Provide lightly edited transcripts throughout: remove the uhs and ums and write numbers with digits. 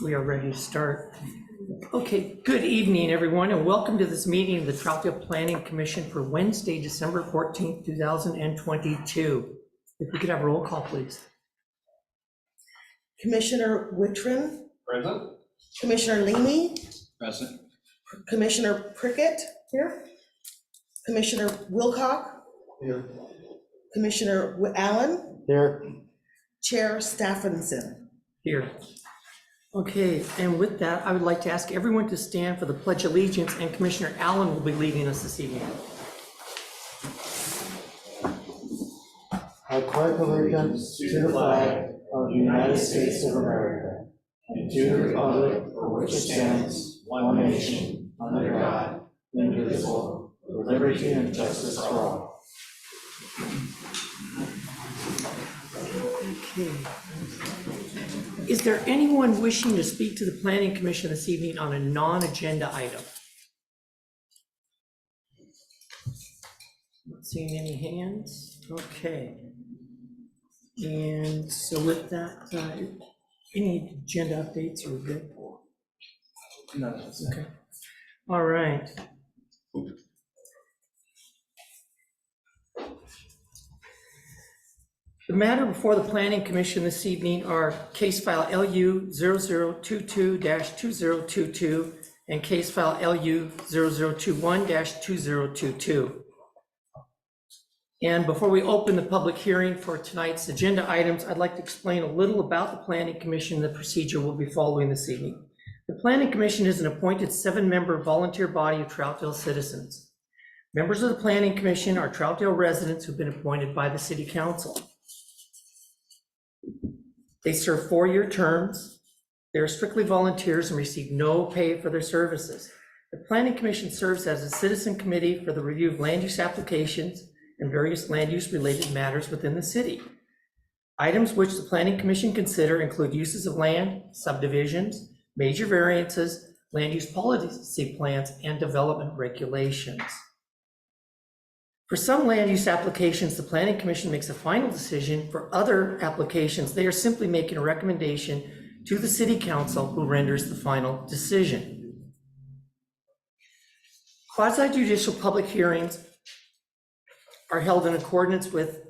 We are ready to start. Okay, good evening, everyone, and welcome to this meeting of the Troutdale Planning Commission for Wednesday, December 14th, 2022. If we could have a roll call, please. Commissioner Wittrin. Present. Commissioner Leamy. Present. Commissioner Prickett. Here. Commissioner Wilcock. Here. Commissioner Allen. Here. Chair Stephenson. Here. Okay, and with that, I would like to ask everyone to stand for the Pledge of Allegiance, and Commissioner Allen will be leading us this evening. I pledge allegiance to the flag of the United States of America and to the republic for which it stands, one nation, under God, indivisible, with liberty and justice for all. Okay. Is there anyone wishing to speak to the Planning Commission this evening on a non-agenda item? Not seeing any hands. Okay. And so with that, any agenda updates are good? No. Okay. All right. The matter before the Planning Commission this evening are case file LU 0022-2022 and case file LU 0021-2022. And before we open the public hearing for tonight's agenda items, I'd like to explain a little about the Planning Commission and the procedure we'll be following this evening. The Planning Commission is an appointed 7-member volunteer body of Troutdale citizens. Members of the Planning Commission are Troutdale residents who've been appointed by the City Council. They serve 4-year terms. They are strictly volunteers and receive no pay for their services. The Planning Commission serves as a citizen committee for the review of land use applications and various land use related matters within the city. Items which the Planning Commission consider include uses of land, subdivisions, major variances, land use policy plans, and development regulations. For some land use applications, the Planning Commission makes a final decision. For other applications, they are simply making a recommendation to the City Council, who renders the final decision. Quasi-judicial public hearings are held in accordance with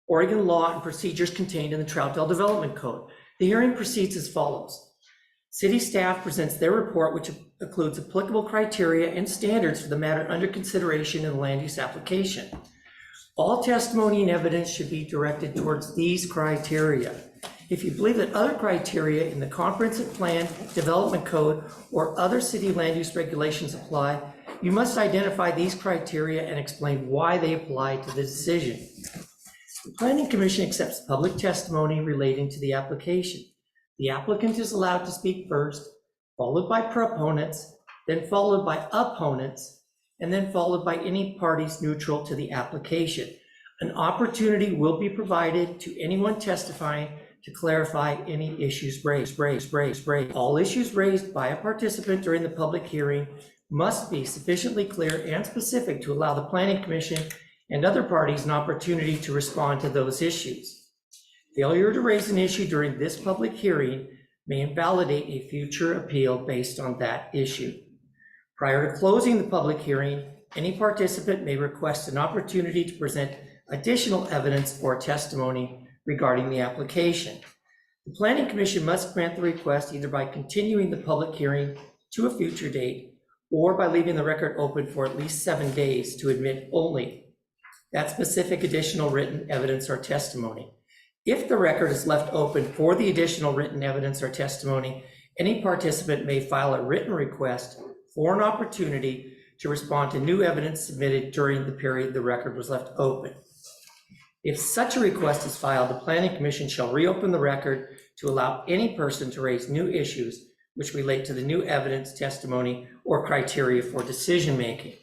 Oregon law and procedures contained in the Troutdale Development Code. The hearing proceeds as follows. City staff presents their report, which includes applicable criteria and standards for the matter under consideration in the land use application. All testimony and evidence should be directed towards these criteria. If you believe that other criteria in the comprehensive plan, development code, or other city land use regulations apply, you must identify these criteria and explain why they apply to the decision. The Planning Commission accepts public testimony relating to the application. The applicant is allowed to speak first, followed by proponents, then followed by opponents, and then followed by any parties neutral to the application. An opportunity will be provided to anyone testifying to clarify any issues raised. All issues raised by a participant during the public hearing must be sufficiently clear and specific to allow the Planning Commission and other parties an opportunity to respond to those issues. Failure to raise an issue during this public hearing may invalidate a future appeal based on that issue. Prior to closing the public hearing, any participant may request an opportunity to present additional evidence or testimony regarding the application. The Planning Commission must grant the request either by continuing the public hearing to a future date or by leaving the record open for at least 7 days to admit only that specific additional written evidence or testimony. If the record is left open for the additional written evidence or testimony, any participant may file a written request for an opportunity to respond to new evidence submitted during the period the record was left open. If such a request is filed, the Planning Commission shall reopen the record to allow any person to raise new issues which relate to the new evidence, testimony, or criteria for decision-making.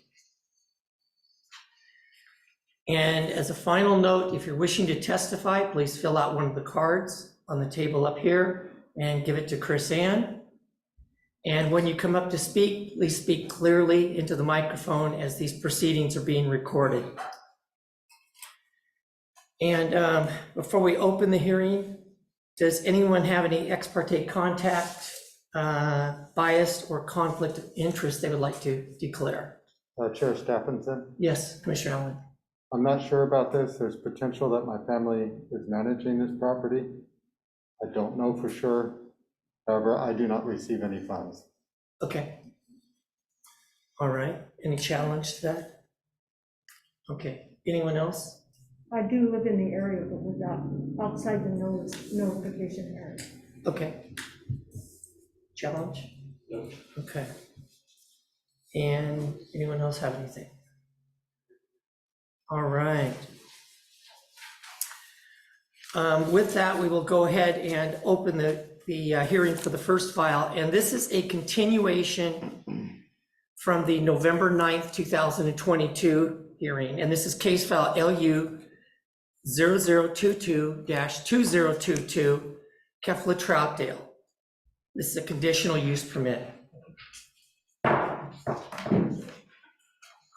And as a final note, if you're wishing to testify, please fill out one of the cards on the table up here and give it to Chris Ann. And when you come up to speak, please speak clearly into the microphone as these proceedings are being recorded. And before we open the hearing, does anyone have any ex parte contact, bias, or conflict of interest they would like to declare? Chair Stephenson, Yes, Commissioner Allen. I'm not sure about this. There's potential that my family is managing this property. I don't know for sure. However, I do not receive any funds. Okay. All right. Any challenge to that? Okay. Anyone else? I do live in the area, but without, outside the notification area. Okay. Challenge? No. Okay. And anyone else have anything? All right. With that, we will go ahead and open the hearing for the first file. And this is a continuation from the November 9th, 2022 hearing. And this is case file LU 0022-2022, Kefla Troutdale. This is a conditional use permit.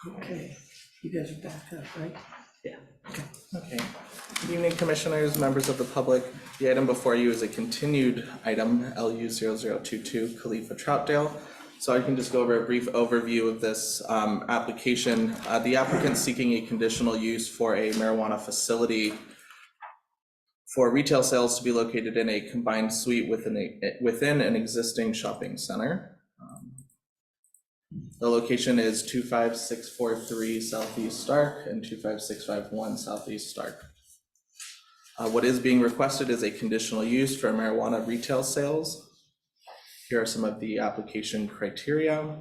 Okay, you guys are back up, right? Yeah. Okay. Good evening, commissioners, members of the public. The item before you is a continued item, LU 0022, Khalifa Troutdale. So I can just go over a brief overview of this application. The applicant's seeking a conditional use for a marijuana facility for retail sales to be located in a combined suite within an existing shopping center. The location is 25643 Southeast Stark and 25651 Southeast Stark. What is being requested is a conditional use for marijuana retail sales. Here are some of the application criteria.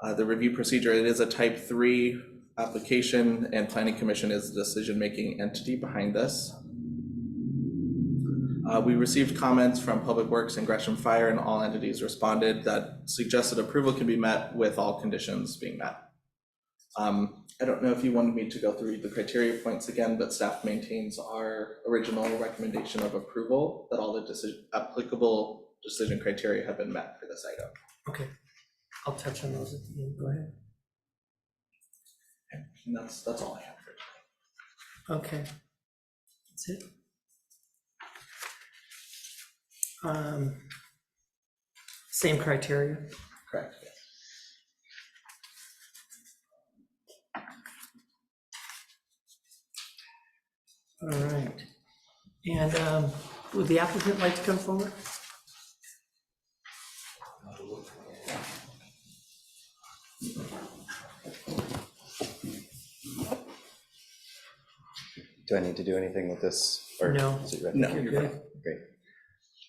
The review procedure, it is a type 3 application, and Planning Commission is the decision-making entity behind this. We received comments from Public Works and Gresham Fire, and all entities responded that suggested approval can be met with all conditions being met. I don't know if you wanted me to go through the criteria points again, but staff maintains our original recommendation of approval that all the applicable decision criteria have been met for this item. Okay, I'll touch on those at the end. Go ahead. Okay. And that's all I have for today. Okay, that's it. Same criteria. Correct. Yes. All right. And would the applicant like to come forward? Do I need to do anything with this? Or No. is it ready? No, You're you're good. fine. Great.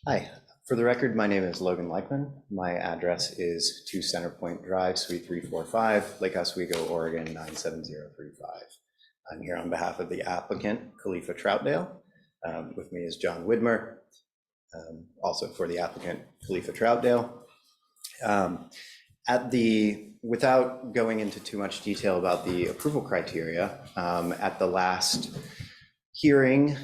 Hi, for the record, my name is Logan Leichman. My address is 2 Centerpoint Drive, Suite 345, Lake Oswego, Oregon 97035. I'm here on behalf of the applicant, Khalifa Troutdale. With me is John Widmer, also for the applicant, Khalifa Troutdale. Without going into too much detail about the approval criteria, at the last hearing,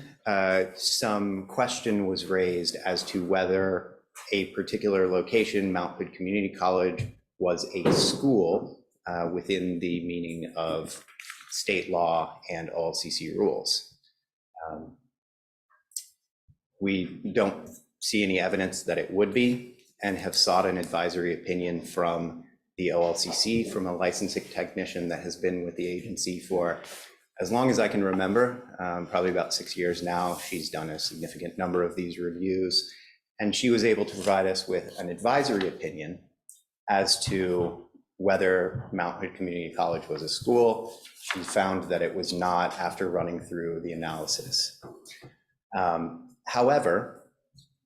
some question was raised as to whether a particular location, Mount Hood Community College, was a school within the meaning of state law and OLCC rules. We don't see any evidence that it would be, and have sought an advisory opinion from the OLCC, from a licensing technician that has been with the agency for as long as I can remember, probably about 6 years now. She's done a significant number of these reviews, and she was able to provide us with an advisory opinion as to whether Mount Hood Community College was a school. She found that it was not after running through the analysis. However,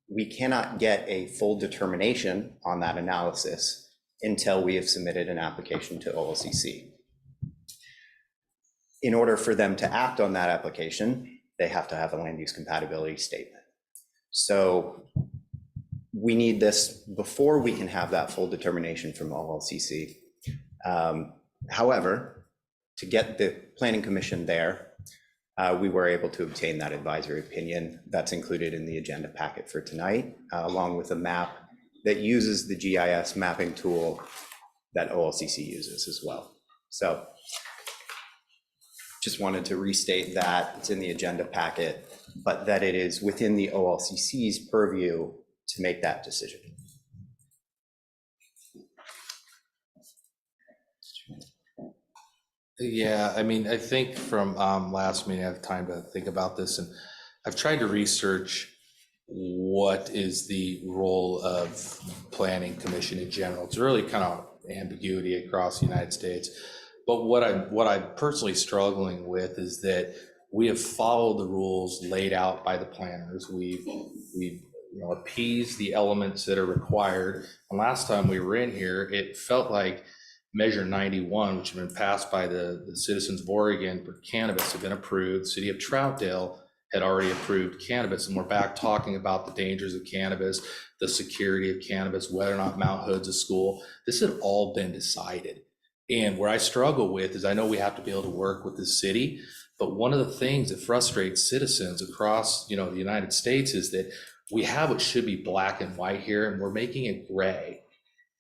we cannot get a full determination on that analysis until we have submitted an application to OLCC. In order for them to act on that application, they have to have a land use compatibility statement. So we need this before we can have that full determination from OLCC. However, to get the Planning Commission there, we were able to obtain that advisory opinion that's included in the agenda packet for tonight, along with a map that uses the GIS mapping tool that OLCC uses as well. So just wanted to restate that, it's in the agenda packet, but that it is within the OLCC's purview to make that decision. Yeah, I mean, I think from last meeting, I have time to think about this, and I've tried to research what is the role of planning commission in general. It's really kind of ambiguity across the United States. But what I'm personally struggling with is that we have followed the rules laid out by the planners. We've appeased the elements that are required. And last time we were in here, it felt like Measure 91, which had been passed by the citizens of Oregon for cannabis, had been approved. The city of Troutdale had already approved cannabis, and we're back talking about the dangers of cannabis, the security of cannabis, whether or not Mount Hood's a school. This had all been decided. And where I struggle with is I know we have to be able to work with the city, but one of the things that frustrates citizens across, the United States is that we have what should be black and white here, and we're making it gray.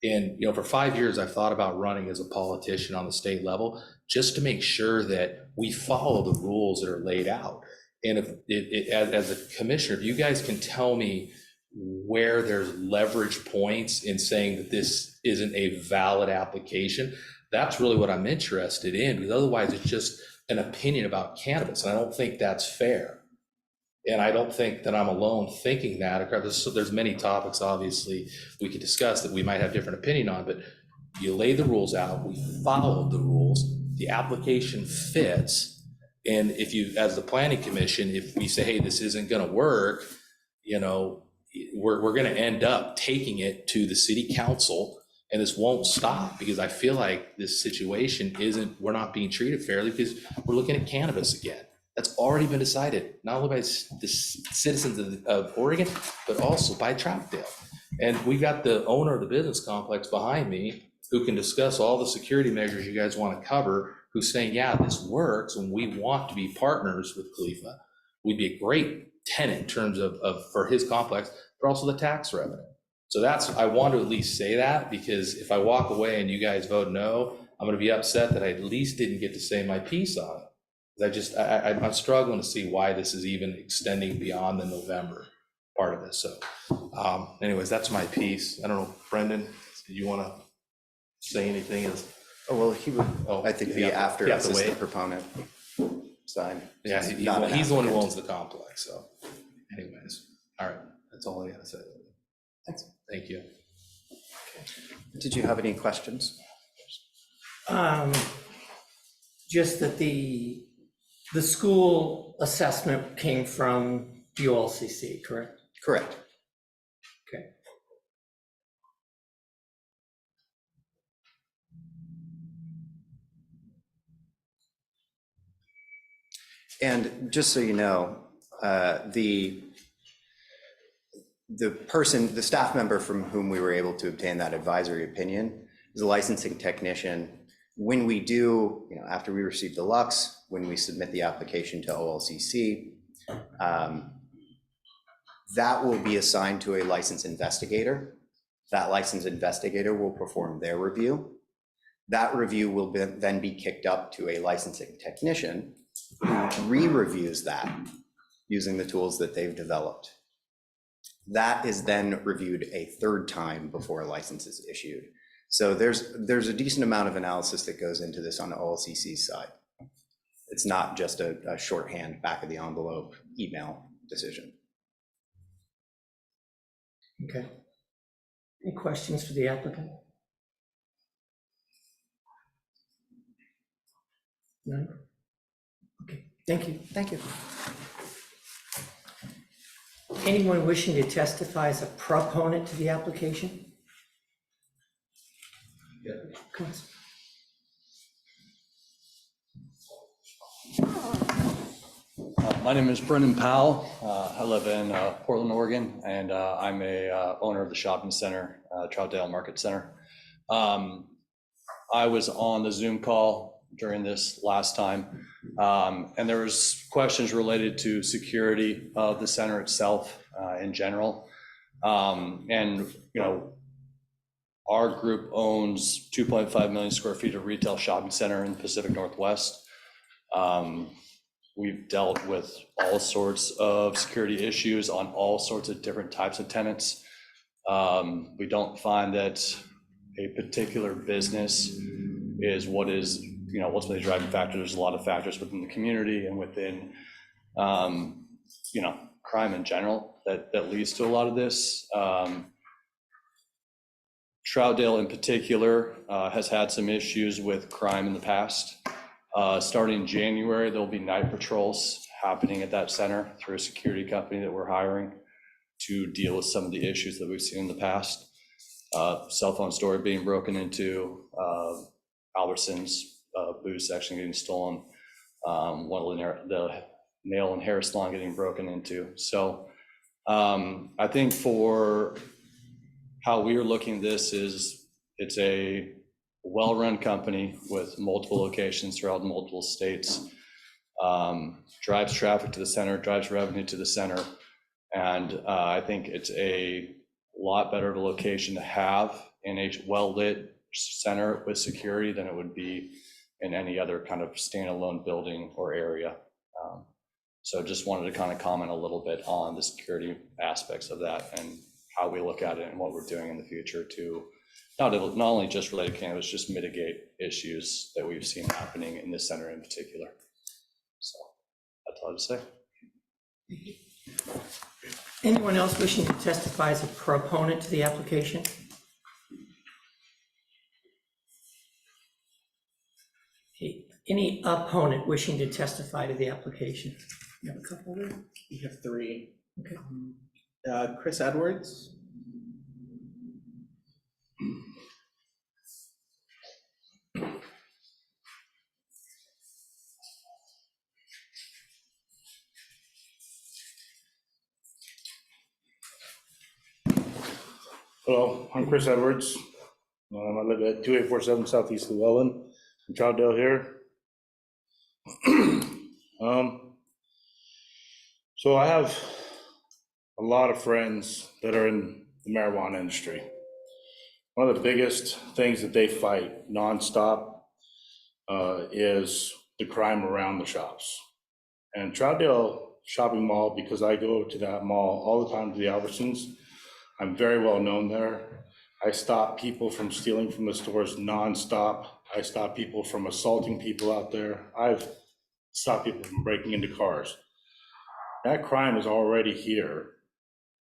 And, for 5 years, I've thought about running as a politician on the state level just to make sure that we follow the rules that are laid out. And as a commissioner, if you guys can tell me where there's leverage points in saying that this isn't a valid application, that's really what I'm interested in, because otherwise it's just an opinion about cannabis. And I don't think that's fair. And I don't think that I'm alone thinking that. There's many topics, obviously, we could discuss that we might have different opinion on, but you lay the rules out, we followed the rules, the application fits. And if you, as the planning commission, if we say, hey, this isn't gonna work, we're gonna end up taking it to the city council, and this won't stop, because I feel like this situation we're not being treated fairly, because we're looking at cannabis again. That's already been decided, not only by the citizens of Oregon, but also by Troutdale. And we've got the owner of the business complex behind me who can discuss all the security measures you guys want to cover, who's saying, yeah, this works, and we want to be partners with Khalifa. We'd be a great tenant in terms of for his complex, but also the tax revenue. So I want to at least say that, because if I walk away and you guys vote no, I'm going to be upset that I at least didn't get to say my piece on it. I'm struggling to see why this is even extending beyond the November part of this. So anyways, that's my piece. I don't know, Brendan, do you want to say anything? Oh, well, he would, I think the after us is the wait. proponent side. Yeah, he's the one who owns the complex. So anyways, all right, that's all I got to say. Thanks. Thank you. Did you have any questions? Just that the school assessment came from the OLCC, correct? Correct. Okay. And just so you know, the staff member from whom we were able to obtain that advisory opinion is a licensing technician. When we do, after we receive the Lux, when we submit the application to OLCC, that will be assigned to a licensed investigator. That licensed investigator will perform their review. That review will then be kicked up to a licensing technician who re-reviews that using the tools that they've developed. That is then reviewed a third time before a license is issued. So there's a decent amount of analysis that goes into this on the OLCC's side. It's not just a shorthand back of the envelope email decision. Okay. Any questions for the applicant? No? Okay, thank you. Thank you. Anyone wishing to testify as a proponent to the application? Yeah. Come on. My name is Brendan Powell. I live in Portland, Oregon, and I'm a owner of the shopping center, Troutdale Market Center. I was on the Zoom call during this last time, and there was questions related to security of the center itself in general. And, you know, our group owns 2.5 million square feet of retail shopping center in the Pacific Northwest. We've dealt with all sorts of security issues on all sorts of different types of tenants. We don't find that a particular business is what is, you know, ultimately the driving factor. There's a lot of factors within the community and within, you know, crime in general that leads to a lot of this. Troutdale in particular has had some issues with crime in the past. Starting in January, there'll be night patrols happening at that center through a security company that we're hiring to deal with some of the issues that we've seen in the past. Cell phone store being broken into, Albertsons booth section getting stolen, one of the nail and hair salon getting broken into. So I think for how we are looking at this is it's a well-run company with multiple locations throughout multiple states, drives traffic to the center, drives revenue to the center. And I think it's a lot better of a location to have in a well-lit center with security than it would be in any other kind of standalone building or area. So just wanted to kind of comment a little bit on the security aspects of that and how we look at it and what we're doing in the future to not only just related to cannabis, just mitigate issues that we've seen happening in this center in particular. So that's all I have to say. Anyone else wishing to testify as a proponent to the application? Okay. Any opponent wishing to testify to the application? You have a couple there? We have three. Okay. Chris Edwards. Hello, I'm Chris Edwards. I live at 2847 Southeast Llewellyn in Troutdale here. So I have a lot of friends that are in the marijuana industry. One of the biggest things that they fight nonstop is the crime around the shops. And Troutdale Shopping Mall, because I go to that mall all the time to the Albertsons, I'm very well known there. I stop people from stealing from the stores nonstop. I stop people from assaulting people out there. I've stopped people from breaking into cars. That crime is already here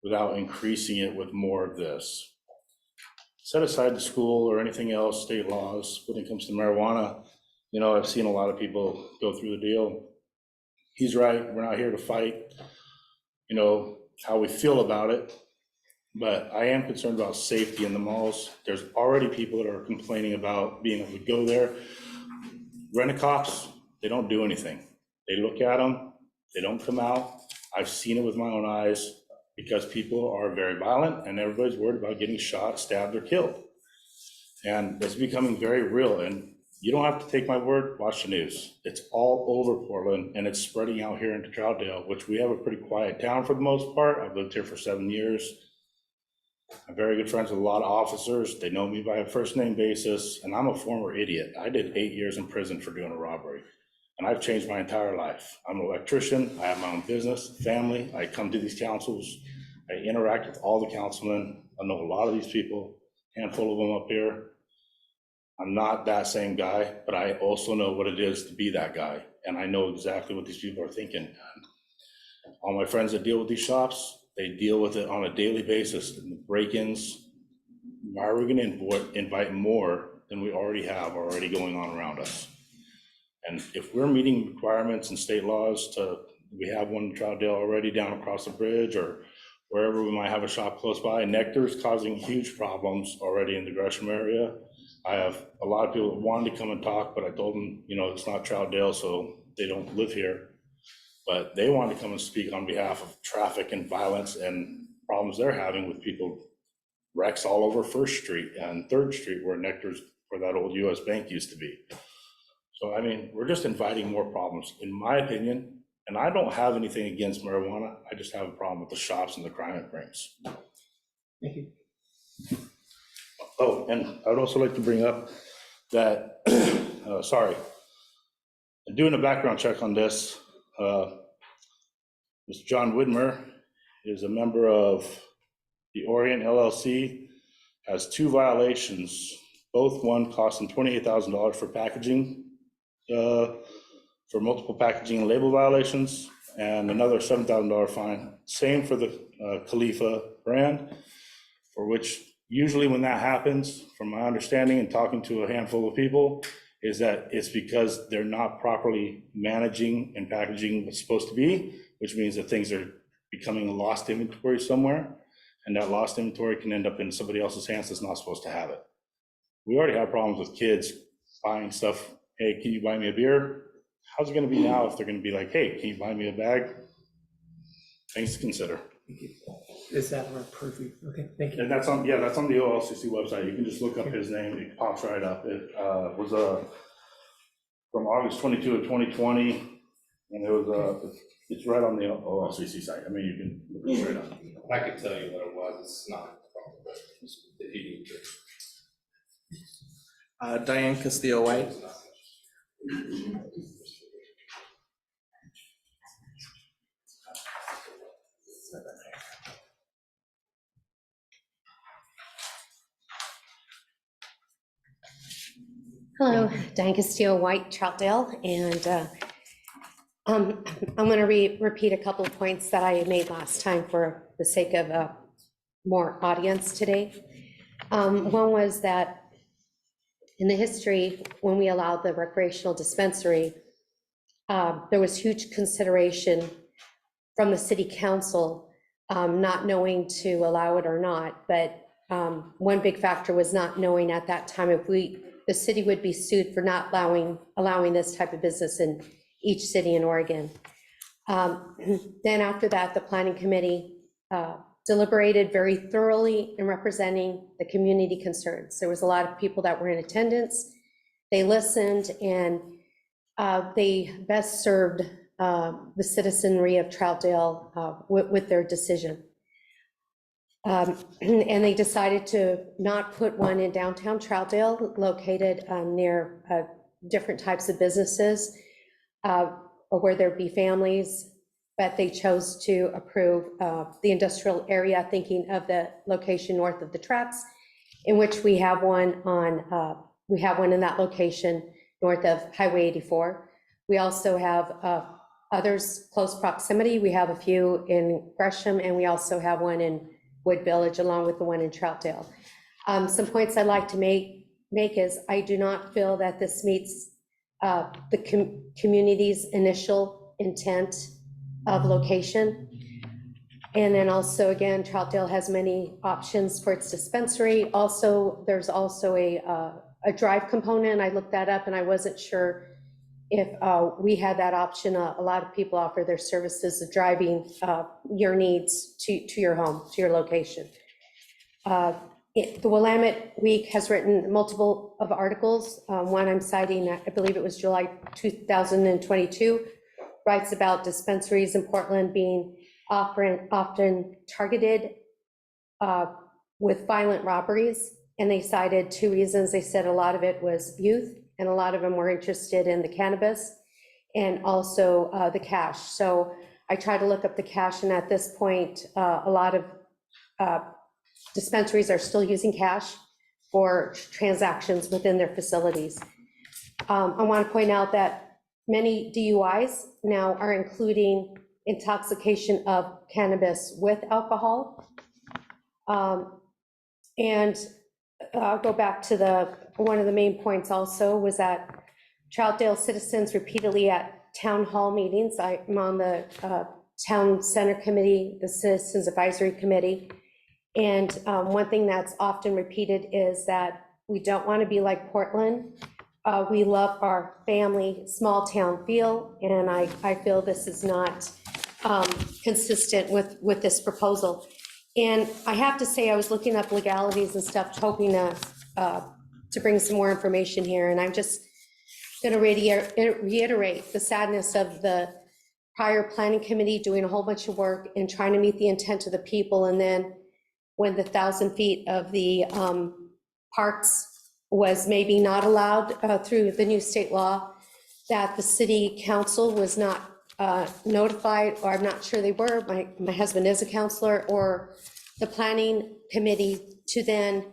without increasing it with more of this. Set aside the school or anything else, state laws, when it comes to marijuana, you know, I've seen a lot of people go through the deal. He's right, we're not here to fight, you know, how we feel about it. But I am concerned about safety in the malls. There's already people that are complaining about being able to go there. Rent-a-cops, they don't do anything. They look at them, they don't come out. I've seen it with my own eyes because people are very violent and everybody's worried about getting shot, stabbed, or killed. And it's becoming very real. And you don't have to take my word, watch the news. It's all over Portland and it's spreading out here into Troutdale, which we have a pretty quiet town for the most part. I've lived here for 7 years. I'm very good friends with a lot of officers. They know me by a first name basis, and I'm a former idiot. I did 8 years in prison for doing a robbery, and I've changed my entire life. I'm an electrician. I have my own business, family. I come to these councils. I interact with all the councilmen. I know a lot of these people, handful of them up here. I'm not that same guy, but I also know what it is to be that guy, and I know exactly what these people are thinking. All my friends that deal with these shops, they deal with it on a daily basis. And the break-ins, why are we going to invite more than we already have going on around us? And if we're meeting requirements and state laws we have one in Troutdale already down across the bridge or wherever we might have a shop close by. Nectar's causing huge problems already in the Gresham area. I have a lot of people that wanted to come and talk, but I told them, you know, it's not Troutdale, so they don't live here. But they want to come and speak on behalf of traffic and violence and problems they're having with people, wrecks all over First Street and Third Street where Nectar's, where that old US Bank used to be. So, I mean, we're just inviting more problems, in my opinion. And I don't have anything against marijuana. I just have a problem with the shops and the crime it brings. Thank you. Oh, and I would also like to bring up that, sorry, doing a background check on this, Mr. John Widmer is a member of the Orient LLC, has 2 violations, both one costing $28,000 for packaging, for multiple packaging and label violations, and another $7,000 fine. Same for the Khalifa brand, for which usually when that happens, from my understanding and talking to a handful of people, is that it's because they're not properly managing and packaging what's supposed to be, which means that things are becoming a lost inventory somewhere, and that lost inventory can end up in somebody else's hands that's not supposed to have it. We already have problems with kids buying stuff. Hey, can you buy me a beer? How's it gonna be now if they're gonna be like, hey, can you buy me a bag? Things to consider. Is that our purview? Okay, thank you. And that's on, yeah, that's on the OLCC website. You can just look up his name, it pops right up. It was from August 22 of 2020, and it was, it's right on the OLCC site. I mean, you can look it straight up. I could tell you what it was, it's not, if you need to. Diane Castillo White. Hello, Diane Castillo White, Troutdale, and I'm going to repeat a couple of points that I made last time for the sake of more audience today. One was that in the history, when we allowed the recreational dispensary, there was huge consideration from the city council, not knowing to allow it or not, but one big factor was not knowing at that time if the city would be sued for not allowing this type of business in each city in Oregon. Then after that, the planning committee deliberated very thoroughly in representing the community concerns. There was a lot of people that were in attendance. They listened, and they best served the citizenry of Troutdale with their decision. And they decided to not put one in downtown Troutdale, located near different types of businesses, or where there'd be families, but they chose to approve the industrial area, thinking of the location north of the tracks, in which we have one in that location north of Highway 84. We also have others close proximity. We have a few in Gresham, and we also have one in Wood Village, along with the one in Troutdale. Some points I'd like to make is I do not feel that this meets the community's initial intent of location. And then also, again, Troutdale has many options for its dispensary. Also, there's also a drive component. I looked that up and I wasn't sure if we had that option. A lot of people offer their services of driving your needs to your home, to your location. The Willamette Week has written multiple of articles. One I'm citing, I believe it was July 2022, writes about dispensaries in Portland being often targeted with violent robberies. And they cited 2 reasons. They said a lot of it was youth, and a lot of them were interested in the cannabis and also the cash. So I tried to look up the cash, and at this point, a lot of dispensaries are still using cash for transactions within their facilities. I want to point out that many DUIs now are including intoxication of cannabis with alcohol. And I'll go back to one of the main points also was that Troutdale citizens repeatedly at town hall meetings. I'm on the town center committee, the Citizens Advisory Committee. And one thing that's often repeated is that we don't want to be like Portland. We love our family, small town feel, and I feel this is not consistent with this proposal. And I have to say, I was looking up legalities and stuff, hoping to bring some more information here. And I'm just going to reiterate the sadness of the prior planning committee doing a whole bunch of work and trying to meet the intent of the people, and then when the 1,000 feet of the parks was maybe not allowed through the new state law, that the city council was not notified, or I'm not sure they were, my husband is a counselor, or the planning committee to then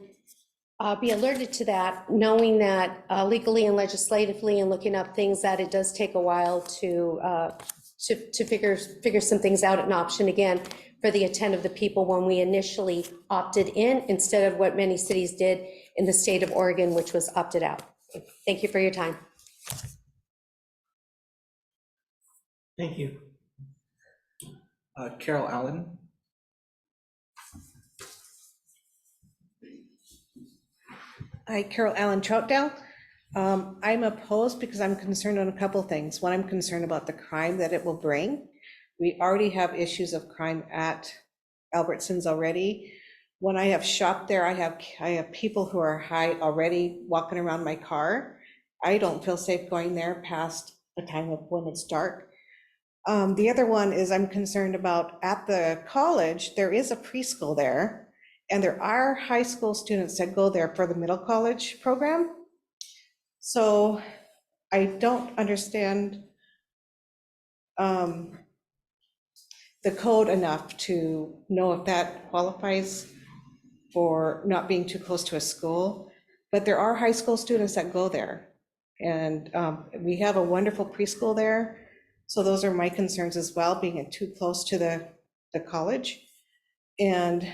be alerted to that, knowing that legally and legislatively and looking up things, that it does take a while to figure some things out, an option again for the intent of the people when we initially opted in, instead of what many cities did in the state of Oregon, which was opted out. Thank you for your time. Thank you. Carol Allen. Hi, Carol Allen, Troutdale. I'm opposed because I'm concerned on a couple of things. One, I'm concerned about the crime that it will bring. We already have issues of crime at Albertsons already. When I have shopped there, I have people who are high already walking around my car. I don't feel safe going there past the time of when it's dark. The other one is I'm concerned about at the college, there is a preschool there. And there are high school students that go there for the middle college program. So I don't understand the code enough to know if that qualifies for not being too close to a school. But there are high school students that go there. And we have a wonderful preschool there. So those are my concerns as well, being too close to the college. And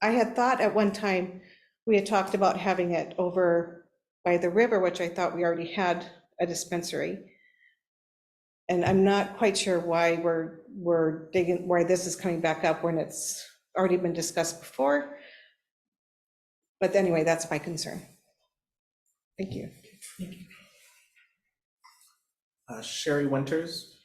I had thought at one time, we had talked about having it over by the river, which I thought we already had a dispensary. And I'm not quite sure why we're digging, why this is coming back up when it's already been discussed before. But anyway, that's my concern. Thank you. Sherry Winters.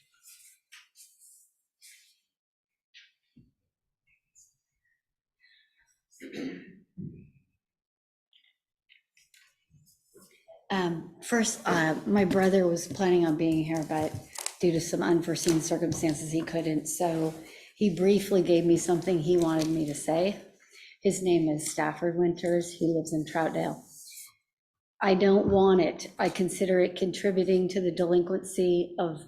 First, my brother was planning on being here, but due to some unforeseen circumstances, he couldn't. So he briefly gave me something he wanted me to say. His name is Stafford Winters. He lives in Troutdale. I don't want it. I consider it contributing to the delinquency of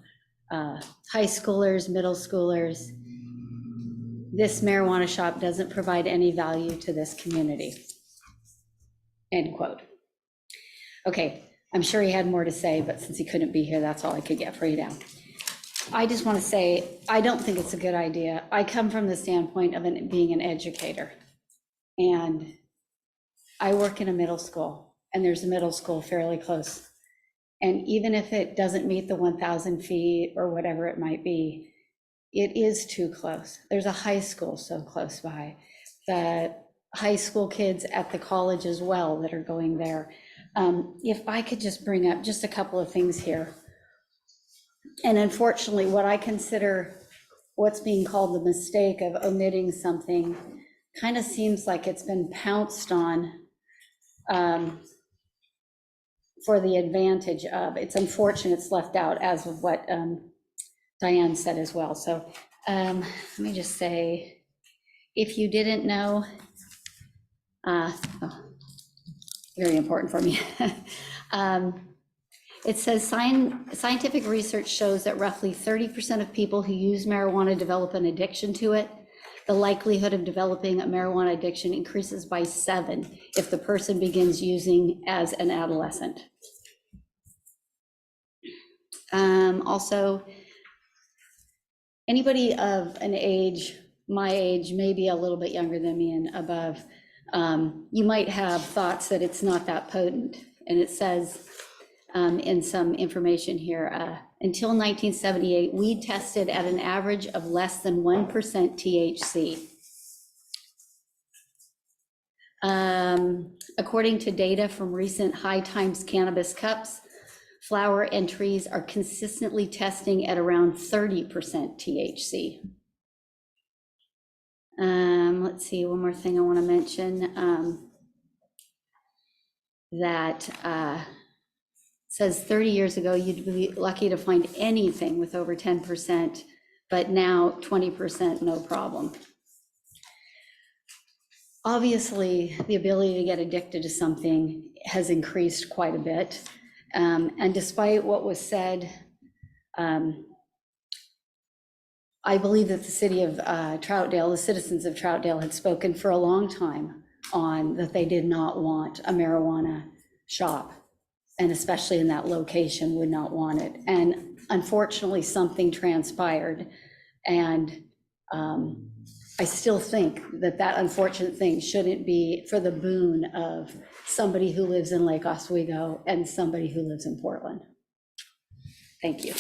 high schoolers, middle schoolers. This marijuana shop doesn't provide any value to this community. End quote. Okay, I'm sure he had more to say, but since he couldn't be here, that's all I could get for you now. I just want to say, I don't think it's a good idea. I come from the standpoint of being an educator. And I work in a middle school, and there's a middle school fairly close. And even if it doesn't meet the 1,000 feet or whatever it might be, it is too close. There's a high school so close by. The high school kids at the college as well that are going there. If I could just bring up just a couple of things here. And unfortunately, what I consider what's being called the mistake of omitting something kind of seems like it's been pounced on for the advantage of. It's unfortunate it's left out, as of what Diane said as well. So let me just say, if you didn't know, very important for me. It says scientific research shows that roughly 30% of people who use marijuana develop an addiction to it. The likelihood of developing a marijuana addiction increases by 7 if the person begins using as an adolescent. Also, anybody of an age, my age, maybe a little bit younger than me and above, you might have thoughts that it's not that potent. And it says in some information here, until 1978, weed tested at an average of less than 1% THC. According to data from recent High Times Cannabis Cups, flower entries are consistently testing at around 30% THC. Let's see, one more thing I want to mention. That says 30 years ago, you'd be lucky to find anything with over 10%, but now 20%, no problem. obviously, the ability to get addicted to something has increased quite a bit. And despite what was said, I believe that the city of Troutdale, the citizens of Troutdale had spoken for a long time on that they did not want a marijuana shop, and especially in that location would not want it. And unfortunately, something transpired. And I still think that that unfortunate thing shouldn't be for the boon of somebody who lives in Lake Oswego and somebody who lives in Portland. Thank you.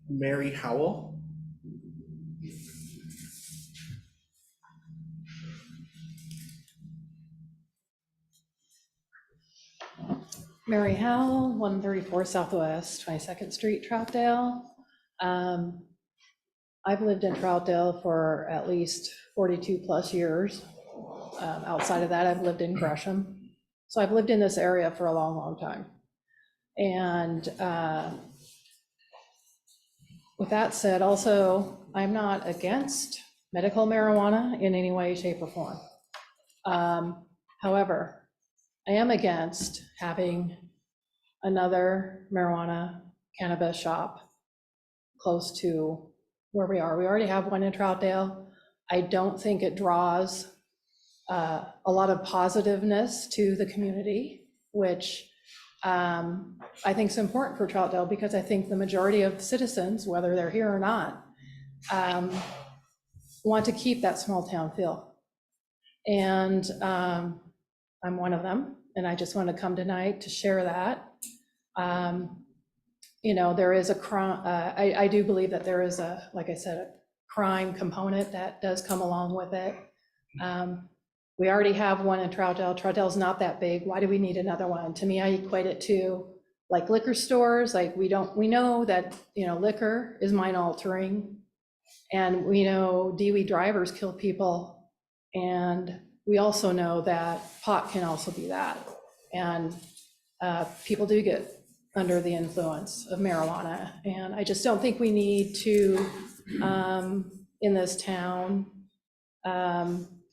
Mary Howell. Mary Howell, 134 Southwest 22nd Street, Troutdale. I've lived in Troutdale for at least 42 plus years. Outside of that, I've lived in Gresham. So I've lived in this area for a long, long time. And with that said, also, I'm not against medical marijuana in any way, shape, or form. However, I am against having another marijuana cannabis shop close to where we are. We already have one in Troutdale. I don't think it draws a lot of positiveness to the community, which I think is important for Troutdale, because I think the majority of citizens, whether they're here or not, want to keep that small town feel. And I'm one of them, and I just want to come tonight to share that. You know, there is a crime, I do believe that there is a, like I said, a crime component that does come along with it. We already have one in Troutdale. Troutdale's not that big. Why do we need another one? To me, I equate it to like liquor stores. Like we know that, you know, liquor is mind altering, and we know DWI drivers kill people. And we also know that pot can also be that. And people do get under the influence of marijuana. And I just don't think we need to, in this town,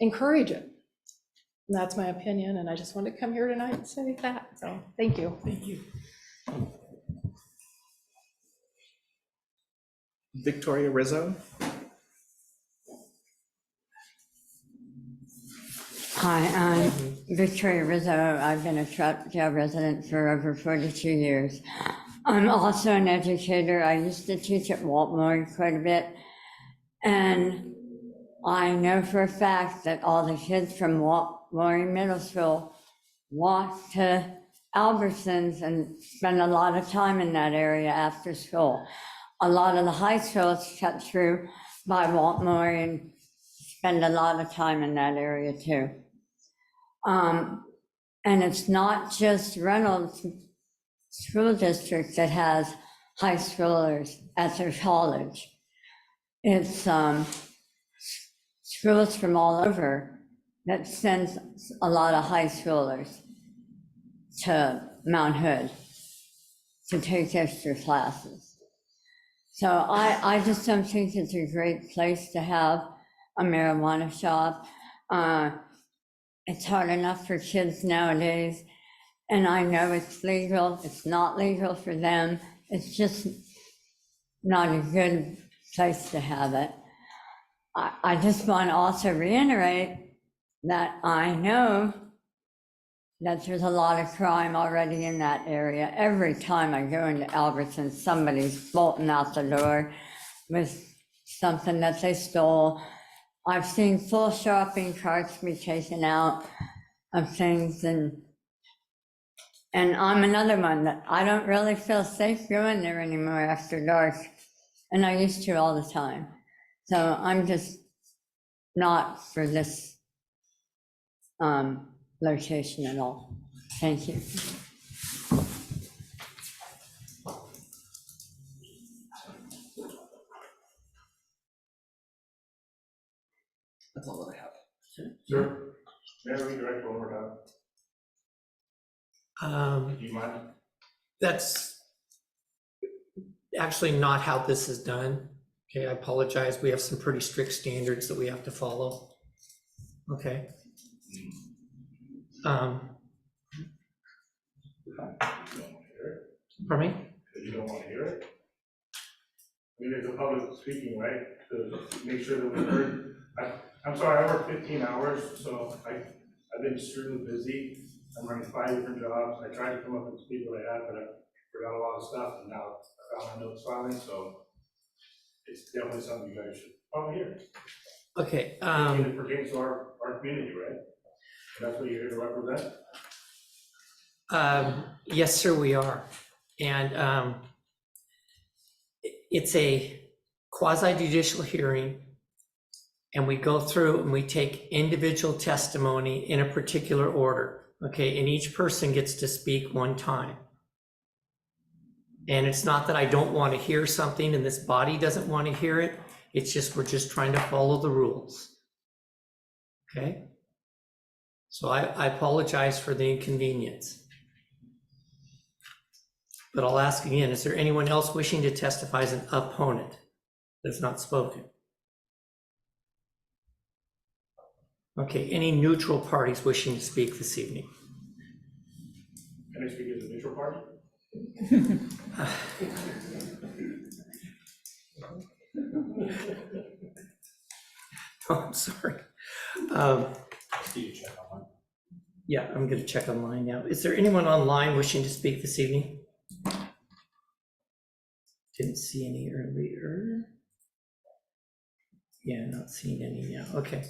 encourage it. And that's my opinion. And I just wanted to come here tonight and say that. So thank you. Thank you. Victoria Rizzo. Hi, I'm Victoria Rizzo. I've been a Troutdale resident for over 42 years. I'm also an educator. I used to teach at Waltmore quite a bit. And I know for a fact that all the kids from Waltmore Middle School walk to Albertsons and spend a lot of time in that area after school. A lot of the high schools cut through by Waltmore and spend a lot of time in that area too. And it's not just Reynolds School District that has high schoolers at their college. It's schools from all over that sends a lot of high schoolers to Mount Hood to take extra classes. So I just don't think it's a great place to have a marijuana shop. It's hard enough for kids nowadays, and I know it's legal, it's not legal for them. It's just not a good place to have it. I just want to also reiterate that I know that there's a lot of crime already in that area. Every time I go into Albertsons, somebody's bolting out the door with something that they stole. I've seen full shopping carts be taken out of things, and I'm another one that I don't really feel safe going there anymore after dark, and I used to all the time. So I'm just not for this location at all. Thank you. That's all that I have. Sure. Mayor, redirect one more time. Do you mind? That's actually not how this is done. Okay, I apologize. We have some pretty strict standards that we have to follow. Okay. Pardon me? Because you don't want to hear it? I mean, it's a public speaking, right, to make sure that we heard. I'm sorry, I work 15 hours, so I've been extremely busy. I'm running 5 different jobs. I tried to come up with the people I had, but I forgot a lot of stuff, and now I found my notes filing, so it's definitely something you guys should probably hear. Okay. It pertains to our community, right? And that's what you're here to represent? Yes, sir, we are. And it's a quasi judicial hearing. And we go through and we take individual testimony in a particular order. Okay, and each person gets to speak one time. And it's not that I don't want to hear something and this body doesn't want to hear it. It's just, we're just trying to follow the rules. Okay? So I apologize for the inconvenience. But I'll ask again, is there anyone else wishing to testify as an opponent that's not spoken? Okay, any neutral parties wishing to speak this evening? Can I speak as a neutral party? Oh, I'm sorry. Yeah, I'm going to check online now. Is there anyone online wishing to speak this evening? Didn't see any earlier. Yeah, not seeing any now. Okay.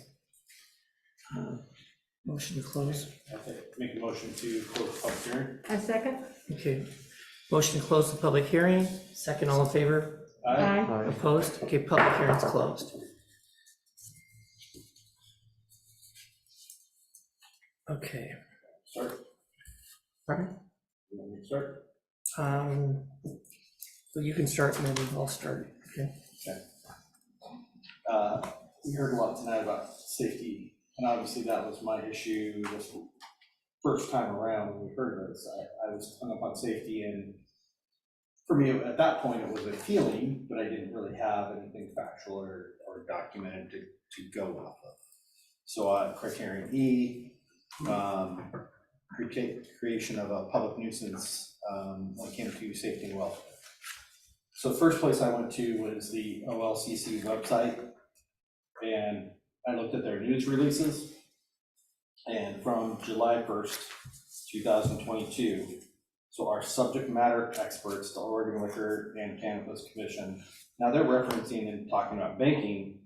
Motion to close. Make a motion to close the public hearing. A second? Okay. Motion to close the public hearing. Second, all in favor? Aye. Opposed? Okay, public hearing's closed. Okay. Start. Pardon? You want me to start? So you can start and then I'll start. Okay. We heard a lot tonight about safety, and obviously that was my issue this first time around when we heard this. I was hung up on safety, and for me, at that point, it was a feeling, but I didn't really have anything factual or documented to go off of. So criterion E, creation of a public nuisance when it came to safety and welfare. So the first place I went to was the OLCC website, and I looked at their news releases. And from July 1st, 2022, so our subject matter experts, the Oregon Liquor and Cannabis Commission, now they're referencing and talking about banking,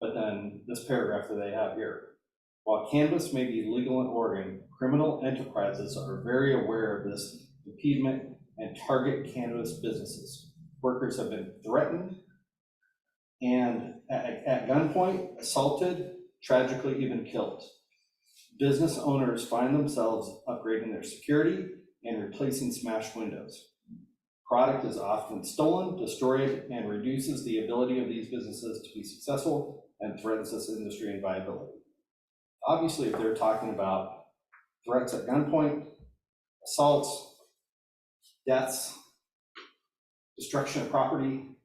but then this paragraph that they have here, while cannabis may be legal in Oregon, criminal enterprises are very aware of this impediment and target cannabis businesses. Workers have been threatened and at gunpoint, assaulted, tragically even killed. Business owners find themselves upgrading their security and replacing smashed windows. Product is often stolen, destroyed, and reduces the ability of these businesses to be successful and threatens this industry and viability. Obviously, if they're talking about threats at gunpoint, assaults, deaths, destruction of property,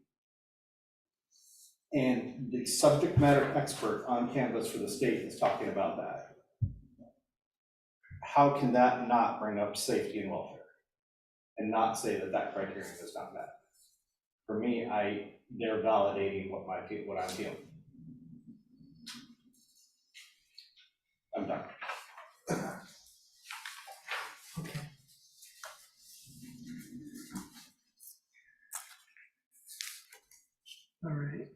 and the subject matter expert on cannabis for the state is talking about that, how can that not bring up safety and welfare and not say that that criterion is not met? For me, they're validating what I'm feeling. I'm done. Okay. All right.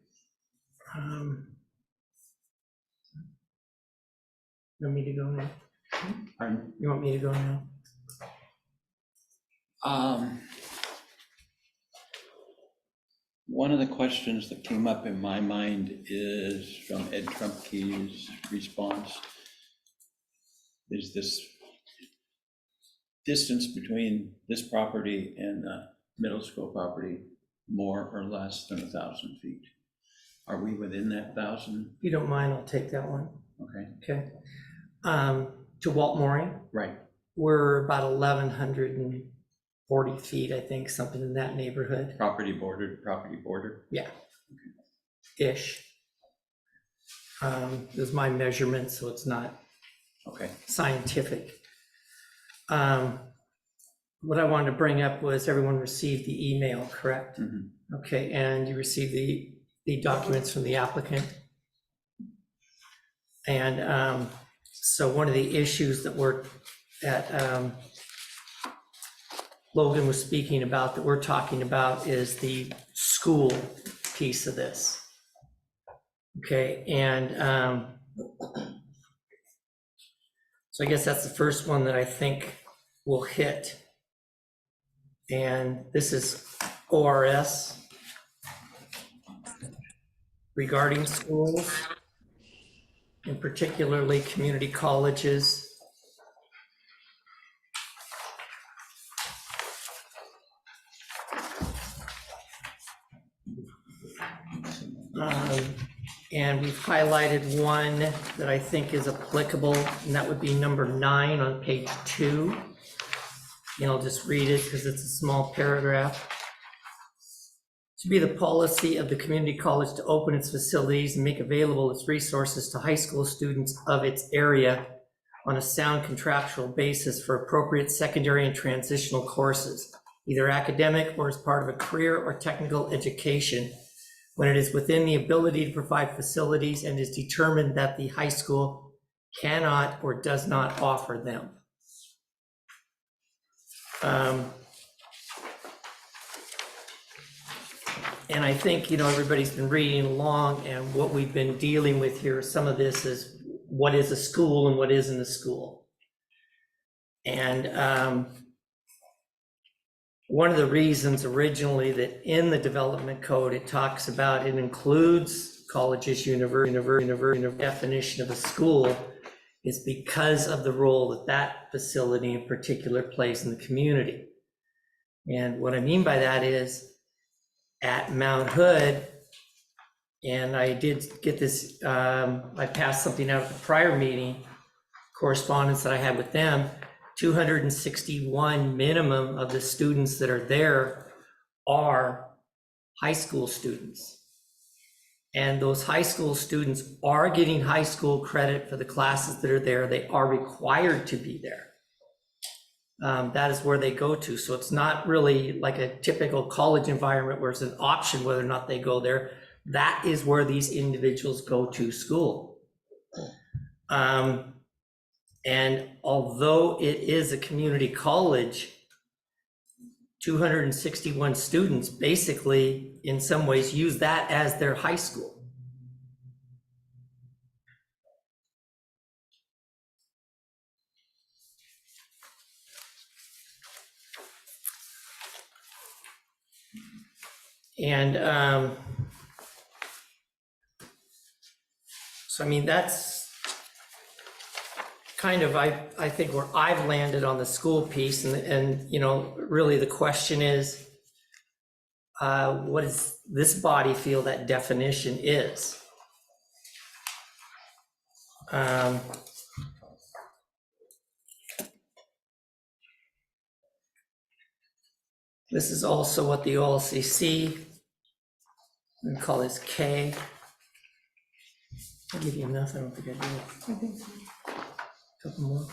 You want me to go now? Pardon? You want me to go now? One of the questions that came up in my mind is from Ed Trumpke's response. Is this distance between this property and the middle school property more or less than 1,000 feet? Are we within that 1,000? If you don't mind, I'll take that one. Okay. Okay. To Walt Mooring, Right. we're about 1,140 feet, I think, something in that neighborhood. Property border to property border? Yeah. Is my measurement, so it's not Okay. scientific. What I wanted to bring up was everyone received the email, correct? Mhm. Okay, and you received the documents from the applicant. And so one of the issues that Logan was speaking about, that we're talking about, is the school piece of this. Okay, and so I guess that's the first one that I think we'll hit. And this is ORS regarding schools, and particularly community colleges. And we've highlighted one that I think is applicable, and that would be number 9 on page 2. And I'll just read it because it's a small paragraph. To be the policy of the community college to open its facilities and make available its resources to high school students of its area on a sound contractual basis for appropriate secondary and transitional courses, either academic or as part of a career or technical education, when it is within the ability to provide facilities and is determined that the high school cannot or does not offer them. And I think, everybody's been reading along, and what we've been dealing with here, some of this is what is a school and what isn't a school. And one of the reasons originally that in the development code, it talks about, it includes colleges, university definition of a school, is because of the role that facility in particular plays in the community. And what I mean by that is, at Mount Hood, and I did get this, I passed something out at the prior meeting, correspondence that I had with them, 261 minimum of the students that are there are high school students. And those high school students are getting high school credit for the classes that are there. They are required to be there. That is where they go to. So it's not really like a typical college environment where it's an option whether or not they go there. That is where these individuals go to school. And although it is a community college, 261 students basically, in some ways, use that as their high school. And so, I mean, that's kind of, I think, where I've landed on the school piece. And really the question is, what does this body feel that definition is? This is also what the OLCC, we call this K. I'll give you enough, I don't think I do. Couple more.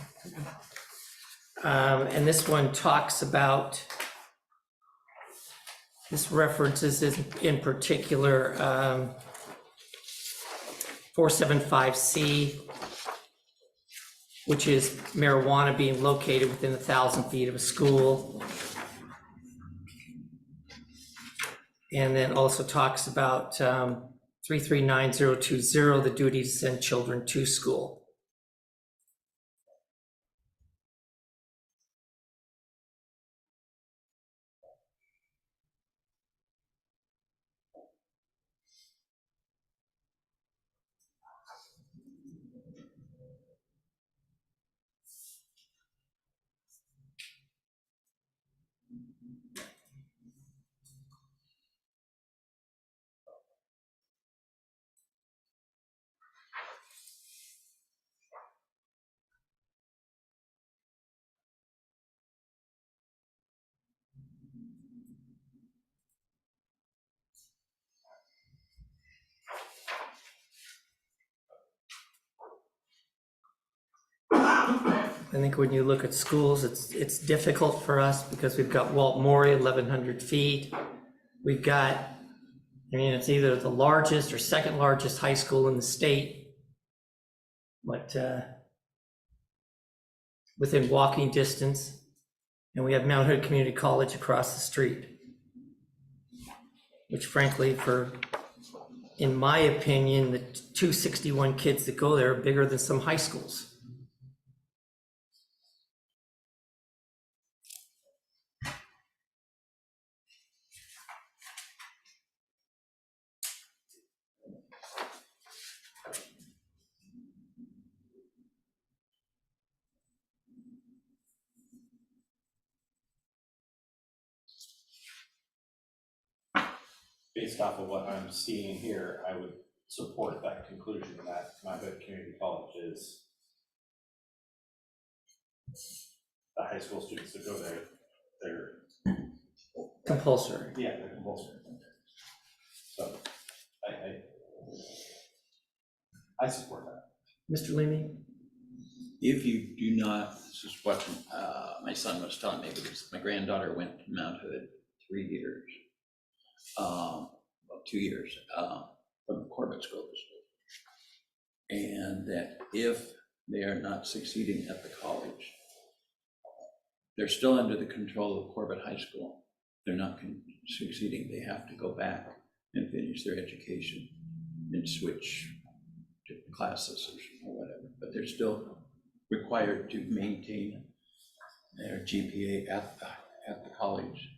And this one talks about, this references in particular 475C, which is marijuana being located within 1,000 feet of a school. And then also talks about 339020, the duty to send children to school. I think when you look at schools, it's difficult for us because we've got Walt Morey, 1,100 feet. We've got, I mean, it's either the largest or second largest high school in the state, but within walking distance. And we have Mount Hood Community College across the street, which frankly, in my opinion, the 261 kids that go there are bigger than some high schools. Based off of what I'm seeing here, I would support that conclusion that Mount Hood Community College is the high school students that go there, they're Compulsory. yeah, they're compulsory. So I support that. Mr. Leamy? If you do not, this is what my son was telling me, because my granddaughter went to Mount Hood 3 years, well, 2 years, from the Corbett School, and that if they are not succeeding at the college, they're still under the control of Corbett High School. They're not succeeding, they have to go back and finish their education and switch to classes or whatever, but they're still required to maintain their GPA at the college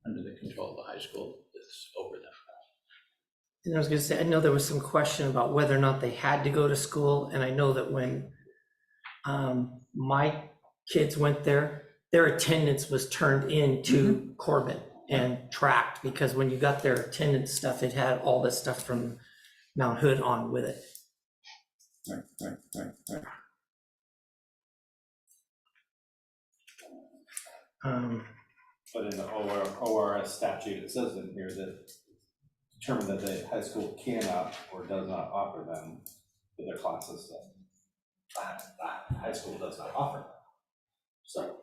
under the control of the high school that's over them. And I was going to say, I know there was some question about whether or not they had to go to school. And I know that when my kids went there, their attendance was turned into Corbett and tracked, because when you got their attendance stuff, it had all this stuff from Mount Hood on with it. Right. But in the ORS statute, it says in here that determine that the high school cannot or does not offer them for their classes that high school does not offer them. So.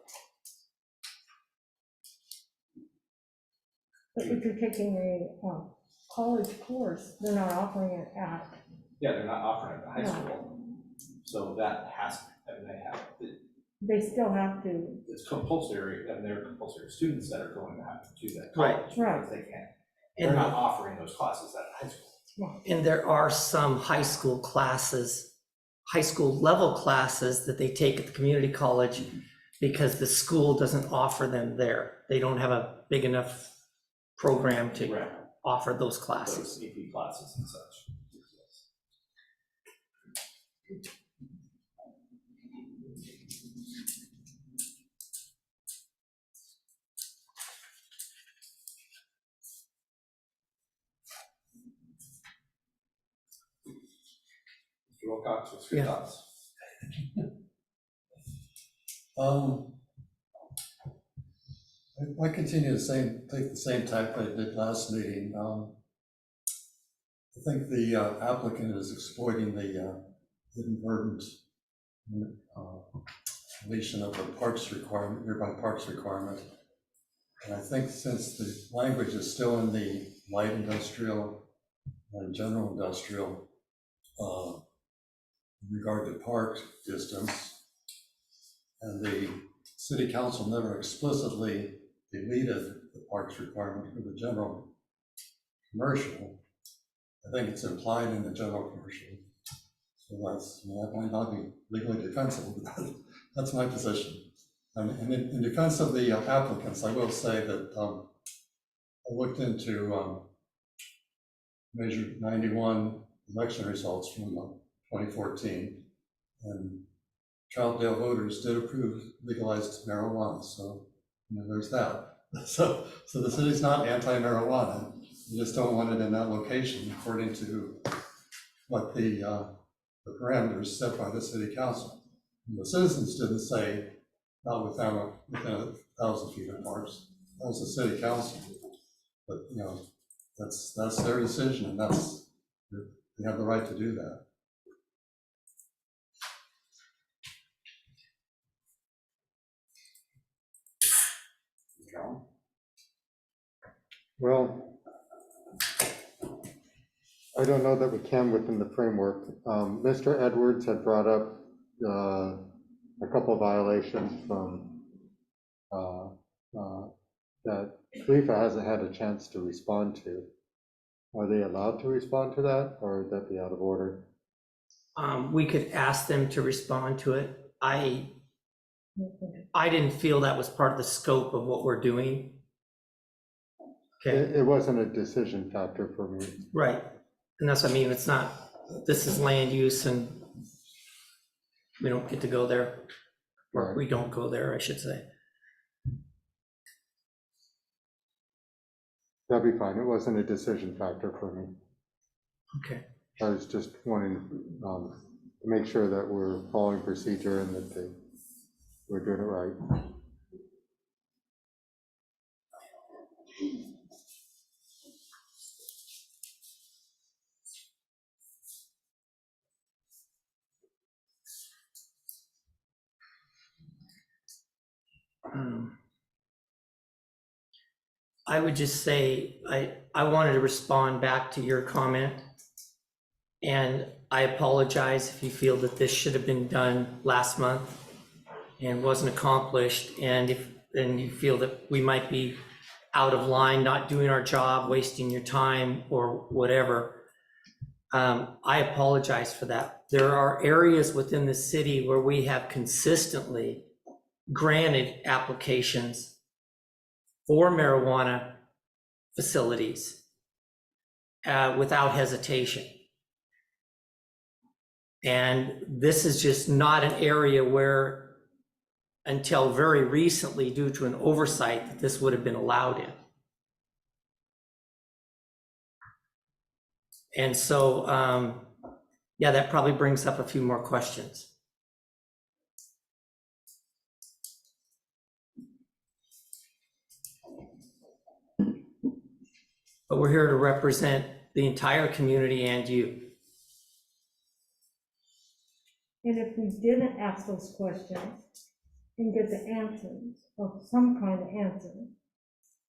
But if you're taking a college course, they're not offering it at. Yeah, they're not offering it at high school. So that has, and they have, They still have to. it's compulsory, and they're compulsory students that are going to have to do that Right. college. Right. Because they can't. They're not offering those classes at high school. And there are some high school classes, high school level classes that they take at the community college because the school doesn't offer them there. They don't have a big enough program to Right. offer those classes. Those AP classes and such. Mr. Wilcox, what's your thoughts? I continue take the same tack I did last meeting. I think the applicant is exploiting the inadvertent deletion of the parks requirement, nearby parks requirement. And I think since the language is still in the light industrial and general industrial in regard to park distance, and the city council never explicitly deleted the parks requirement for the general commercial, I think it's implied in the general commercial. So that's, that might not be legally defensible, but that's my position. And in defense of the applicants, I will say that I looked into Measure 91 election results from 2014, and Troutdale voters did approve legalized marijuana, so there's that. So the city's not anti-marijuana. You just don't want it in that location according to what the parameters set by the city council. And the citizens didn't say not within 1,000 feet of parks. That was the city council. But that's their decision, and they have the right to do that. Well, I don't know that we can within the framework. Mr. Edwards had brought up a couple violations from that Khalifa hasn't had a chance to respond to. Are they allowed to respond to that, or would that be out of order? We could ask them to respond to it. I didn't feel that was part of the scope of what we're doing. Okay, It wasn't a decision factor for me. right. And that's what I mean. It's not, this is land use and we don't get to go there. Or Right. we don't go there, I should say. That'd be fine. It wasn't a decision factor for me. Okay. I was just wanting to make sure that we're following procedure and that we're doing it right. I would just say, I wanted to respond back to your comment. And I apologize if you feel that this should have been done last month and wasn't accomplished. And if then you feel that we might be out of line, not doing our job, wasting your time or whatever, I apologize for that. There are areas within the city where we have consistently granted applications for marijuana facilities without hesitation. And this is just not an area where, until very recently, due to an oversight, that this would have been allowed in. And so, yeah, that probably brings up a few more questions. But we're here to represent the entire community and you. And if we didn't ask those questions and get the answers, of some kind of answer,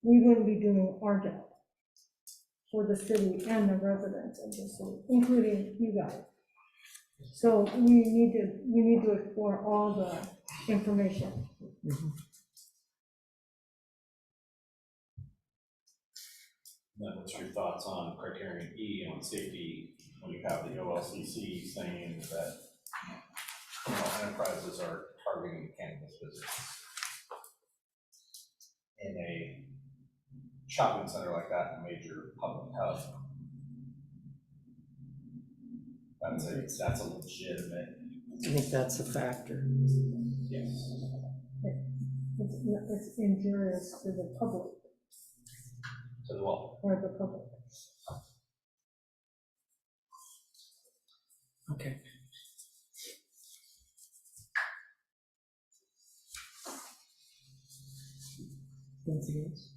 we wouldn't be doing our job for the city and the residents of the city, including you guys. So we need to explore all the information. Then what's your thoughts on criterion E on safety, when you have the OLCC saying that, you know, enterprises are targeting cannabis business in a shopping center like that, a major public hub? That's a legitimate. I think that's a factor. Yes. It's injurious to the public. To the wall. Or the public. Okay. Anything else?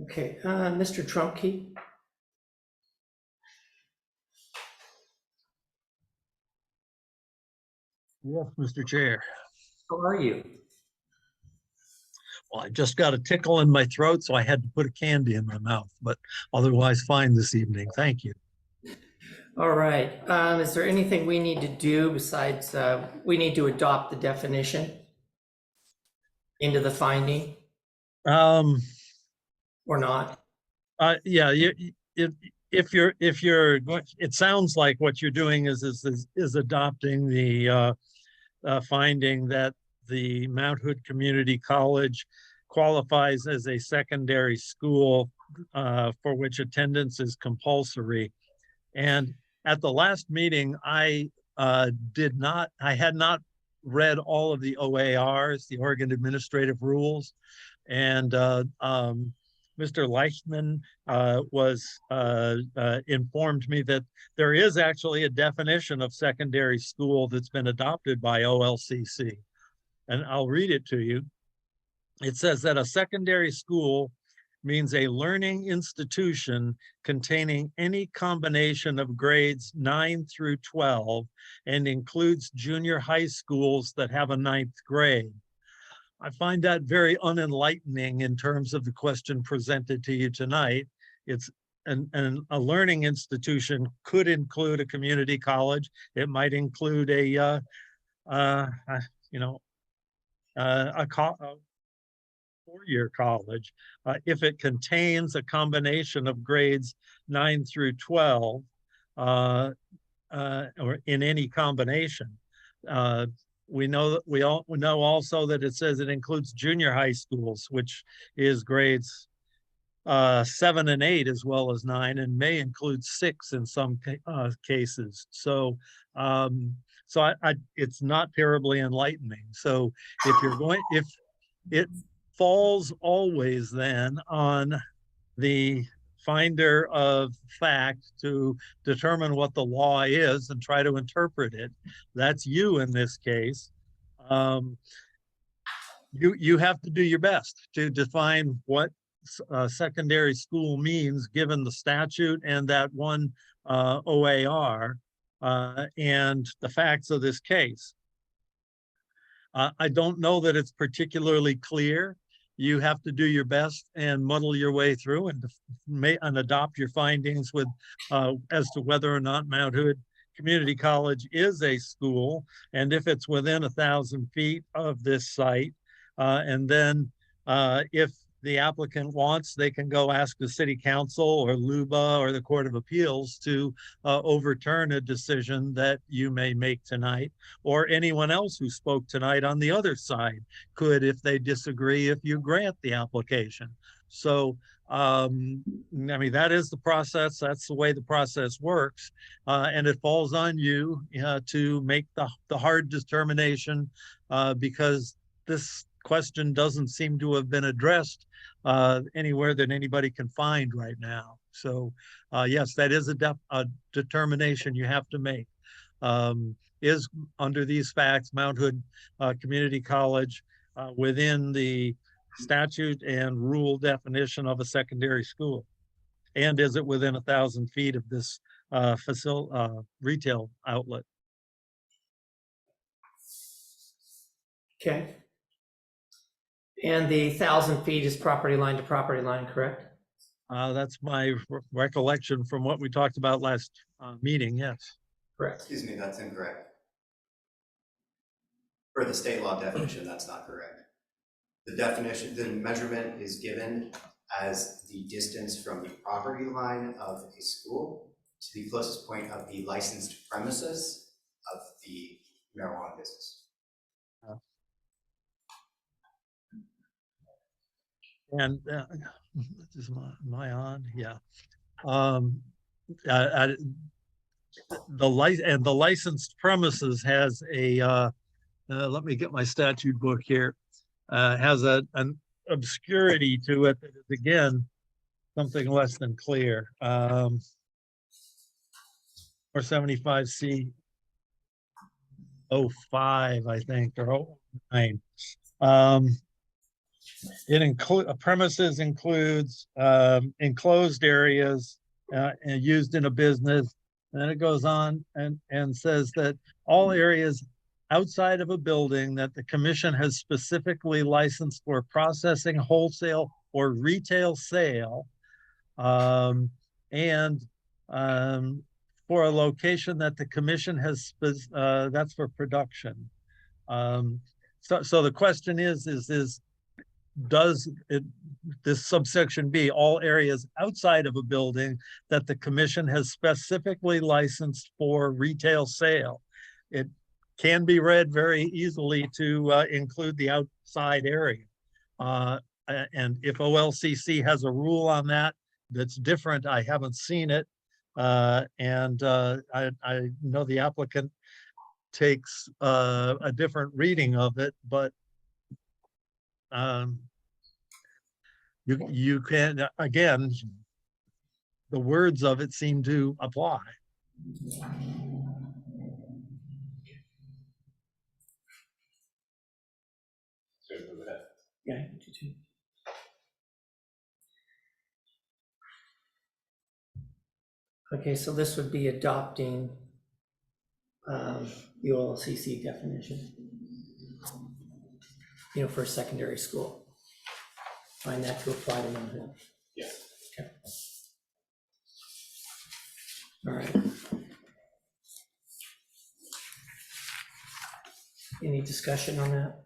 Okay, Mr. Trumpke. Yes, Mr. Chair. How are you? Well, I just got a tickle in my throat, so I had to put a candy in my mouth, but otherwise fine this evening. Thank you. All right. Is there anything we need to do besides we need to adopt the definition into the finding? Or not? Yeah, if you're, it sounds like what you're doing is adopting the finding that the Mount Hood Community College qualifies as a secondary school for which attendance is compulsory. And at the last meeting, I had not read all of the OARs, the Oregon Administrative Rules, and Mr. Leichtman informed me that there is actually a definition of secondary school that's been adopted by OLCC. And I'll read it to you. It says that a secondary school means a learning institution containing any combination of grades 9 through 12 and includes junior high schools that have a ninth grade. I find that very unenlightening in terms of the question presented to you tonight. It's a learning institution could include a community college. It might include a four-year college. If it contains a combination of grades 9 through 12, or in any combination. We know that we know also that it says it includes junior high schools, which is grades 7 and 8 as well as 9, and may include 6 in some cases. So it's not terribly enlightening. So if it falls always then on the finder of fact to determine what the law is and try to interpret it. That's you in this case. You have to do your best to define what secondary school means given the statute and that one OAR and the facts of this case. I don't know that it's particularly clear. You have to do your best and muddle your way through and adopt your findings with as to whether or not Mount Hood Community College is a school, and if it's within 1,000 feet of this site. And then if the applicant wants, they can go ask the city council or LUBA or the Court of Appeals to overturn a decision that you may make tonight, or anyone else who spoke tonight on the other side could, if they disagree, if you grant the application. So, I mean, that is the process. That's the way the process works. And it falls on you to make the hard determination because this question doesn't seem to have been addressed anywhere that anybody can find right now. So yes, that is a determination you have to make. Is under these facts, Mount Hood Community College within the statute and rule definition of a secondary school? And is it within 1,000 feet of this retail outlet? Okay. And the 1,000 feet is property line to property line, correct? That's my recollection from what we talked about last meeting, yes. Correct. Excuse me, that's incorrect. For the state law definition, that's not correct. The definition, the measurement is given as the distance from the property line of a school to the closest point of the licensed premises of the marijuana business. And am I on? Yeah. The licensed premises has a let me get my statute book here. Has an obscurity to it that is again something less than clear. Or 75C 05, I think, or 09. Premises includes enclosed areas and used in a business. And then it goes on and says that all areas outside of a building that the commission has specifically licensed for processing, wholesale, or retail sale, and for a location that the commission has, that's for production. So the question is does this subsection B, all areas outside of a building that the commission has specifically licensed for retail sale? It can be read very easily to include the outside area. And if OLCC has a rule on that that's different, I haven't seen it. And I know the applicant takes a different reading of it, but you can, again, the words of it seem to apply. Yeah. Okay, so this would be adopting the OLCC definition, for a secondary school. Find that to apply to Mount Hood. Yes. Okay. All right. Any discussion on that?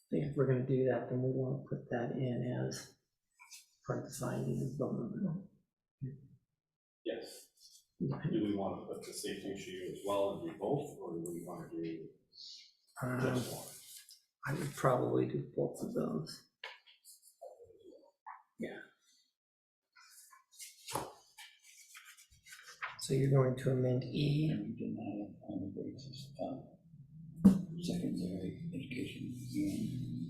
I think if we're going to do that, then we want to put that in as part of the findings of the Yes. Do we want to put the safety issue as well and do both, or do we want to do just one? I would probably do both of those. Yeah. So you're going to amend E. And we deny it on the basis of secondary education.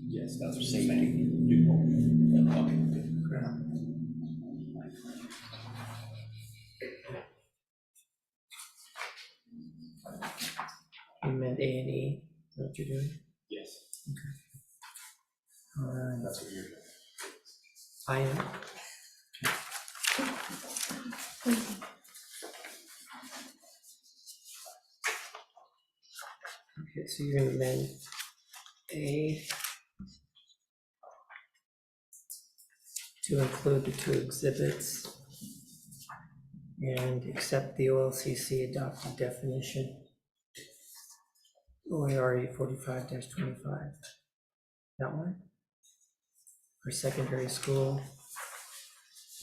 Yes, that's what Safety. Do both. Okay, good. Amend A and E. Is that what you're doing? Yes. All right. That's what you're doing. I am. Okay, so you're going to amend A to include the 2 exhibits and accept the OLCC adopted definition, OAR 45-25. That one? For secondary school.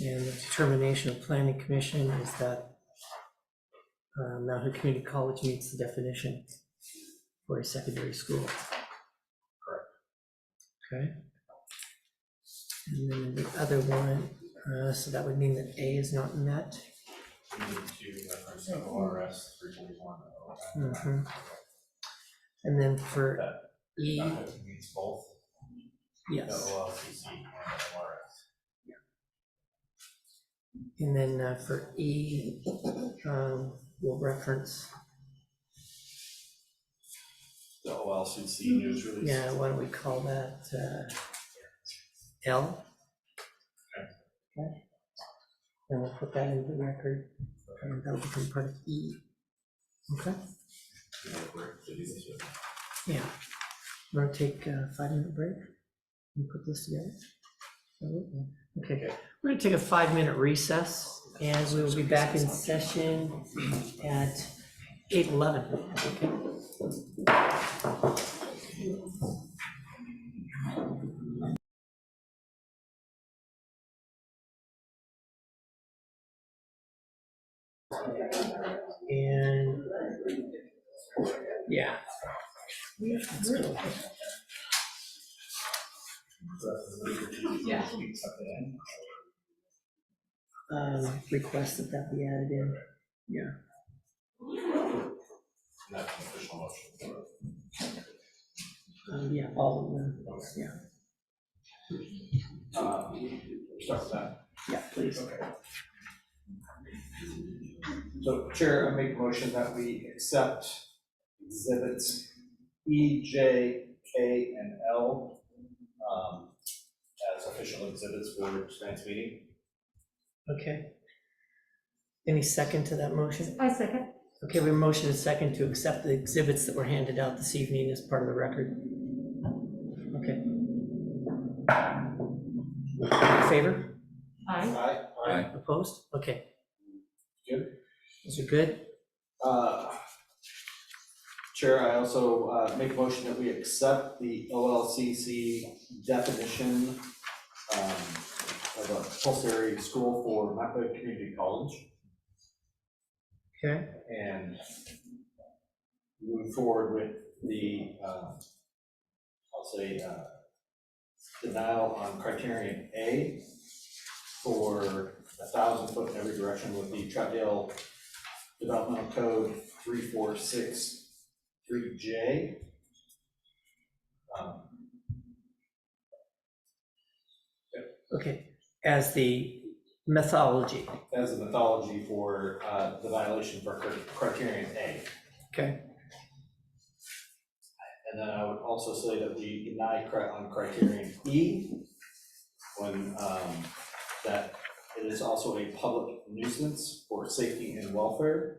And the determination of planning commission is that Mount Hood Community College meets the definition for a secondary school. Correct. Okay. And then the other one, so that would mean that A is not met. We need to reference ORS 341. And then for E, That means both. The yes. OLCC and the ORS. And then for E, we'll reference, The OLCC news release. yeah, why don't we call that L? Okay. And we'll put that into the record, and that'll become part of E. Okay? Yeah. We're gonna take a 5-minute break and put this together. Okay, we're gonna take a 5-minute recess, and we will be back in session at 8:11. Okay. And yeah. Let's go. Yeah. Request that that be added in, yeah. That's an official motion. Yeah, all of them, yeah. Start with that. Yeah, please. Okay. So Chair, I make a motion that we accept exhibits E, J, K, and L as official exhibits for tonight's meeting. Okay. Any second to that motion? I second. Okay, we have a motion and second to accept the exhibits that were handed out this evening as part of the record. Okay. In favor? Aye. Aye. Opposed? Okay, Good. those are good. Chair, I also make a motion that we accept the OLCC definition of a compulsory school for Mount Hood Community College. Okay. And move forward with the, I'll say, denial on criterion A for 1,000 foot in every direction with the Troutdale Developmental Code 3463J. Okay, as the methodology. as a methodology for the violation for criterion A. Okay, And then I would also say that we deny on criterion E, when that it is also a public nuisance for safety and welfare,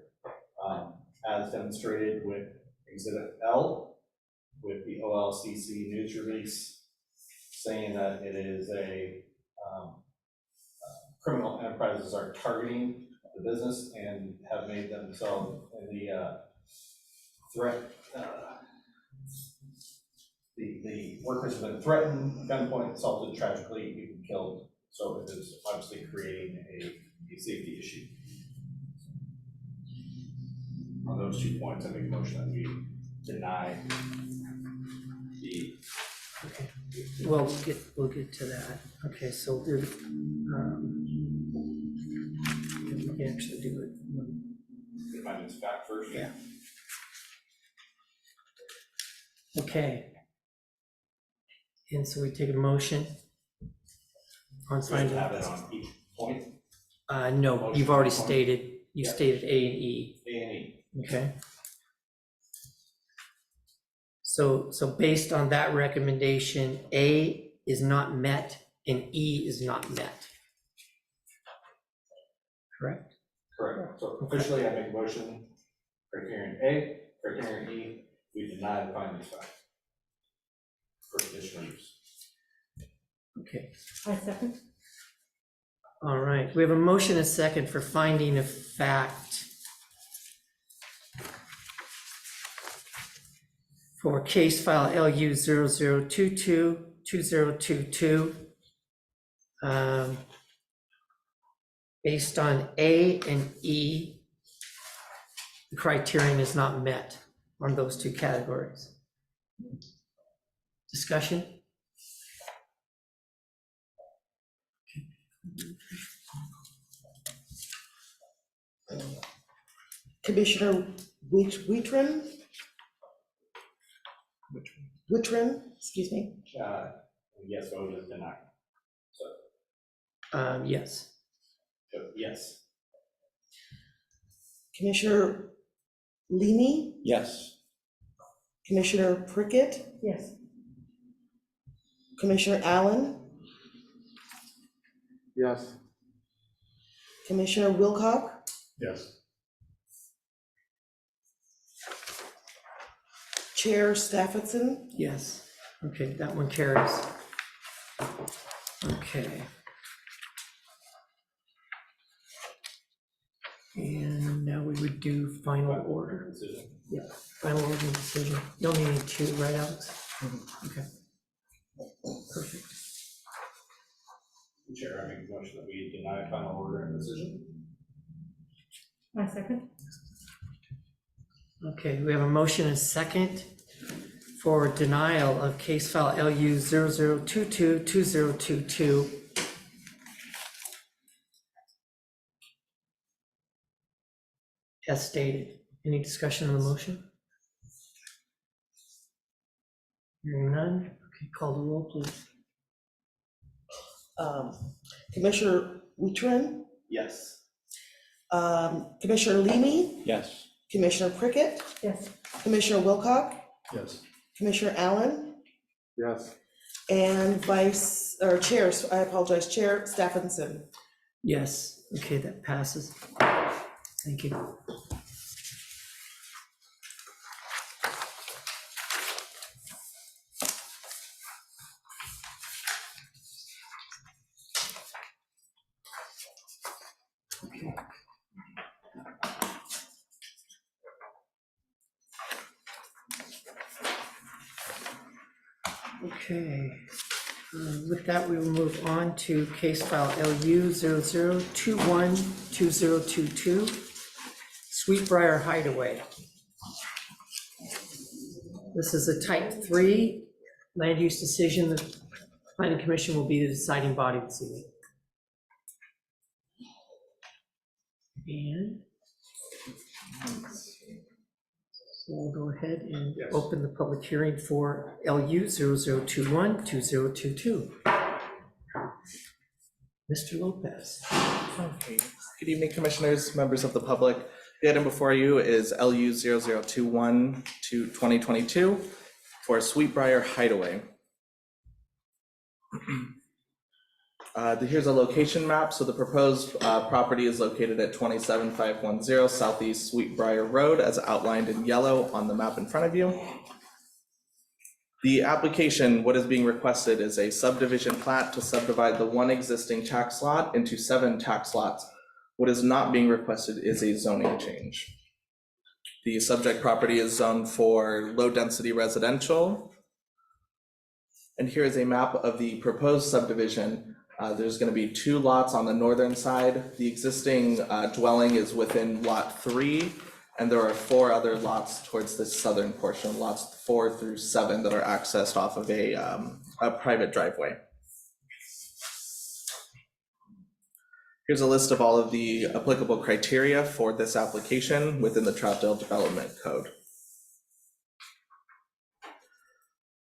as demonstrated with Exhibit L, with the OLCC news release saying that it is a criminal enterprises are targeting the business and have made themselves the threat. The workers have been threatened, gunpoint, assaulted, tragically, even killed. So it is obviously creating a safety issue. On those 2 points, I make a motion that we deny the. well, we'll get to that. Okay, so we can actually do it. Find its fact first. Yeah. Okay. And so we take a motion on So we finding. have it on each point. No, you've already Motion. stated, you Yeah. stated A and E. A and E. Okay. So based on that recommendation, A is not met and E is not met. Correct? Correct. So officially, I make a motion, criterion A, criterion E, we deny the findings fact for conditional use. Okay. I second. All right, we have a motion and a second for finding of fact for case file LU 00222022. Based on A and E, the criterion is not met on those two categories. Discussion? Commissioner Wittrin, excuse me. Yes, vote is denied. Yes. So yes. Commissioner Leamy, Yes. Commissioner Prickett, Yes. Commissioner Allen, Yes. Commissioner Wilcock, Yes. Chair Stephenson. Yes, okay, that one carries. Okay. And now we would do final order. Decision. Yeah, final order and decision. You only need two, right, Alex? Okay. Perfect. Chair, I make a motion that we deny final order and decision. I second. Okay, we have a motion and second for denial of case file LU 00222022. As stated. Any discussion on the motion? Hearing none. Okay, call the roll, please. Commissioner Wittrin, Yes. Commissioner Leamy, Yes. Commissioner Prickett, Yes. Commissioner Wilcock, Yes. Commissioner Allen, Yes. and Chair Stephenson. Yes, okay, that passes. Thank you. Okay, with that, we will move on to case file LU 00212022, Sweetbriar Hideaway. This is a type 3 land use decision. The planning commission will be the deciding body this evening. And so we'll go ahead and open the public hearing for LU 00212022. Mr. Lopez. Okay. Good evening, commissioners, members of the public. The item before you is LU 0021 to 2022 for Sweetbriar Hideaway. Here's a location map. So the proposed property is located at 27510 Southeast Sweetbriar Road as outlined in yellow on the map in front of you. The application, what is being requested is a subdivision plat to subdivide the one existing tax lot into 7 tax lots. What is not being requested is a zoning change. The subject property is zoned for low-density residential. And here is a map of the proposed subdivision. There's going to be 2 lots on the northern side. The existing dwelling is within lot 3, and there are 4 other lots towards the southern portion, lots 4 through 7, that are accessed off of a private driveway. Here's a list of all of the applicable criteria for this application within the Troutdale Development Code.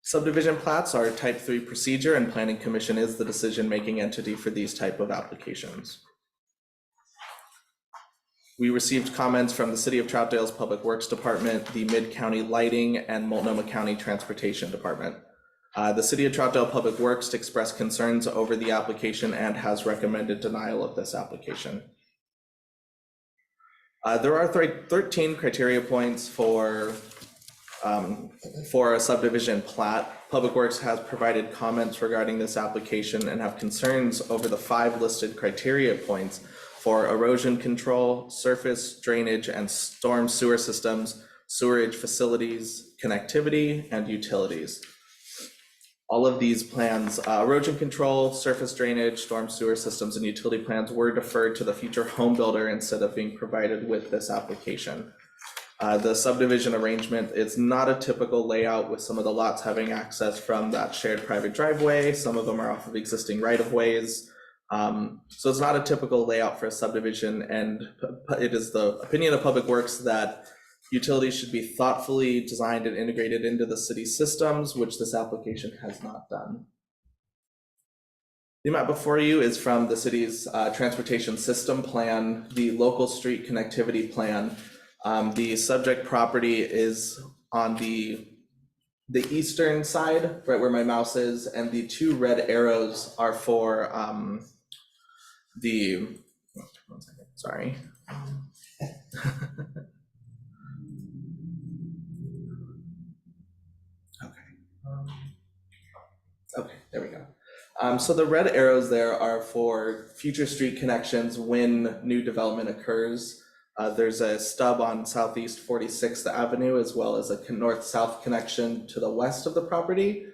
Subdivision plats are a type 3 procedure, and Planning Commission is the decision-making entity for these type of applications. We received comments from the City of Troutdale's Public Works Department, the Mid-County Lighting, and Multnomah County Transportation Department. The City of Troutdale Public Works expressed concerns over the application and has recommended denial of this application. There are 13 criteria points for a subdivision plat. Public Works has provided comments regarding this application and have concerns over the 5 listed criteria points for erosion control, surface drainage and storm sewer systems, sewerage facilities, connectivity, and utilities. All of these plans, erosion control, surface drainage, storm sewer systems, and utility plans were deferred to the future home builder instead of being provided with this application. The subdivision arrangement is not a typical layout, with some of the lots having access from that shared private driveway. Some of them are off of existing right-of-ways. So it's not a typical layout for a subdivision, and it is the opinion of Public Works that utilities should be thoughtfully designed and integrated into the city systems, which this application has not done. The map before you is from the city's transportation system plan, the local street connectivity plan. The subject property is on the eastern side, right where my mouse is, and the 2 red arrows are for one second, sorry. Okay, there we go. So the red arrows there are for future street connections when new development occurs. There's a stub on Southeast 46th Avenue, as well as a north-south connection to the west of the property.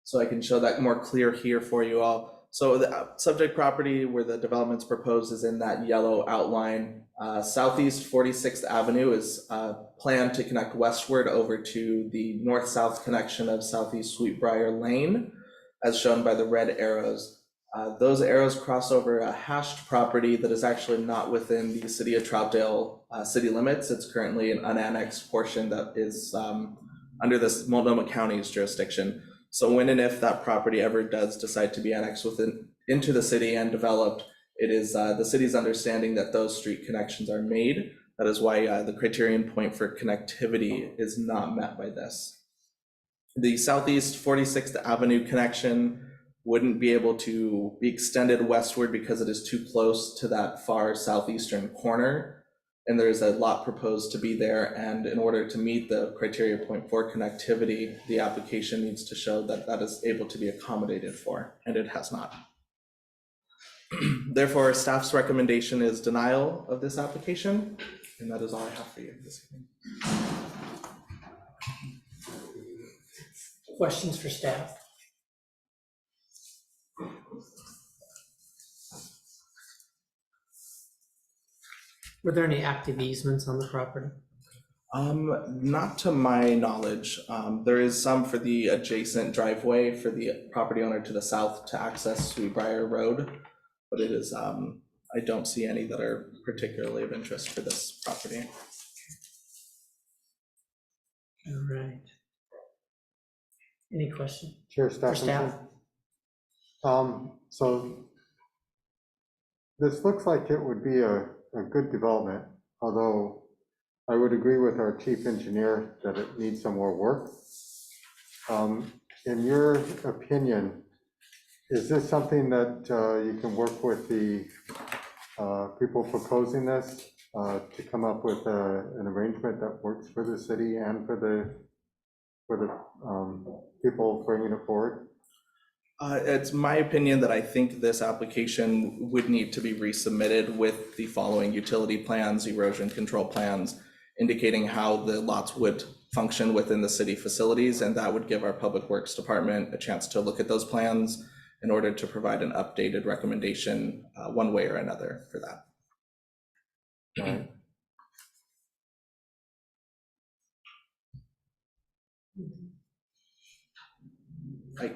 So I can show that more clear here for you all. So the subject property where the development's proposed is in that yellow outline. Southeast 46th Avenue is planned to connect westward over to the north-south connection of Southeast Sweetbriar Lane, as shown by the red arrows. Those arrows cross over a hashed property that is actually not within the City of Troutdale city limits. It's currently an unannexed portion that is under this Multnomah County's jurisdiction. So when and if that property ever does decide to be annexed into the city and developed, it is the city's understanding that those street connections are made. That is why the criterion point for connectivity is not met by this. The Southeast 46th Avenue connection wouldn't be able to be extended westward because it is too close to that far southeastern corner. And there's a lot proposed to be there. And in order to meet the criteria point for connectivity, the application needs to show that that is able to be accommodated for, and it has not. Therefore, staff's recommendation is denial of this application. And that is all I have for you this evening. Questions for staff? Were there any active easements on the property? Not to my knowledge. There is some for the adjacent driveway for the property owner to the south to access Sweetbriar Road, but it is, I don't see any that are particularly of interest for this property. All right. Any question? Chair For staff? Stephenson. So this looks like it would be a good development, although I would agree with our chief engineer that it needs some more work. In your opinion, is this something that you can work with the people proposing this to come up with an arrangement that works for the city and for the people bringing it forward? It's my opinion that I think this application would need to be resubmitted with the following utility plans, erosion control plans, indicating how the lots would function within the city facilities, and that would give our Public Works Department a chance to look at those plans in order to provide an updated recommendation one way or another for that. Right.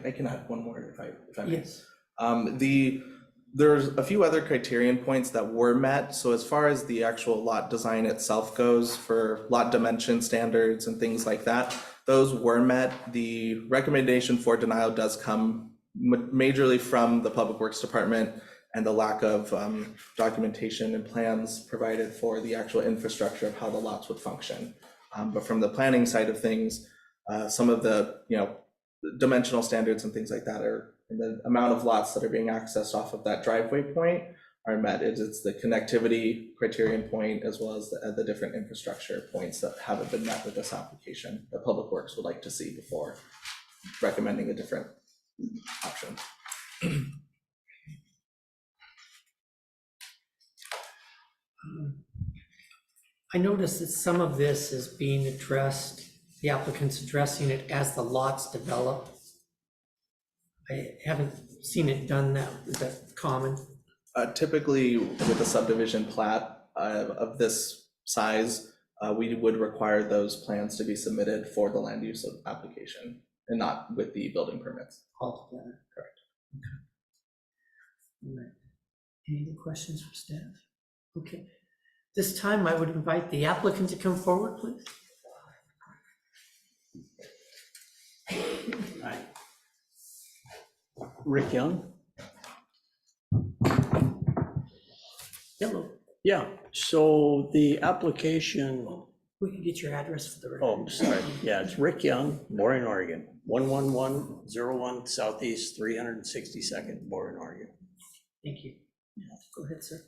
I can add one more if I may. Yes. There's a few other criterion points that were met. So as far as the actual lot design itself goes, for lot dimension standards and things like that, those were met. The recommendation for denial does come majorly from the Public Works Department and the lack of documentation and plans provided for the actual infrastructure of how the lots would function. But from the planning side of things, some of the dimensional standards and things like that are, and the amount of lots that are being accessed off of that driveway point are met. It's the connectivity criterion point as well as the different infrastructure points that haven't been met with this application that Public Works would like to see before recommending a different option. I noticed that some of this is being addressed, the applicant's addressing it as the lots develop. I haven't seen it done that, is that common? Typically with a subdivision plat of this size, we would require those plans to be submitted for the land use application and not with the building permits. Altogether. Correct. Okay. All right. Any other questions for staff? Okay. This time I would invite the applicant to come forward, please. Hi. Rick Young. Hello. Yeah, so the application, We can get your address for the record. oh, sorry, yeah, it's Rick Young, Boring, Oregon, 11101 Southeast 362nd, Boring, Oregon. Thank you. Go ahead, sir.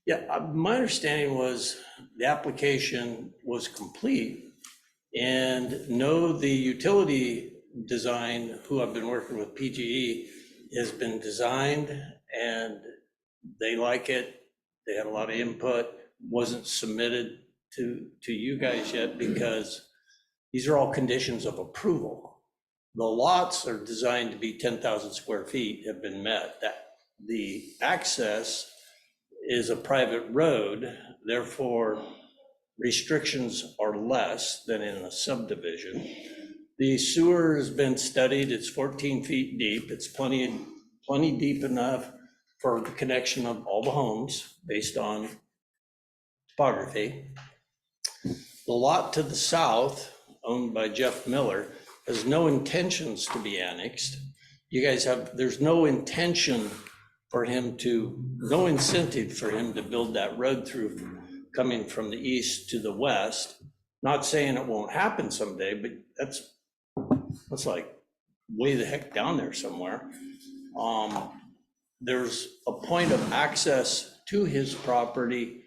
Yeah, my understanding was the application was complete, and no, the utility design, who I've been working with, PGE, has been designed and they like it. They had a lot of input, wasn't submitted to you guys yet because these are all conditions of approval. The lots are designed to be 10,000 square feet, have been met. That the access is a private road, therefore restrictions are less than in a subdivision. The sewer has been studied, it's 14 feet deep, it's plenty deep enough for the connection of all the homes based on topography. The lot to the south, owned by Jeff Miller, has no intentions to be annexed. You guys have, there's no intention for him to, no incentive for him to build that road through coming from the east to the west. Not saying it won't happen someday, but that's like way the heck down there somewhere. There's a point of access to his property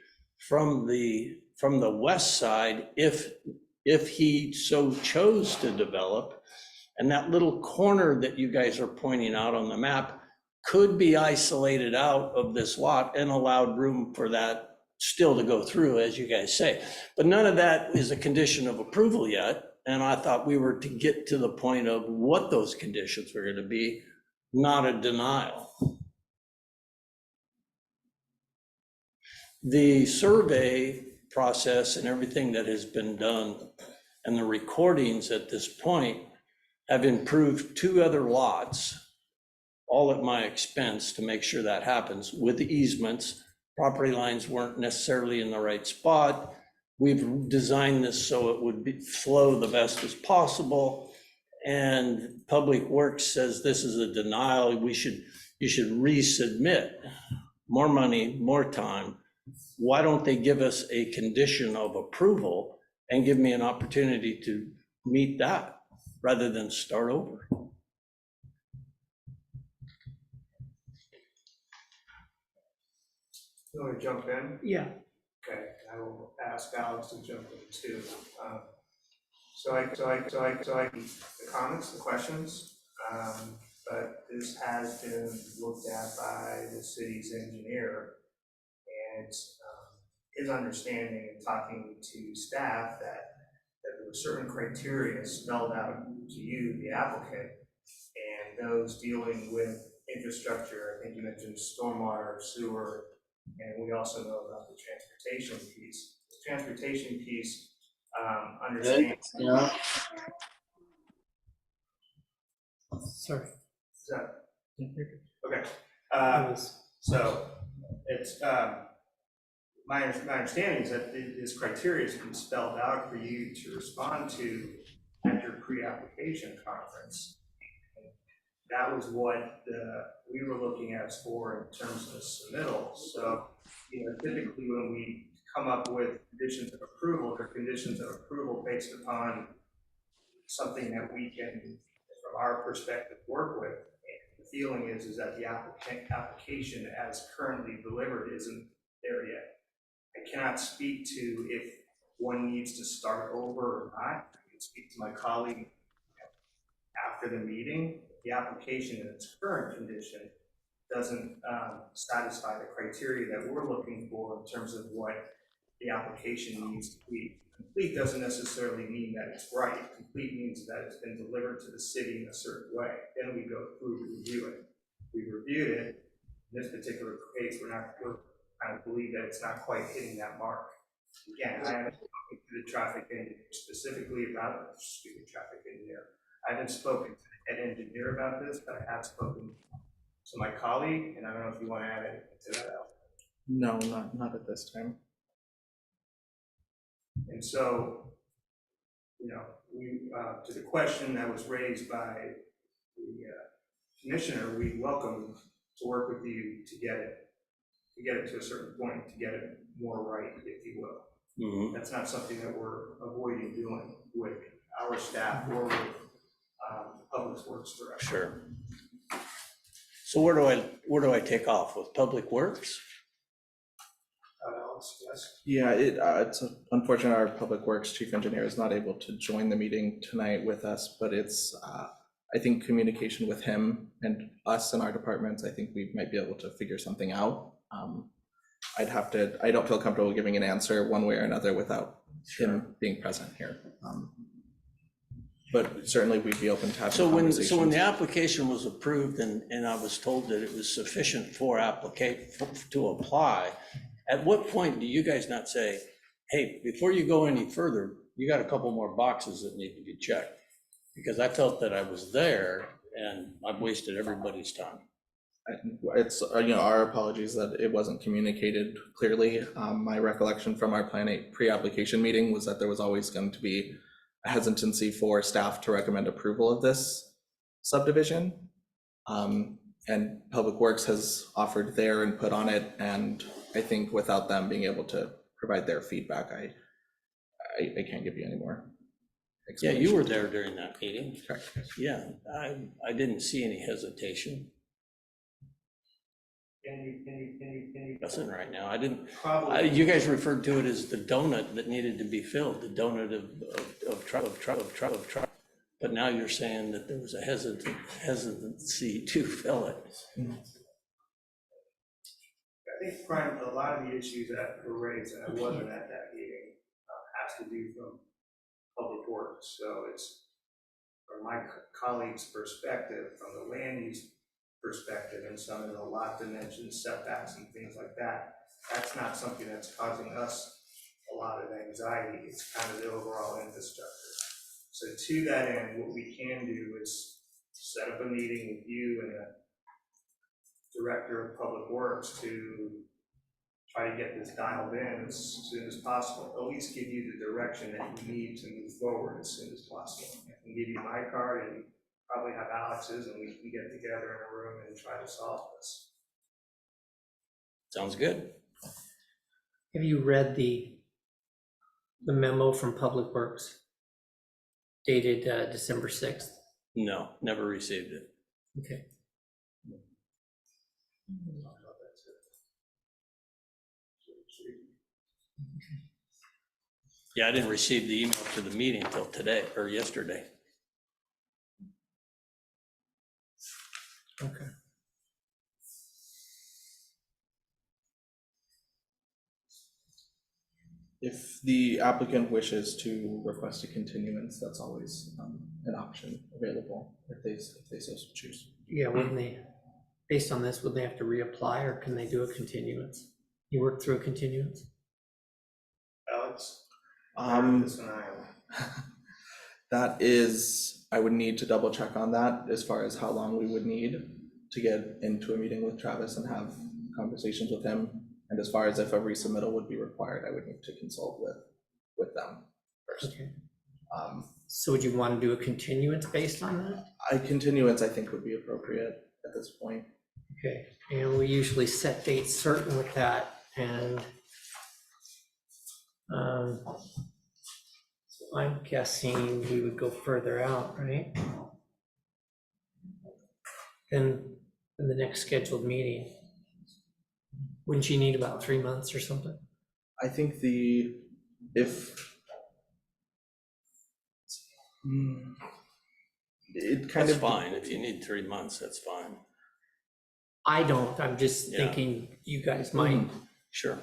from the west side if he so chose to develop. And that little corner that you guys are pointing out on the map could be isolated out of this lot and allowed room for that still to go through, as you guys say. But none of that is a condition of approval yet. And I thought we were to get to the point of what those conditions were going to be, not a denial. The survey process and everything that has been done and the recordings at this point have improved 2 other lots, all at my expense to make sure that happens with the easements. Property lines weren't necessarily in the right spot. We've designed this so it would flow the best as possible. And Public Works says this is a denial. You should resubmit. more money, more time. Why don't they give us a condition of approval and give me an opportunity to meet that rather than start over? You want to jump in? Yeah. Okay, I will ask Alex to jump in too. The comments, the questions, but this has been looked at by the city's engineer, and his understanding and talking to staff that there were certain criteria spelled out to you, the applicant, and those dealing with infrastructure. I think you mentioned stormwater, sewer, and we also know about the transportation piece. The transportation piece, understands. Yeah. Sorry. Is that, okay. So it's, my understanding is that this criteria has been spelled out for you to respond to at your pre-application conference. That was what we were looking at for in terms of submittal. So, typically when we come up with conditions of approval, they're conditions of approval based upon something that we can, from our perspective, work with. And the feeling is that the application as currently delivered isn't there yet. I cannot speak to if one needs to start over or not. I can speak to my colleague after the meeting. The application in its current condition doesn't satisfy the criteria that we're looking for in terms of what the application needs to be. Complete doesn't necessarily mean that it's right. Complete means that it's been delivered to the city in a certain way. Then we go through to review it. We reviewed it. In this particular case, we're kind of believe that it's not quite hitting that mark. Again, I haven't spoken to the traffic engineer specifically about this, I haven't spoken to the head engineer about this, but I have spoken to my colleague, and I don't know if you want to add anything to that, Al. No, not at this time. And so, we, to the question that was raised by the commissioner, we welcome to work with you to get it to a certain point, to get it more right, if you will. Mm-hmm. That's not something that we're avoiding doing with our staff or with Public Works Director. Sure. So where do I take off with Public Works? Alex, yes. Yeah, it's unfortunate our Public Works Chief Engineer is not able to join the meeting tonight with us, but it's, I think communication with him and us and our departments, I think we might be able to figure something out. I don't feel comfortable giving an answer one way or another without him being present here. But certainly we'd be open to having conversations. So when the application was approved and I was told that it was sufficient for to apply, at what point do you guys not say, hey, before you go any further, you got a couple more boxes that need to be checked? Because I felt that I was there and I've wasted everybody's time. It's, our apologies that it wasn't communicated clearly. My recollection from our Plan 8 pre-application meeting was that there was always going to be a hesitancy for staff to recommend approval of this subdivision. And Public Works has offered their input on it, and I think without them being able to provide their feedback, I can't give you any more. Yeah, you were there during that meeting. Correct. Yeah, I didn't see any hesitation. Can you? Nothing right now. I didn't. Probably. You guys referred to it as the donut that needed to be filled, the donut of truck. But now you're saying that there was a hesitancy to fill it. I think a lot of the issues that were raised, and I wasn't at that meeting, has to do from Public Works. So it's from my colleague's perspective, from the land use perspective, and some of the lot dimensions, setbacks, and things like that. That's not something that's causing us a lot of anxiety. It's kind of the overall infrastructure. So to that end, what we can do is set up a meeting with you and the Director of Public Works to try to get this dialed in as soon as possible, at least give you the direction that you need to move forward as soon as possible. I can give you my card and probably have Alex's, and we can get together in a room and try to solve this. Sounds good. Have you read the memo from Public Works dated December 6th? No, never received it. Okay. Yeah, I didn't receive the email to the meeting until today or yesterday. Okay. If the applicant wishes to request a continuance, that's always an option available if they so choose. Yeah, wouldn't they, based on this, would they have to reapply or can they do a continuance? You work through a continuance? Alex? That is, I would need to double check on that as far as how long we would need to get into a meeting with Travis and have conversations with him. And as far as if a resubmittal would be required, I would need to consult with them first. Okay. So would you want to do a continuance based on that? A continuance, I think, would be appropriate at this point. Okay, and we usually set dates certain with that, and so I'm guessing we would go further out, right? Than the next scheduled meeting. Wouldn't you need about 3 months or something? I think it kind That's of fine. If you need 3 months, that's fine. I don't, I'm just Yeah. thinking you guys might. Sure.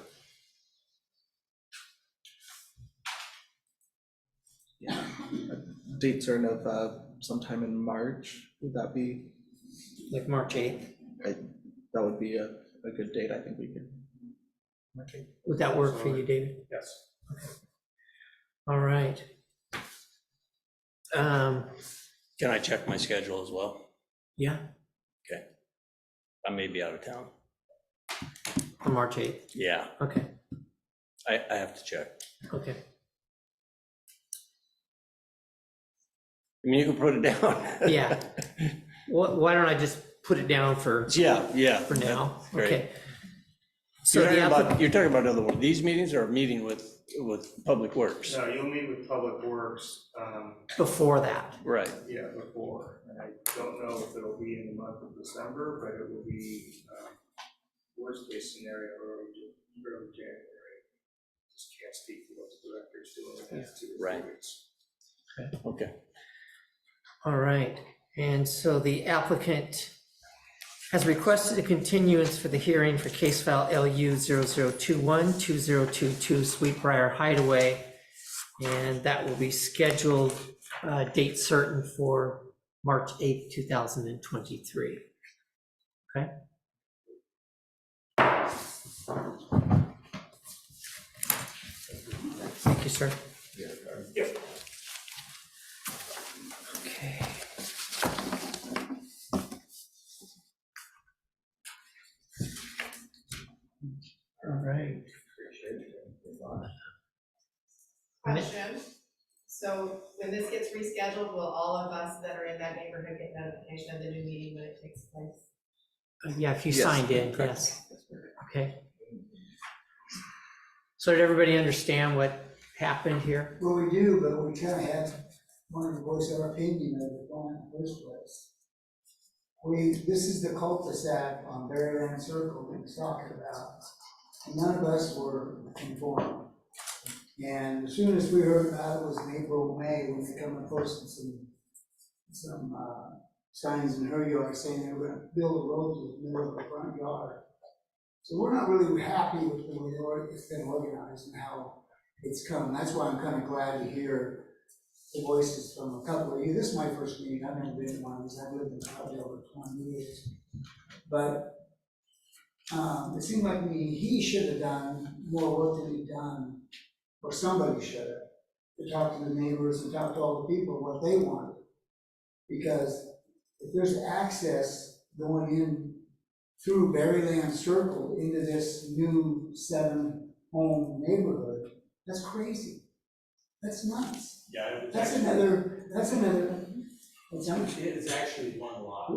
Yeah, date certain of sometime in March, would that be? Like March 8th? That would be a good date, I think we could. March 8th. Would that work for you, David? Yes. Okay. All right. Can I check my schedule as well? Yeah, Okay. I may be out of town. on March 8th. Yeah, Okay, I have to check. okay. I mean, you can put it down. Yeah. Why don't I just put it down for Yeah. for now? Great. Okay. So You're the talking about another one of these meetings or a meeting with Public Works? No, you'll meet with Public Works, before that. Right. yeah, before. And I don't know if it'll be in the month of December, but it will be, worst case scenario, early January. Just can't speak for those directors doing the next 2 or 3 Right. weeks. Okay. All right, and so the applicant has requested a continuance for the hearing for case file LU 0021-2022 Sweetbriar Hideaway. And that will be scheduled, date certain for March 8th, 2023. Okay? Thank you, sir. Yep. Okay. All right. Question, so when this gets rescheduled, will all of us that are in that neighborhood get notification of the new meeting when it takes place? Yeah, if you Yes, signed in, correct. yes. Okay. So did everybody understand what happened here? Well, we do, but we kind of had, wanted to voice our opinion of the plan in the first place. This is the cul-de-sac on Berryland Circle that he's talking about. And none of us were informed. And as soon as we heard about it was in April, May, when they come and posted some signs in her yard saying they were gonna build a road to the middle of the front yard. So we're not really happy with the way it's been organized and how it's come. That's why I'm kind of glad to hear the voices from a couple of you. This is my first meeting. I've never been to one of these. I've lived in Troutdale for 20 years. But it seemed like he should have done more work than he'd done, or somebody should have, to talk to the neighbors and talk to all the people what they wanted. Because if there's access going in through Berryland Circle into this new 7-home neighborhood, that's crazy. That's nuts. Yeah. That's another, It's actually one lot.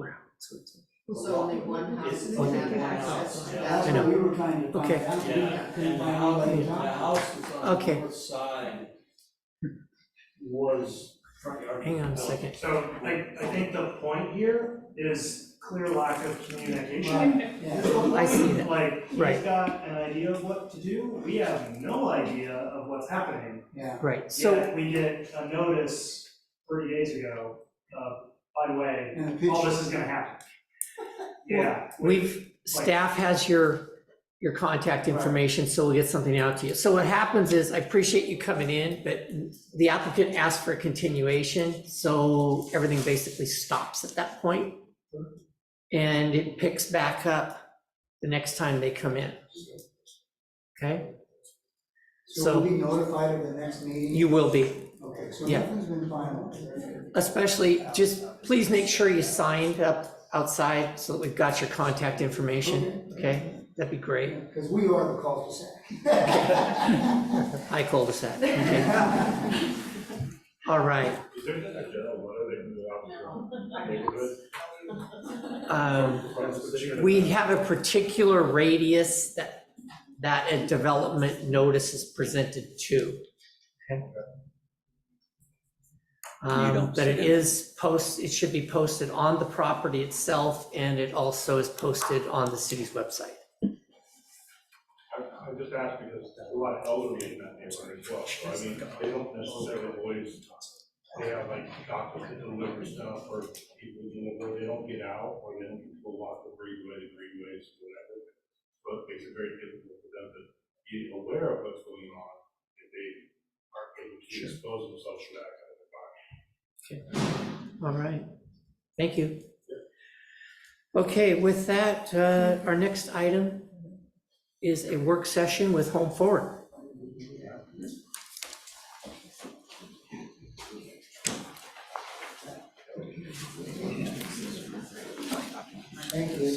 So only one house is Oh, have access to That's that. what we were trying to find Okay. out. Yeah, Couldn't and the find house, anybody to the talk to. house that's on Okay. the north side was front yard. Hang on a second. So I think the point here is clear lack of communication. I see that. Like, he's Right. got an idea of what to do, we have no idea of what's happening. Yeah. Right, so, Yet we get a notice 30 days ago, by the way, And a picture. all this is gonna happen. Yeah. staff has your contact information, so we'll get something out to you. So what happens is, I appreciate you coming in, but the applicant asked for a continuation, so everything basically stops at that point. And it picks back up the next time they come in. Okay? So we'll be notified of the next meeting? You will be. Okay, so Yeah. nothing's been finalized. Especially, just please make sure you signed up outside so that we've got your contact information, okay? That'd be great. Because we are the cul-de-sac. Hi, cul-de-sac, okay? All right. Is there a general letter they can go out to neighborhood? We have a particular radius that a development notice is presented to. Okay. But it is it should be posted on the property itself, and it also is posted on the city's website. I just asked because there's a lot of elderly in that neighborhood as well, so I mean, they don't necessarily always, they have like doctors that deliver stuff, or people who deliver, they don't get out, or then people walk the greenways, whatever. So it makes it very difficult for them to be aware of what's going on, if they aren't able to expose themselves to that kind of environment. Okay. All right, thank you. Okay, with that, our next item is a work session with Home Forward. Thank you.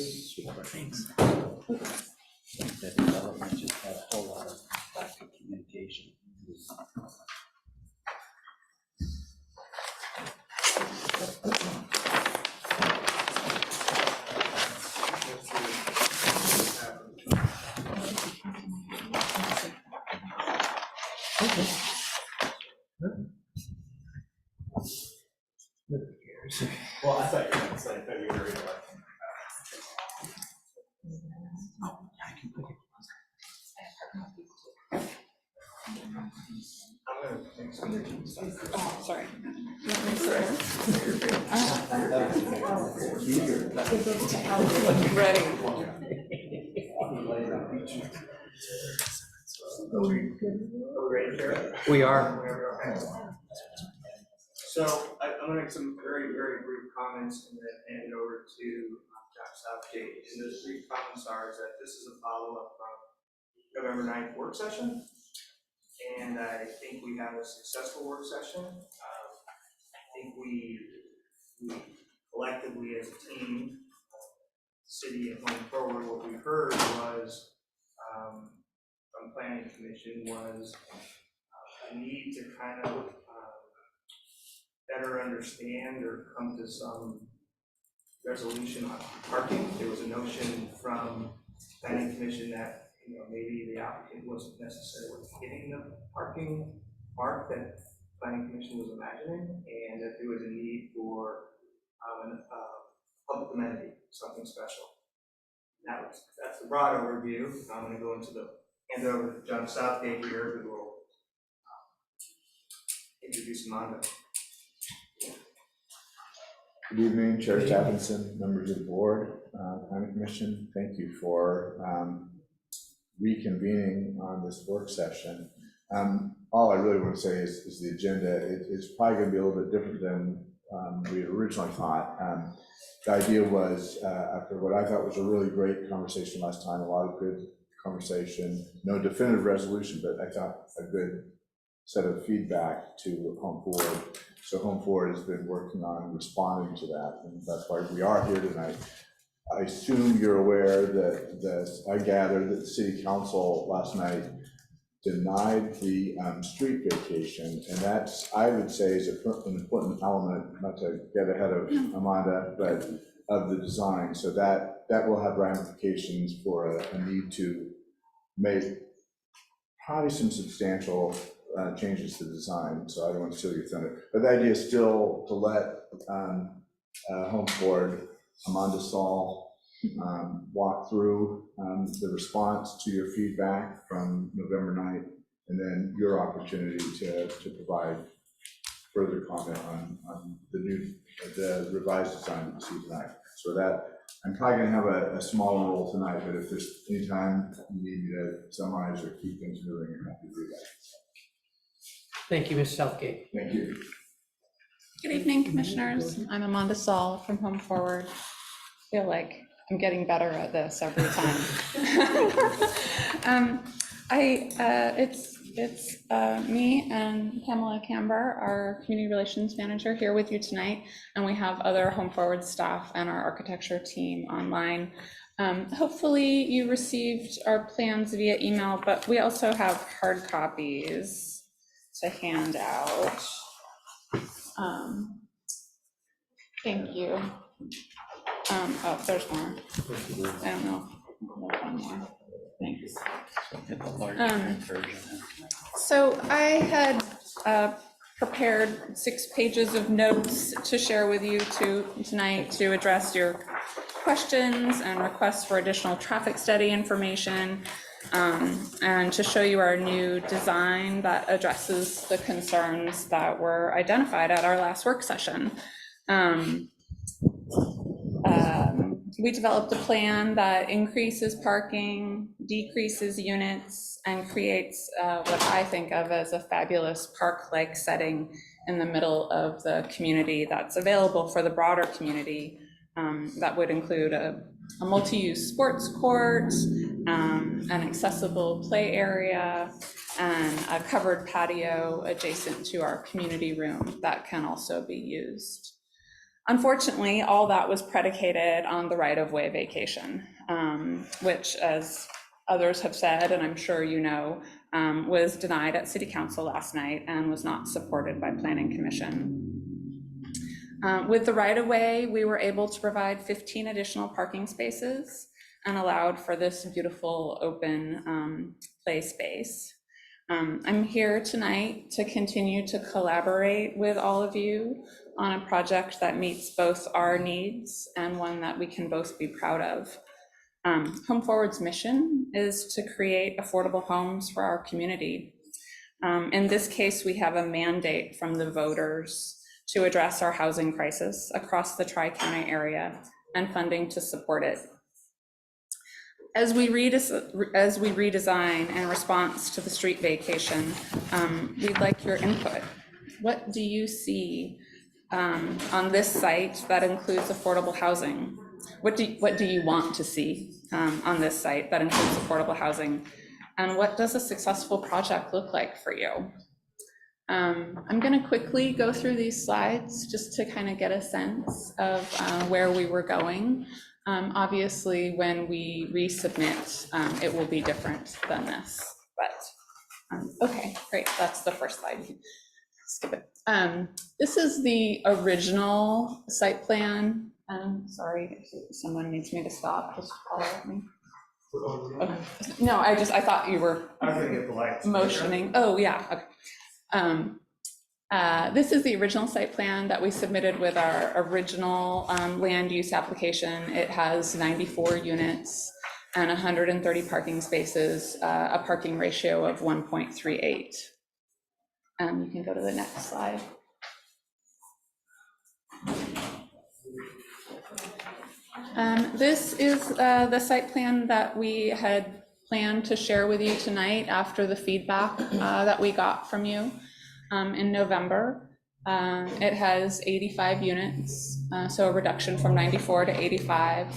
Thanks. That development just had a whole lot of lack of communication. Well, I thought you were gonna say February. Sorry. We are. So I'm gonna make some very, very brief comments and then hand it over to John Southgate. And those brief comments are is that this is a follow-up from November 9th work session. And I think we have a successful work session. I think we collectively as a team, city and Home Forward, what we heard was from Planning Commission was a need to kind of better understand or come to some resolution on parking. There was a notion from Planning Commission that, you know, maybe the applicant wasn't necessarily hitting the parking mark that Planning Commission was imagining, and that there was a need for a public amenity, something special. That's the broad overview. I'm going to go into hand it over to John Southgate here, who will introduce him on the. Good evening, Chair Stephenson, members of the board, Planning Commission. Thank you for reconvening on this work session. All I really want to say is the agenda. It's probably going to be a little bit different than we originally thought. The idea was, after what I thought was a really great conversation last time, a lot of good conversation, no definitive resolution, but I thought a good set of feedback to Home Forward. So Home Forward has been working on responding to that, and that's why we are here tonight. I assume you're aware that I gathered that the City Council last night denied the street vacation, and that's, I would say, is an important element, not to get ahead of Amanda, but of the design. So that will have ramifications for a need to make probably some substantial changes to the design. So I don't want to steal your thunder. But the idea is still to let Home Board, Amanda Saul, walk through the response to your feedback from November 9th, and then your opportunity to provide further comment on the revised design that you see tonight. So that, I'm probably gonna have a smaller role tonight, but if there's any time you need me to summarize or keep things moving, I'm happy to do that. Thank you, Ms. Southgate. Thank you. Good evening, Commissioners. I'm Amanda Saul from Home Forward. I feel like I'm getting better at this every time. It's me and Pamela Camber, our Community Relations Manager, here with you tonight, and we have other Home Forward staff and our architecture team online. Hopefully you received our plans via email, but we also have hard copies to hand out. Thank you. Oh, there's more. I don't know. There's one more. Thanks. So I had prepared 6 pages of notes to share with you tonight to address your questions and requests for additional traffic study information, and to show you our new design that addresses the concerns that were identified at our last work session. We developed a plan that increases parking, decreases units, and creates what I think of as a fabulous park-like setting in the middle of the community that's available for the broader community. That would include a multi-use sports court, an accessible play area, and a covered patio adjacent to our community room that can also be used. Unfortunately, all that was predicated on the right-of-way vacation, which, as others have said, and I'm sure you know, was denied at City Council last night and was not supported by Planning Commission. With the right-of-way, we were able to provide 15 additional parking spaces and allowed for this beautiful open play space. I'm here tonight to continue to collaborate with all of you on a project that meets both our needs and one that we can both be proud of. Home Forward's mission is to create affordable homes for our community. In this case, we have a mandate from the voters to address our housing crisis across the Tri-County area and funding to support it. As we redesign in response to the street vacation, we'd like your input. What do you see on this site that includes affordable housing? What do you want to see on this site that includes affordable housing? And what does a successful project look like for you? I'm going to quickly go through these slides just to kind of get a sense of where we were going. Obviously, when we resubmit, it will be different than this, but okay, great, that's the first slide. Skip it. This is the original site plan. Sorry, if someone needs me to stop, just holler at me. Okay. No, I thought you were motioning. Oh, yeah, okay. This is the original site plan that we submitted with our original land use application. It has 94 units and 130 parking spaces, a parking ratio of 1.38. You can go to the next slide. This is the site plan that we had planned to share with you tonight after the feedback that we got from you in November. It has 85 units, so a reduction from 94 to 85.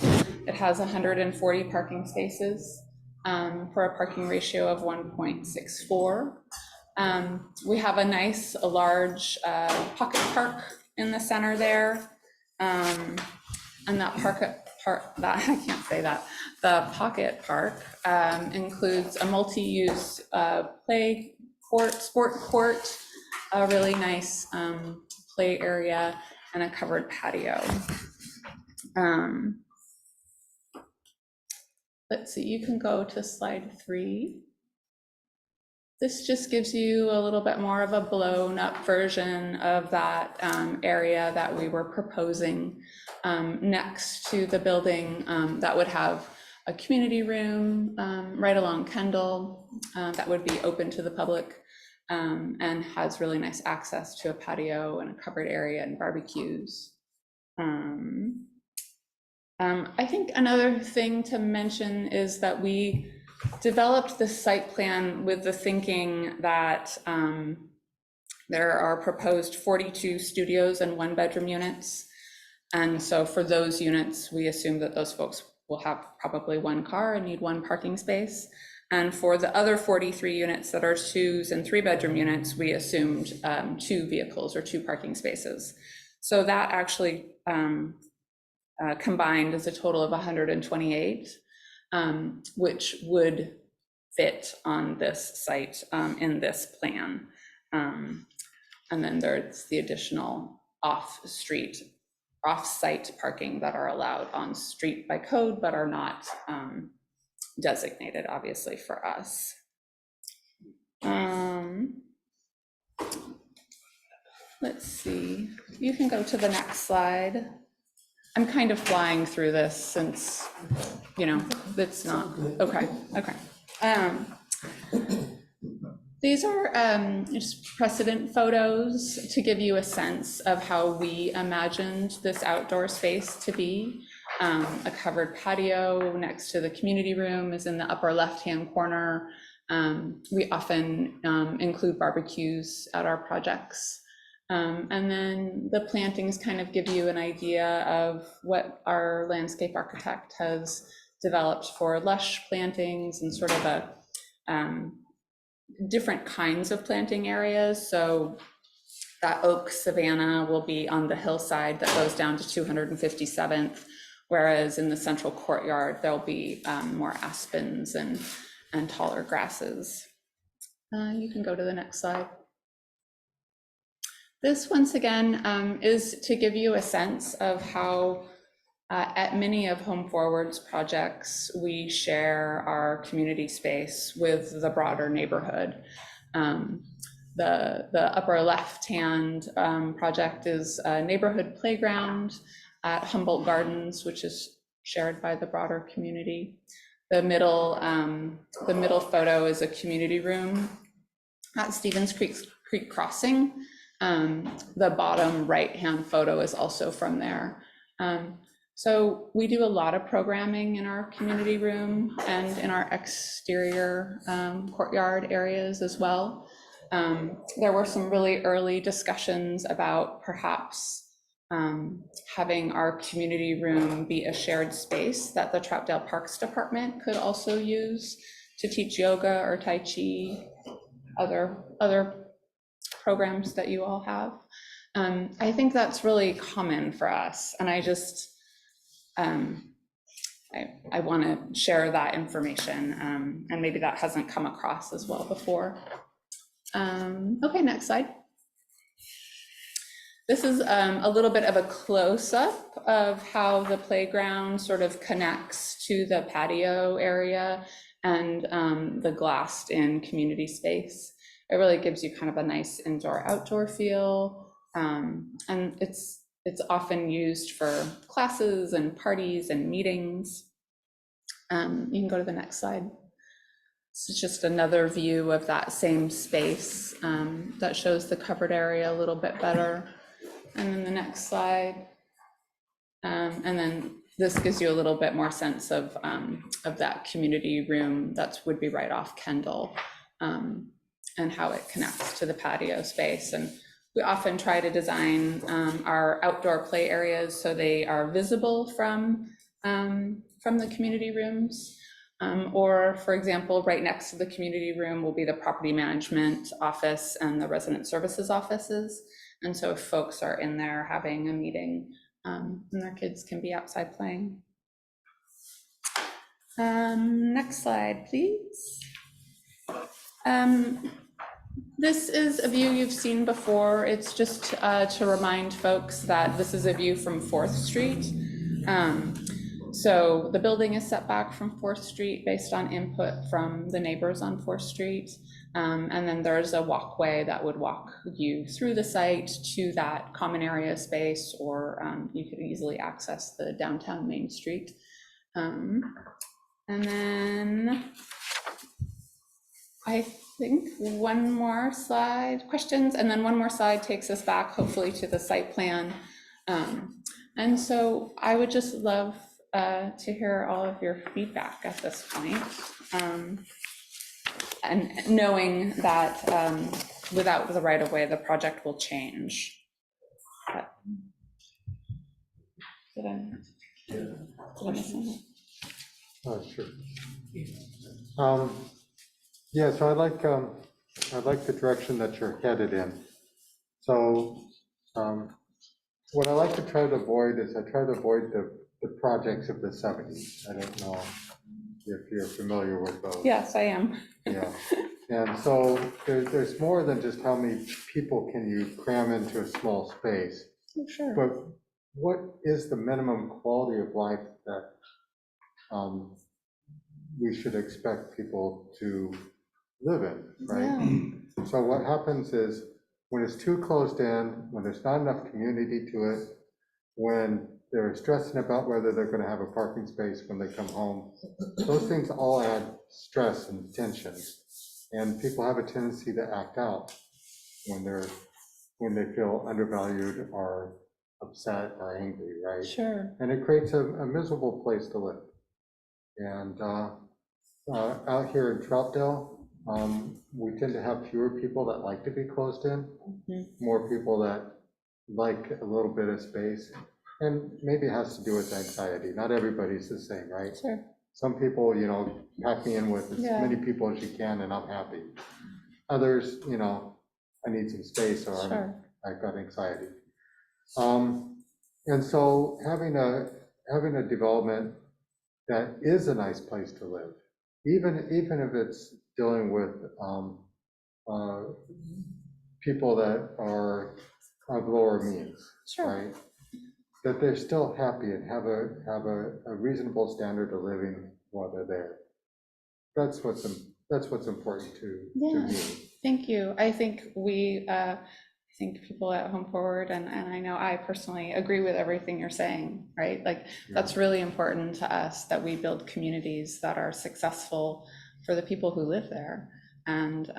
It has 140 parking spaces for a parking ratio of 1.64. We have a nice, large pocket park in the center there. And that the pocket park includes a multi-use play court, sport court, a really nice play area, and a covered patio. Let's see, you can go to slide 3. This just gives you a little bit more of a blown up version of that area that we were proposing next to the building that would have a community room right along Kendall that would be open to the public and has really nice access to a patio and a covered area and barbecues. I think another thing to mention is that we developed this site plan with the thinking that there are proposed 42 studios and 1-bedroom units. And so for those units, we assume that those folks will have probably 1 car and need 1 parking space. And for the other 43 units that are 2s and 3-bedroom units, we assumed 2 vehicles or 2 parking spaces. So that actually combined is a total of 128, which would fit on this site in this plan. And then there's the additional off-site parking that are allowed on street by code, but are not designated, obviously, for us. Let's see, you can go to the next slide. I'm kind of flying through this since, you know, it's not, okay. These are just precedent photos to give you a sense of how we imagined this outdoor space to be. A covered patio next to the community room is in the upper left-hand corner. We often include barbecues at our projects. And then the plantings kind of give you an idea of what our landscape architect has developed for lush plantings and sort of a different kinds of planting areas. So that oak savanna will be on the hillside that goes down to 257th, whereas in the central courtyard, there'll be more aspens and taller grasses. You can go to the next slide. This, once again, is to give you a sense of how at many of Home Forward's projects, we share our community space with the broader neighborhood. The upper left-hand project is a neighborhood playground at Humboldt Gardens, which is shared by the broader community. The middle photo is a community room at Stevens Creek Crossing. The bottom right-hand photo is also from there. So we do a lot of programming in our community room and in our exterior courtyard areas as well. There were some really early discussions about perhaps having our community room be a shared space that the Troutdale Parks Department could also use to teach yoga or Tai Chi, other programs that you all have. I think that's really common for us, and I just I want to share that information, and maybe that hasn't come across as well before. Okay, next slide. This is a little bit of a close-up of how the playground sort of connects to the patio area and the glassed-in community space. It really gives you kind of a nice indoor-outdoor feel, and it's often used for classes and parties and meetings. You can go to the next slide. This is just another view of that same space that shows the covered area a little bit better. And then the next slide. And then this gives you a little bit more sense of that community room that would be right off Kendall, and how it connects to the patio space. And we often try to design our outdoor play areas so they are visible from the community rooms. Or, for example, right next to the community room will be the property management office and the resident services offices. And so if folks are in there having a meeting, and their kids can be outside playing. Next slide, please. This is a view you've seen before. It's just to remind folks that this is a view from 4th Street. So the building is set back from 4th Street based on input from the neighbors on 4th Street. And then there's a walkway that would walk you through the site to that common area space, or you could easily access the downtown Main Street. And then I think one more slide, questions, and then one more slide takes us back hopefully to the site plan. And so I would just love to hear all of your feedback at this point. And knowing that without the right of way, the project will change. But, did I miss something? Sure. Yeah, so I like the direction that you're headed in. So what I like to try to avoid is I try to avoid the projects of the 70s. I don't know if you're familiar with those. Yes, I am. Yeah, and so there's more than just how many people can you cram into a small space. Oh, sure. But what is the minimum quality of life that we should expect people to live in, right? Yeah. So what happens is when it's too closed in, when there's not enough community to it, when they're stressing about whether they're going to have a parking space when they come home, those things all add stress and tension. And people have a tendency to act out when they feel undervalued or upset or angry, right? Sure. And it creates a miserable place to live. And out here in Troutdale, we tend to have fewer people that like to be closed in, more people that like a little bit of space. And maybe it has to do with anxiety. Not everybody's the same, right? Sure. Some people, pack me in with as many people as you can and I'm happy. Others, I need some space or Sure. I've got anxiety. And so having a development that is a nice place to live, even if it's dealing with people that are of lower means, right? That they're still happy and have a reasonable standard of living while they're there. That's what's important to me. Thank you. I think I think people at Home Forward, and I know I personally agree with everything you're saying, right? Like, that's really important to us, that we build communities that are successful for the people who live there. And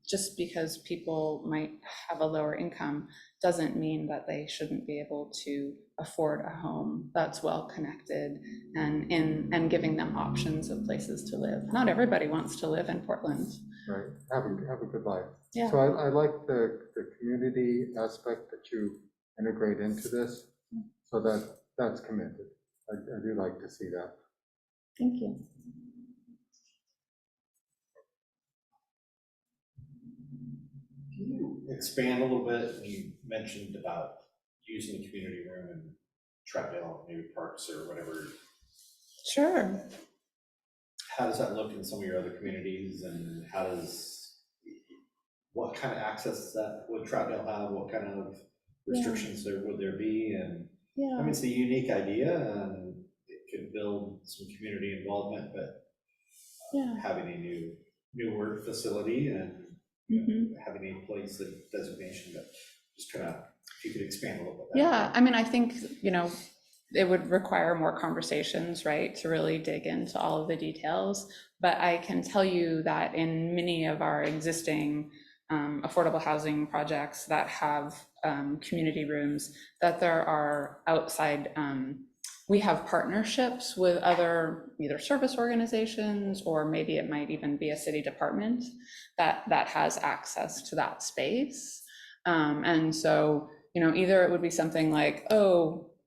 just because people might have a lower income doesn't mean that they shouldn't be able to afford a home that's well connected and giving them options of places to live. Not everybody wants to live in Portland. Right, have a good life. Yeah. So I like the community aspect that you integrate into this, so that's commended. I do like to see that. Thank you. Can you expand a little bit? You mentioned about using the community room in Troutdale, maybe parks or whatever. Sure. How does that look in some of your other communities, and what kind of access would Troutdale have? What kind of restrictions would there be? And I mean, it's a unique idea, and it could build some community involvement, but having a newer facility and having a place of designation, that just kind of, if you could expand a little bit. Yeah, I mean, I think, it would require more conversations, right, to really dig into all of the details. But I can tell you that in many of our existing affordable housing projects that have community rooms, that there are outside, we have partnerships with other either service organizations, or maybe it might even be a city department that has access to that space. And so, either it would be something like,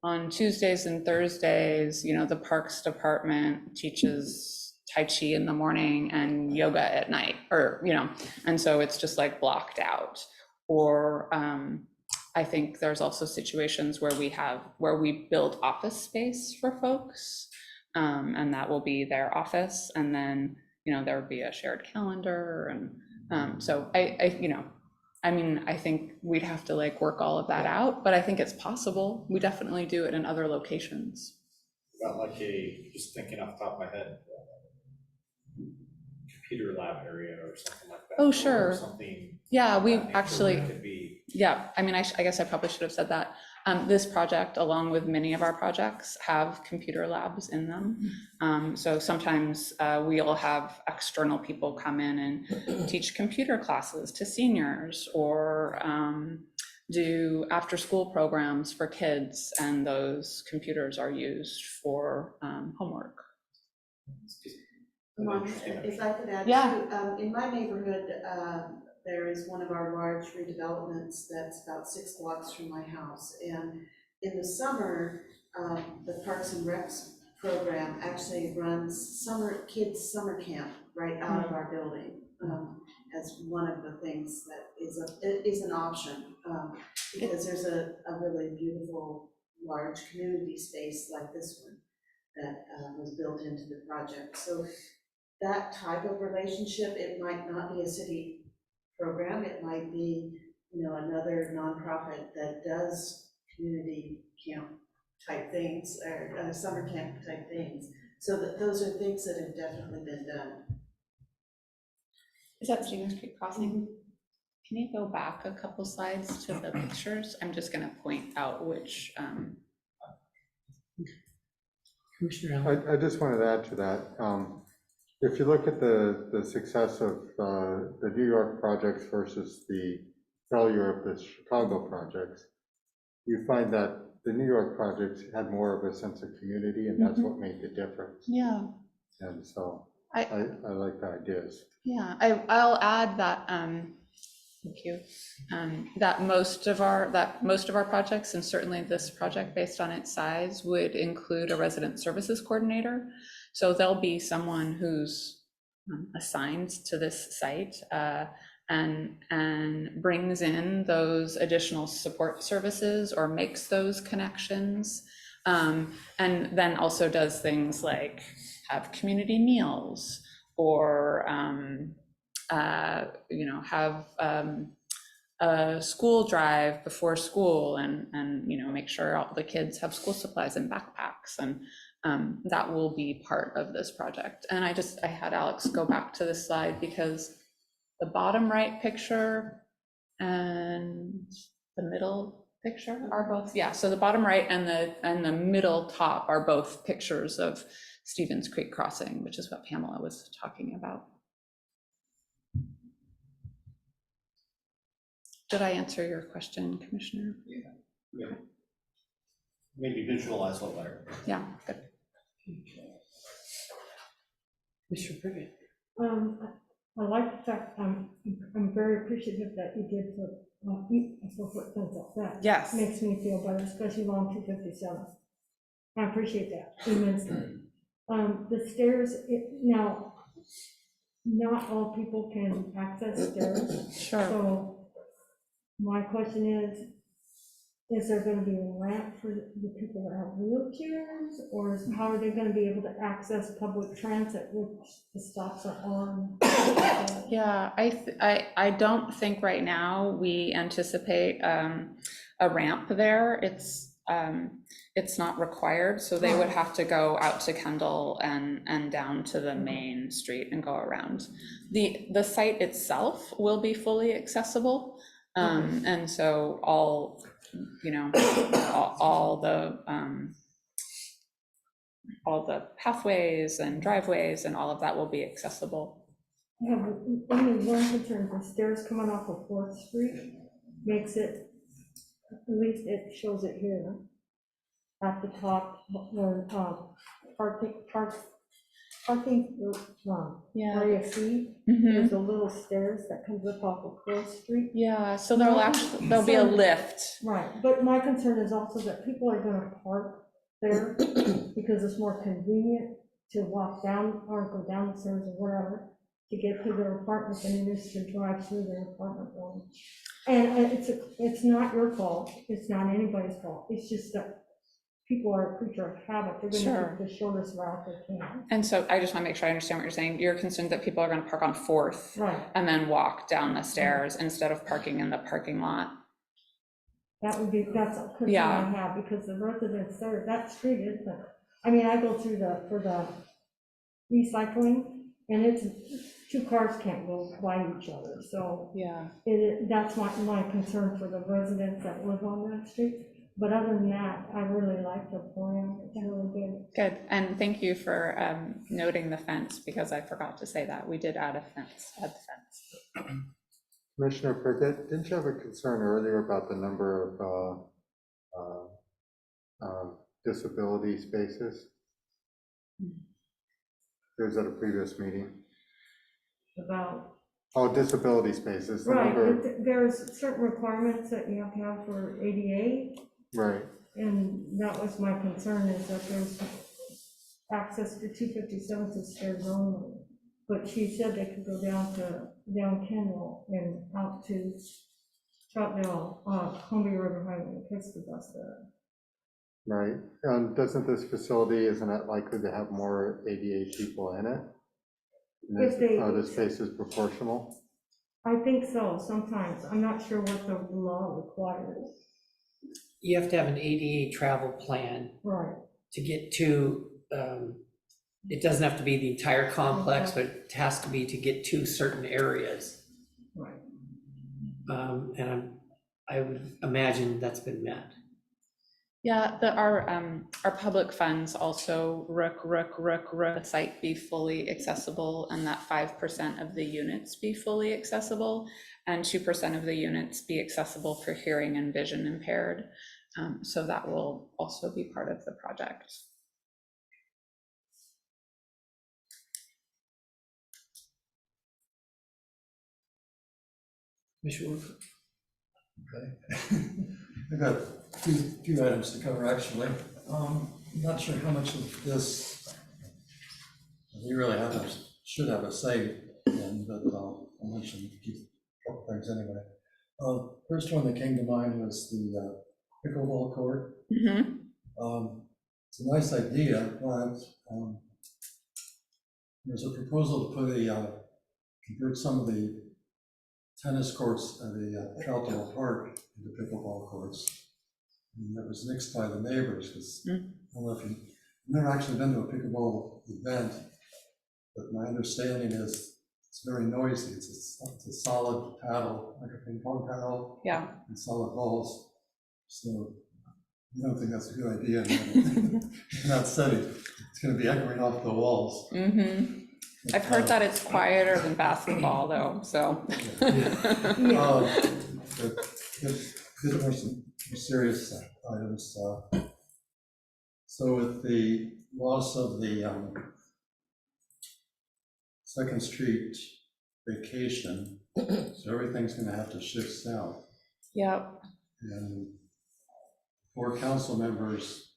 on Tuesdays and Thursdays, the Parks Department teaches Tai Chi in the morning and yoga at night, or, and so it's just like blocked out. Or I think there's also situations where we build office space for folks, and that will be their office. And then, there would be a shared calendar. And so I think we'd have to work all of that out, but I think it's possible. We definitely do it in other locations. about like just thinking off the top of my head, computer lab area or something like that? Oh, Or sure. something. Yeah, of we that nature actually, that could be. yeah, I mean, I guess I probably should have said that. This project, along with many of our projects, have computer labs in them. So sometimes we'll have external people come in and teach computer classes to seniors, or do after-school programs for kids, and those computers are used for homework. If I could add Yeah. too, in my neighborhood, there is one of our large redevelopments that's about 6 blocks from my house. And in the summer, the Parks and Recs program actually runs kids summer camp right out of our building, as one of the things that is an option, because there's a really beautiful large community space like this one that was built into the project. So that type of relationship, it might not be a city program, it might be, another nonprofit that does community camp type things, or summer camp type things. So those are things that have definitely been done. Is that Stevens Creek Crossing? Can you go back a couple slides to the pictures? I'm just gonna point out which. Commissioner Allen. I just wanted to add to that. If you look at the success of the New York projects versus the failure of the Chicago projects, you find that the New York projects had more of a sense of community, and that's what made the difference. Yeah. And so I like the ideas. Yeah, I'll add that, thank you, that most of our projects, and certainly this project based on its size, would include a resident services coordinator. So there'll be someone who's assigned to this site and brings in those additional support services or makes those connections, and then also does things like have community meals, or have a school drive before school, and make sure all the kids have school supplies and backpacks, and that will be part of this project. And I had Alex go back to this slide, because the bottom right picture and the middle picture are both, yeah, so the bottom right and the middle top are both pictures of Stevens Creek Crossing, which is what Pamela was talking about. Did I answer your question, Commissioner? Yeah. Maybe visualize a little better. Yeah, good. Mr. Prickett. I like the fact, I'm very appreciative that you did put a 4-foot fence up that. Yes. Makes me feel better, especially along 257. I appreciate that immensely. The stairs, now, not all people can access stairs. Sure. So my question is there going to be a ramp for the people that have wheelchairs, or how are they going to be able to access public transit, which the stops are on? Yeah, I don't think right now we anticipate a ramp there. It's not required, so they would have to go out to Kendall and down to the main street and go around. The site itself will be fully accessible, and so all the pathways and driveways and all of that will be accessible. I have only one concern: the stairs coming off of 4th Street makes it, at least it shows it here at the top, where parking, Yeah. where you see, there's a little stairs that comes up off of 4th Street. Yeah, so there'll be a lift. Right, but my concern is also that people are gonna park there because it's more convenient to walk down or go down the stairs or whatever to get to their apartment than it is to drive through their apartment building. And it's not your fault, it's not anybody's fault, it's just that people are a creature of habit. They're going to take the shortest route they can. And so I just want to make sure I understand what you're saying. You're concerned that people are going to park on 4th, right, and then walk down the stairs instead of parking in the parking lot. That's a concern I have, because the residents there, that street isn't I mean, I go through for the recycling, and it's, two cars can't go by each other, so Yeah. that's my concern for the residents that live on that street. But other than that, I really like the plan, it's really good. Good, and thank you for noting the fence, because I forgot to say that. We did add a fence, Commissioner Prickett, didn't you have a concern earlier about the number of disability spaces? It was at a previous meeting. About, Oh, disability spaces. the right, number- there's certain requirements that you have to have for ADA, Right, and that was my concern, is that there's access to 257 stairs only. But she said they could go down Kenwell and out to Troutdale, Columbia River Highway, and catch the bus there. right. Doesn't this facility, isn't it likely to have more ADA people in it? And If they- Are the spaces proportional? I think so, sometimes. I'm not sure what the law requires. You have to have an ADA travel plan Right. to get to, it doesn't have to be the entire complex, but it has to be to get to certain areas. Right. And I would imagine that's been met. Yeah, our public funds also the site be fully accessible, and that 5% of the units be fully accessible, and 2% of the units be accessible for hearing and vision impaired. So that will also be part of the project. Okay. I've got two items to cover, actually. I'm not sure how much of this we really should have a say in, but I'll mention a couple things anyway. First one that came to mind was the pickleball court. It's a nice idea, but there's a proposal to convert some of the tennis courts at the Troutdale Park into pickleball courts. And that was nixed by the neighbors, because I don't know if you've never actually been to a pickleball event, but my understanding is it's very noisy. It's a solid paddle, like a ping pong paddle. Yeah. And solid balls. So I don't think that's a good idea in that setting. It's going to be echoing off the walls. I've heard that it's quieter than basketball, though, so. But there were some serious items. So with the loss of the Second Street vacation, so everything's going to have to shift south. Yep. And 4 council members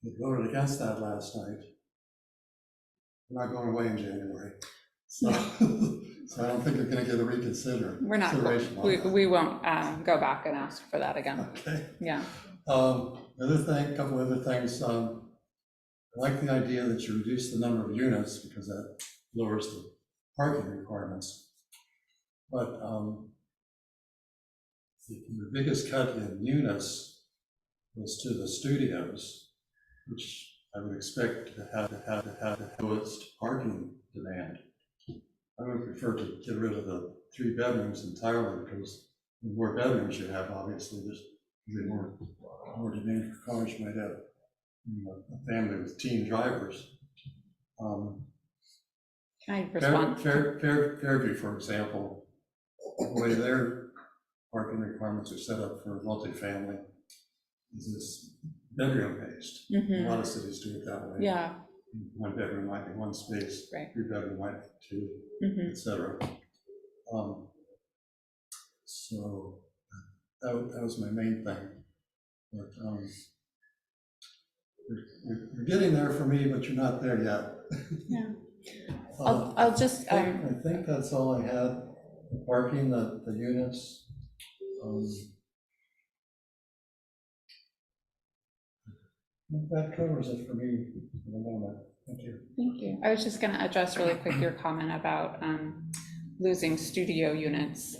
that voted against that last night. We're not going away in January. So, so I don't think you're going to get a reconsider. We're not, we won't go back and ask for that again. Okay. Yeah. A couple other things. I like the idea that you reduce the number of units because that lowers the parking requirements. But the biggest cut in units was to the studios, which I would expect to have the lowest parking demand. I would prefer to get rid of the 3 bedrooms entirely, because the more bedrooms you have, obviously, there's more demand for cars. You might have a family with teen drivers. Can I respond? Fairview, for example, the way their parking requirements are set up for multifamily is this bedroom based. A lot of cities do it that way. Yeah. 1 bedroom might be 1 space, right. 3 bedroom might be 2, etc. So that was my main thing. But you're getting there for me, but you're not there yet. Yeah. I'll just. I think that's all I had. The parking, the units. That covers it for me for the moment. Thank you. Thank you. I was just going to address really quick your comment about losing studio units,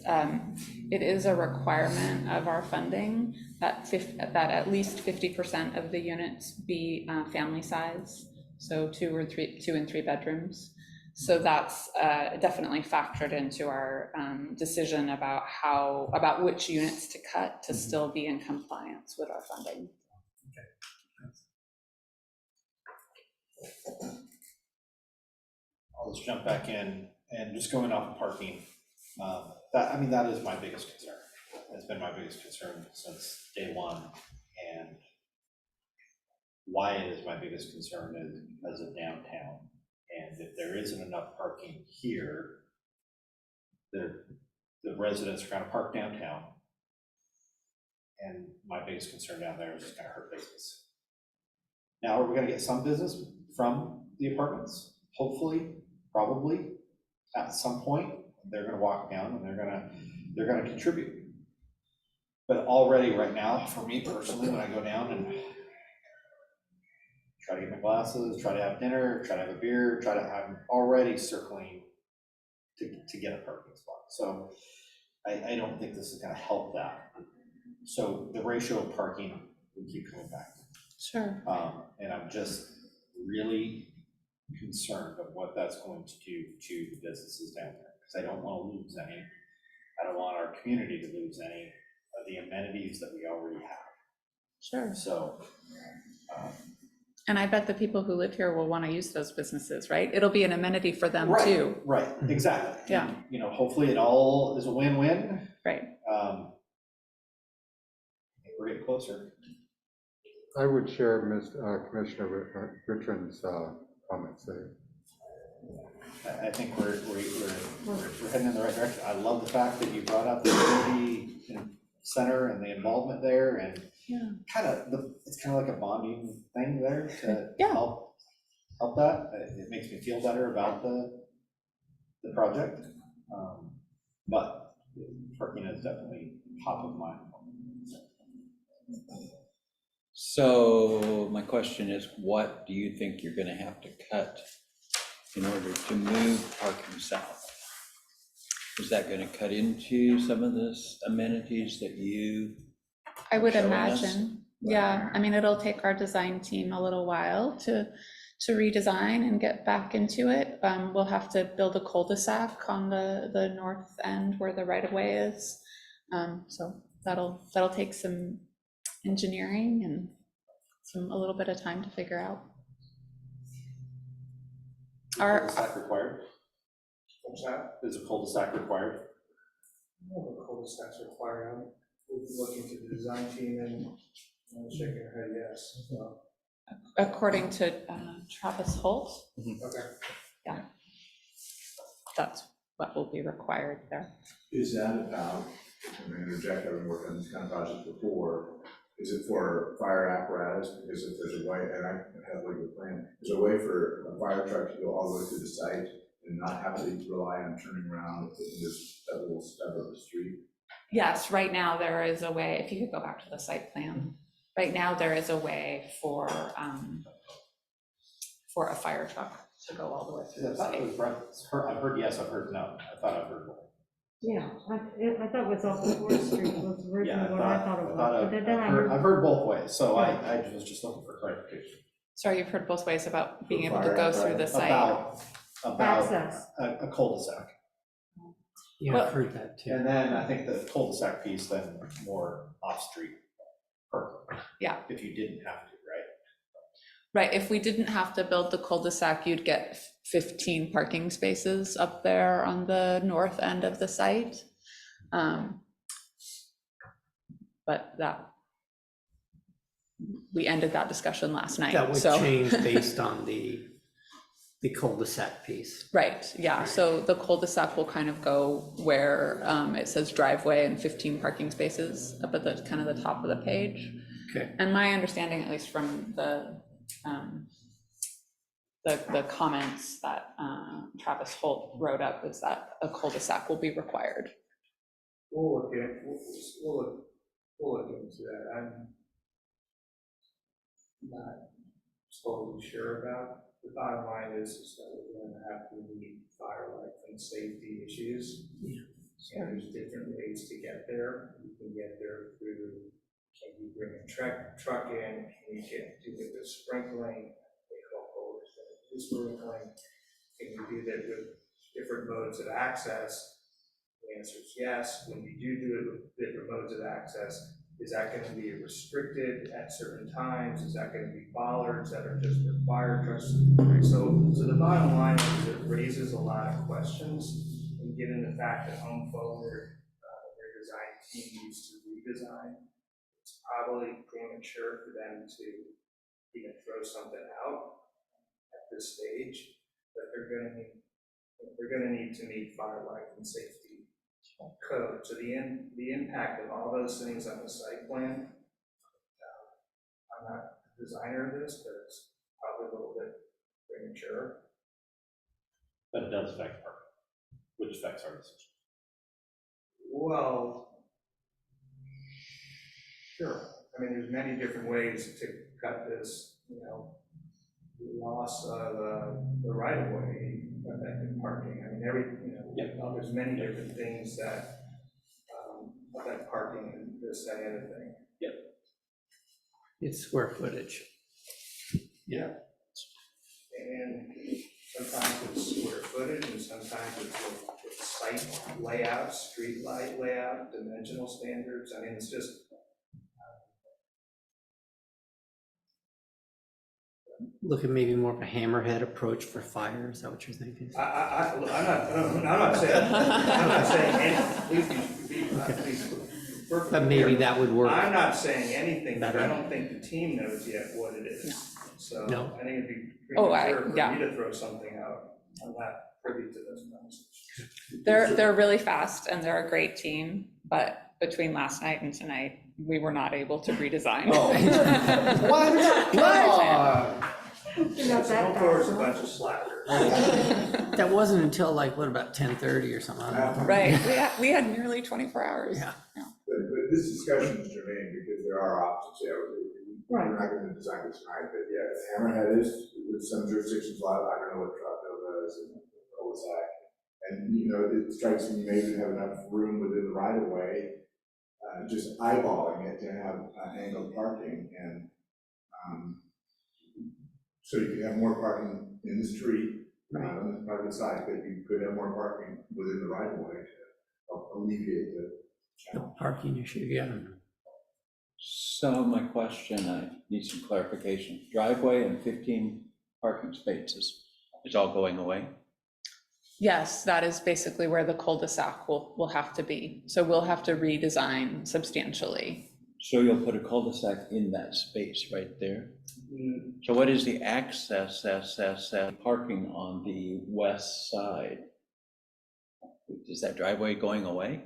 it is a requirement of our funding that that at least 50% of the units be family size, so 2 and 3 bedrooms. So that's definitely factored into our decision about which units to cut to still be in compliance with our funding. I'll just jump back in and just going off of parking. That is my biggest concern. It's been my biggest concern since day one. And why it is my biggest concern is because of downtown. And if there isn't enough parking here, the residents are gonna park downtown. And my biggest concern down there is just gonna hurt business. Now, are we gonna get some business from the apartments? Hopefully, probably, at some point, they're gonna walk down and they're gonna contribute. But already right now, for me personally, when I go down and try to get my glasses, try to have dinner, try to have a beer, I'm already circling to get a parking spot. So I don't think this is gonna help that. So the ratio of parking will keep coming back. Sure. And I'm just really concerned of what that's going to do to the businesses down there, because I don't want to lose any. I don't want our community to lose any of the amenities that we already have. Sure. So. And I bet the people who live here will want to use those businesses, right? It'll be an amenity for them Right, too. right, exactly. Yeah. And, you know, hopefully it all is a win-win. Right. I think we're getting closer. I would share Commissioner Richard's comments there. I think we're heading in the right direction. I love the fact that you brought up the community center and the involvement there, and it's kind of like a bonding thing there to help that. It makes me feel better about the project. But parking is definitely top of mind. So my question is, what do you think you're going to have to cut in order to move parking south? Is that going to cut into some of the amenities that you? I would imagine, yeah. I mean, it'll take our design team a little while to redesign and get back into it. We'll have to build a cul-de-sac on the north end where the right-of-way is. So that'll take some engineering and a little bit of time to figure out. Cul-de-sac required? What's that? Is a cul-de-sac required? No, the cul-de-sacs required. We'll be looking to the design team and shaking her head yes. So. According to Travis Holt. Okay. Yeah. That's what will be required there. Is that about, I'm going to interject, I've been working on this kind of project before, is it for fire apparatus? Because if there's a way, and I have like a plan, is there a way for a fire truck to go all the way through the site and not have to rely on turning around in this little stub of the street? Yes, right now there is a way, if you could go back to the site plan. Right now there is a way for a fire truck to go all the way through the site. I've heard yes, I've heard no. I thought I've heard no. Yeah, I thought it was off of 4th Street was originally what I thought it was. But then I've heard both ways, so I was just looking for clarification. Sorry, you've heard both ways about being able to go through the site. About access. A cul-de-sac. Yeah, I've heard that too. And then I think the cul-de-sac piece, then more off-street parking. Yeah. If you didn't have to, right? Right, if we didn't have to build the cul-de-sac, you'd get 15 parking spaces up there on the north end of the site. But we ended that discussion last night. That would so. change based on the cul-de-sac piece. Right, yeah, so the cul-de-sac will kind of go where it says driveway and 15 parking spaces up at the kind of the top of the page. Okay. And my understanding, at least from the comments that Travis Holt wrote up, is that a cul-de-sac will be required. We'll look into that. I'm not totally sure about the bottom line is that we're going to have to meet fire, life, and safety issues. And there's different ways to get there. You can get there through, can you bring a truck in? Can you do it with sprinkling? They call forward sprinkling. Can you do that with different modes of access? The answer is yes. When you do it with different modes of access, is that going to be restricted at certain times? Is that going to be bollards that are just for fire trucks? So the bottom line is it raises a lot of questions. And given the fact that Home Forward, their design team needs to redesign, it's probably premature for them to even throw something out at this stage. But they're going to need to meet fire, life, and safety code. So the impact of all those things on the site plan, I'm not a designer of this, but it's probably a little bit premature. But it does affect parking, which affects our decision. Well, sure. I mean, there's many different ways to cut this, loss of the right of way affecting parking. I mean, there's many different things that affect parking and this, that, and other thing. Yep. It's square footage. Yeah. And sometimes it's square footage, and sometimes it's site layout, street light layout, dimensional standards. I mean, it's just. Look at maybe more of a hammerhead approach for fire, is that what you're thinking? I'm not saying anything. But maybe that would work. I'm not saying anything, but I don't think the team knows yet what it is. So No. I think it'd be premature for me to throw something out. I'm not privy to those conversations. They're really fast and they're a great team, but between last night and tonight, we were not able to redesign. Home Forward's a bunch of slackers. That wasn't until like, what, about 10:30 or something? I don't know. Right, we had nearly 24 hours. Yeah. But this discussion is germane because there are options, Right. We're not going to design this tonight, but yeah, Hammerhead is, with some jurisdictions, I don't know what Troutdale does and cul-de-sac. And, it strikes me, you may even have enough room within the right of way, just eyeballing it to have angled parking and, so you could have more parking in the street, not on the private side, but you could have more parking within the right of way to help alleviate the challenge. Parking issue, yeah. So my question, I need some clarification. Driveway and 15 parking spaces is all going away? Yes, that is basically where the cul-de-sac will have to be. So we'll have to redesign substantially. So you'll put a cul-de-sac in that space right there? So what is the access parking on the west side? Is that driveway going away?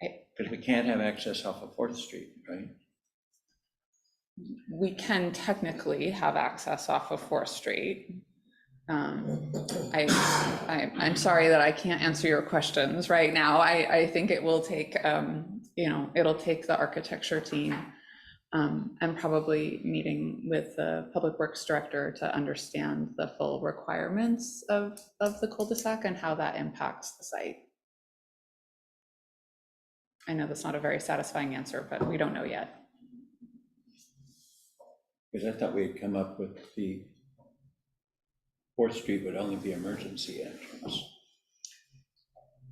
Because we can't have access off of 4th Street, right? We can technically have access off of 4th Street. I'm sorry that I can't answer your questions right now. I think it will take, it'll take the architecture team and probably meeting with the Public Works Director to understand the full requirements of the cul-de-sac and how that impacts the site. I know that's not a very satisfying answer, but we don't know yet. Because I thought we had come up with the 4th Street would only be emergency entrance.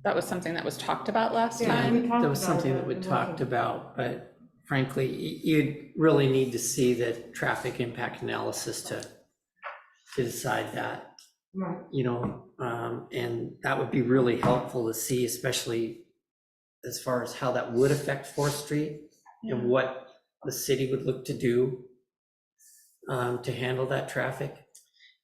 That was something that was talked about last time. That was something that we talked about, but frankly, you'd really need to see the traffic impact analysis to decide that. Right. And that would be really helpful to see, especially as far as how that would affect 4th Street and what the city would look to do to handle that traffic.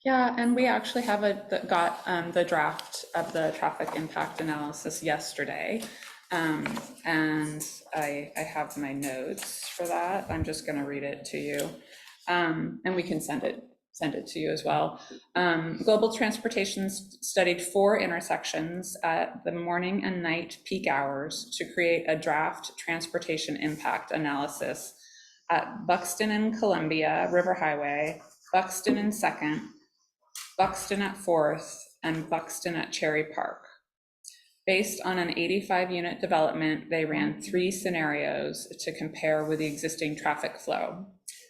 Yeah, and we actually have got the draft of the traffic impact analysis yesterday. And I have my notes for that. I'm just going to read it to you. And we can send it to you as well. Global Transportation studied 4 intersections at the morning and night peak hours to create a draft transportation impact analysis at Buxton and Columbia River Highway, Buxton and 2nd, Buxton at Fourth, and Buxton at Cherry Park. Based on an 85-unit development, they ran 3 scenarios to compare with the existing traffic flow.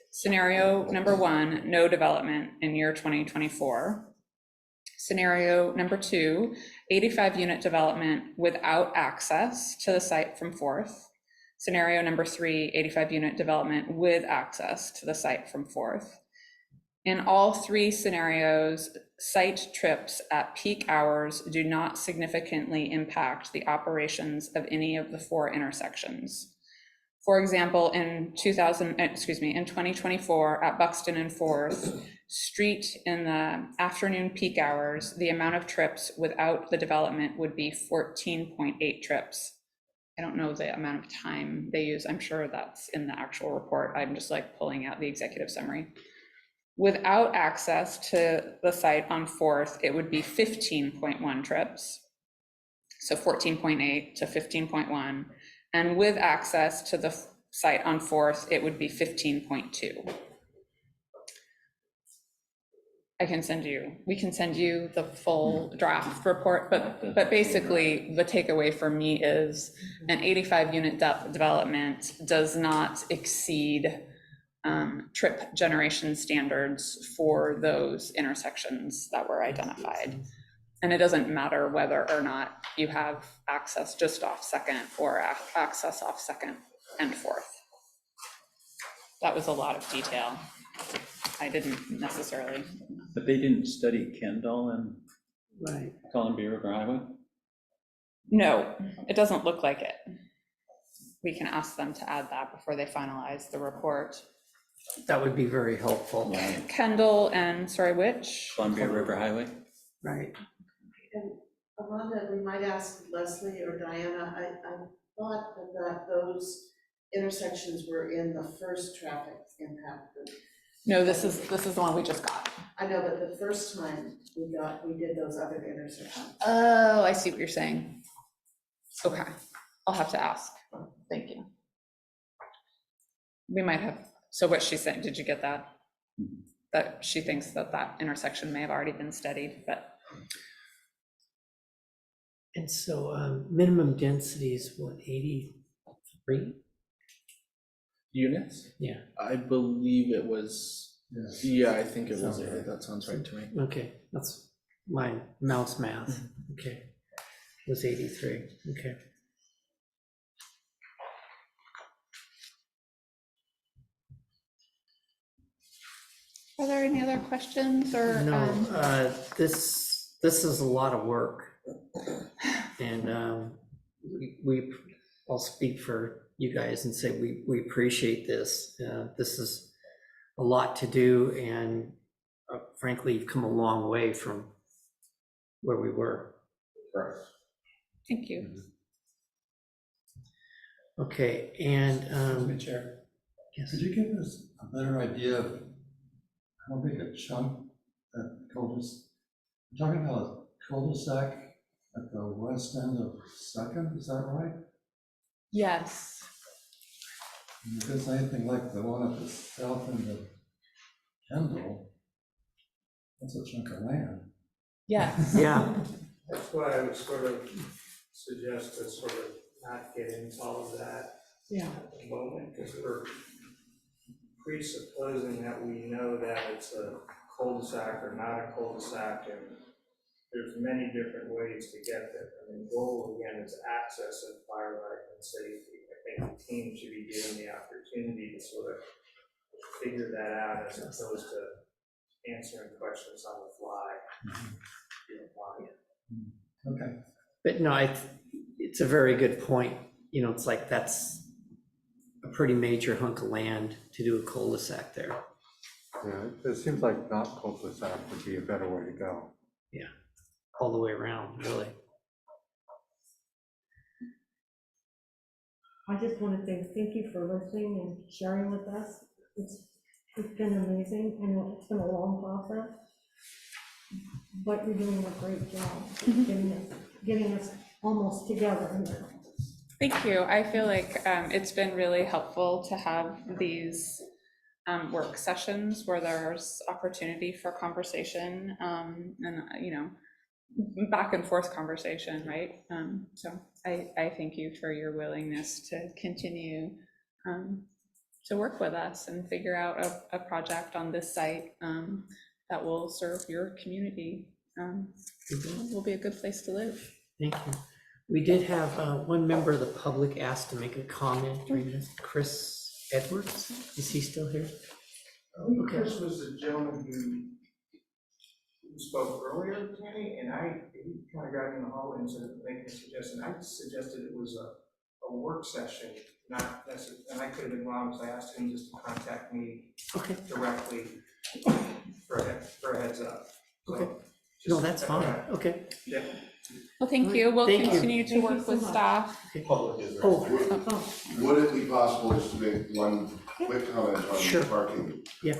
Scenario number 1, no development in year 2024. Scenario number 2, 85-unit development without access to the site from Fourth. Scenario number 3, 85-unit development with access to the site from Fourth. In all 3 scenarios, site trips at peak hours do not significantly impact the operations of any of the 4 intersections. For example, in 2024 at Buxton and Fourth Street in the afternoon peak hours, the amount of trips without the development would be 14.8 trips. I don't know the amount of time they use. I'm sure that's in the actual report. I'm just like pulling out the executive summary. Without access to the site on Fourth, it would be 15.1 trips. So 14.8 to 15.1. And with access to the site on Fourth, it would be 15.2. We can send you the full draft report, but basically the takeaway for me is an 85-unit development does not exceed trip generation standards for those intersections that were identified. And it doesn't matter whether or not you have access just off Second or access off Second and Fourth. That was a lot of detail. I didn't necessarily. But they didn't study Kendall and Right. Columbia River Highway? No, it doesn't look like it. We can ask them to add that before they finalize the report. That would be very helpful. Kendall and, sorry, which? Columbia River Highway? Right. And Amanda, we might ask Leslie or Diana, I thought that those intersections were in the first traffic impact. No, this is the one we just got. I know, but the first time we did those other intersections. Oh, I see what you're saying. Okay, I'll have to ask. Thank you. We might have, so what she's saying, did you get that? That she thinks that that intersection may have already been studied, but. And so minimum density is what, 83? Units? Yeah. I believe it was, Yes. yeah, I think it was, Sounds right. that sounds right to me. Okay, that's my mouse math. Okay, it was 83, okay. Are there any other questions or? No, this is a lot of work. And I'll speak for you guys and say we appreciate this. This is a lot to do, and frankly, you've come a long way from where we were. Correct. Thank you. Okay, and Chair, yes. could you give us a better idea of how big a chunk that cul-de-sac? You're talking about a cul-de-sac at the west end of Second, is that right? Yes. And if it's anything like the one at the south end of Kendall, that's a chunk of land. Yes. Yeah. That's why I would sort of suggest to sort of not get into all of that Yeah. at the moment, because we're presupposing that we know that it's a cul-de-sac or not a cul-de-sac, and there's many different ways to get there. I mean, the goal again is access and fire life and safety. I think the team should be given the opportunity to sort of figure that out as opposed to answering questions on the fly. Okay. But no, it's a very good point. You know, it's like that's a pretty major hunk of land to do a cul-de-sac there. Yeah, it seems like not cul-de-sac would be a better way to go. Yeah, all the way around, really. I just want to say thank you for listening and sharing with us. It's been amazing. I know it's been a long process, but you're doing a great job getting us almost together here. Thank you. I feel like it's been really helpful to have these work sessions where there's opportunity for conversation, and, back and forth conversation, right? So I thank you for your willingness to continue to work with us and figure out a project on this site that will serve your community. Will be a good place to live. Thank you. We did have one member of the public asked to make a comment during this. Chris Edwards, is he still here? Okay. Chris was the gentleman who spoke earlier today, and he kind of got me in the hallway and said, making a suggestion. I suggested it was a work session, not necessarily, and I could have been wrong, because I asked him just to contact me directly for a heads up. So, okay. No, that's fine. Okay. Yeah. Well, thank you. We'll Thank you. continue to work with staff. Public is. Would it be possible just to make one quick comment on parking? Yeah.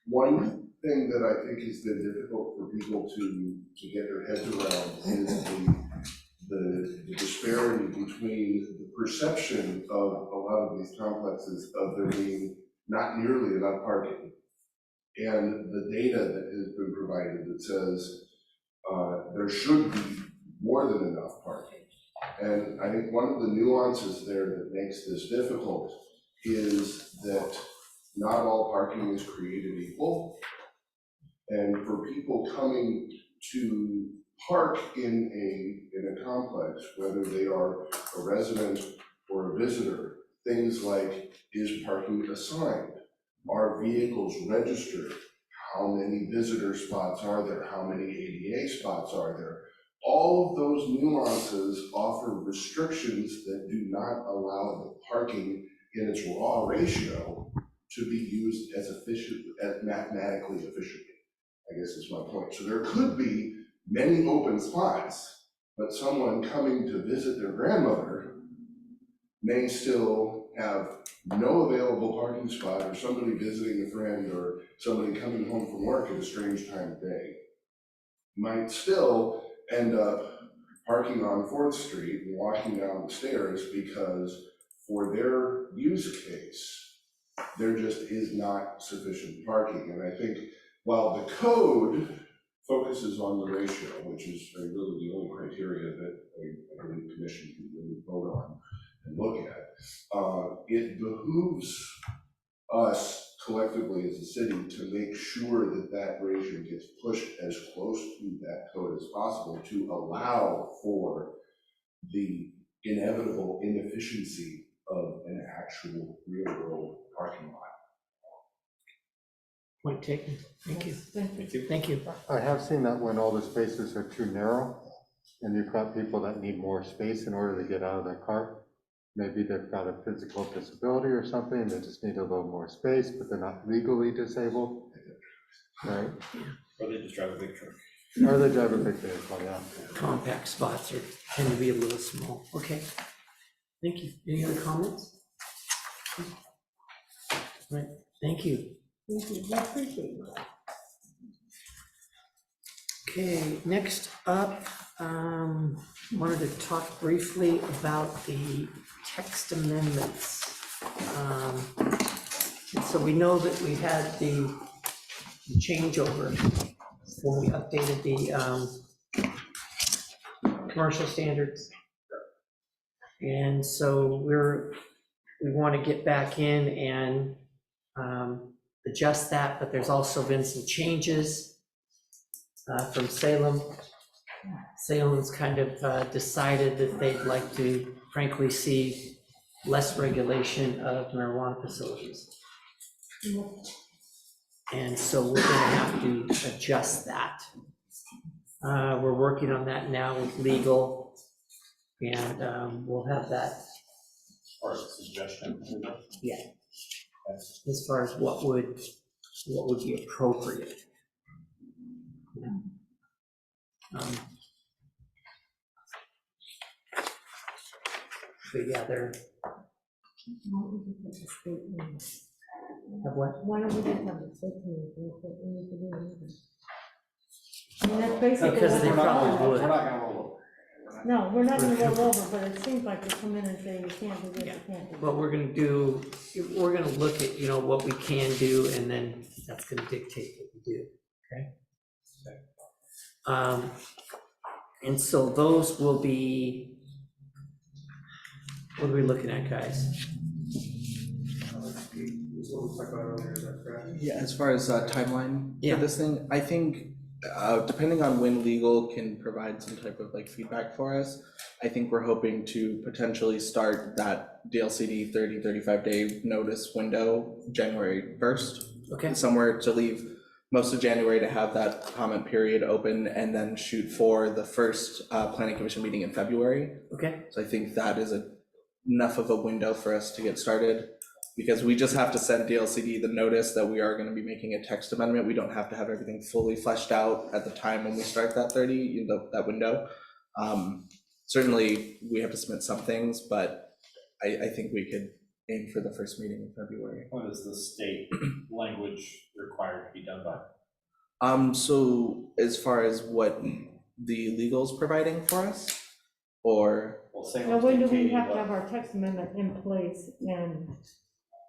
One thing that I think has been difficult for people to get their heads around is the disparity between the perception of a lot of these complexes of there being not nearly enough parking and the data that has been provided that says there should be more than enough parking. And I think one of the nuances there that makes this difficult is that not all parking is created equal. And for people coming to park in a complex, whether they are a resident or a visitor, things like, is parking assigned? Are vehicles registered? How many visitor spots are there? How many ADA spots are there? All of those nuances offer restrictions that do not allow the parking in its raw ratio to be used as mathematically efficiently, I guess is my point. So there could be many open spots, but someone coming to visit their grandmother may still have no available parking spot, or somebody visiting a friend, or somebody coming home from work at a strange time of day might still end up parking on 4th Street and walking down the stairs because for their use case, there just is not sufficient parking. And I think while the code focuses on the ratio, which is really the only criteria that I believe the commission can really vote on and look at, it behooves us collectively as a city to make sure that that ratio gets pushed as close to that code as possible to allow for the inevitable inefficiency of an actual real-world parking lot. Point taken. Thank you. Thank you. Thank you. I have seen that when all the spaces are too narrow and you've got people that need more space in order to get out of their car. Maybe they've got a physical disability or something, they just need a little more space, but they're not legally disabled, right? Or they just drive a big truck. Or they drive a big vehicle, yeah. Compact spots tend to be a little small. Okay. Thank you. Any other comments? Right. Thank you. Thank you, we appreciate it. Okay, next up, wanted to talk briefly about the text amendments. And so we know that we had the changeover when we updated the commercial standards. And so we want to get back in and adjust that, but there's also been some changes from Salem. Salem's kind of decided that they'd like to frankly see less regulation of marijuana facilities. And so we're gonna have to adjust that. We're working on that now with legal, and we'll have that. Or a suggestion. Yeah. As far as what would be appropriate. But yeah, they're. Have what? Why don't we just have a statement, what we need to do? I mean, that's basically. Because they what- probably would. We're not gonna roll over. No, we're not gonna roll over, but it seems like we come in and say, you can't do this, you can't do What we're gonna do, we're gonna look at, what we can do, and then that's gonna dictate what we do, okay? And so those will be, what are we looking at, guys? Yeah, as far as timeline Yeah. for this thing, I think depending on when legal can provide some type of like feedback for us, I think we're hoping to potentially start that DLCD 35-day notice window January 1st. Okay. Somewhere to leave most of January to have that comment period open, and then shoot for the first planning commission meeting in February. Okay. So I think that is enough of a window for us to get started, because we just have to send DLCD the notice that we are going to be making a text amendment. We don't have to have everything fully fleshed out at the time when we start that that window. Certainly we have to submit some things, but I think we could aim for the first meeting in February. What is the state language required to be done by? So as far as what the legal's providing for us, or? Well, it. Now, when do we have to have our text amendment in place and?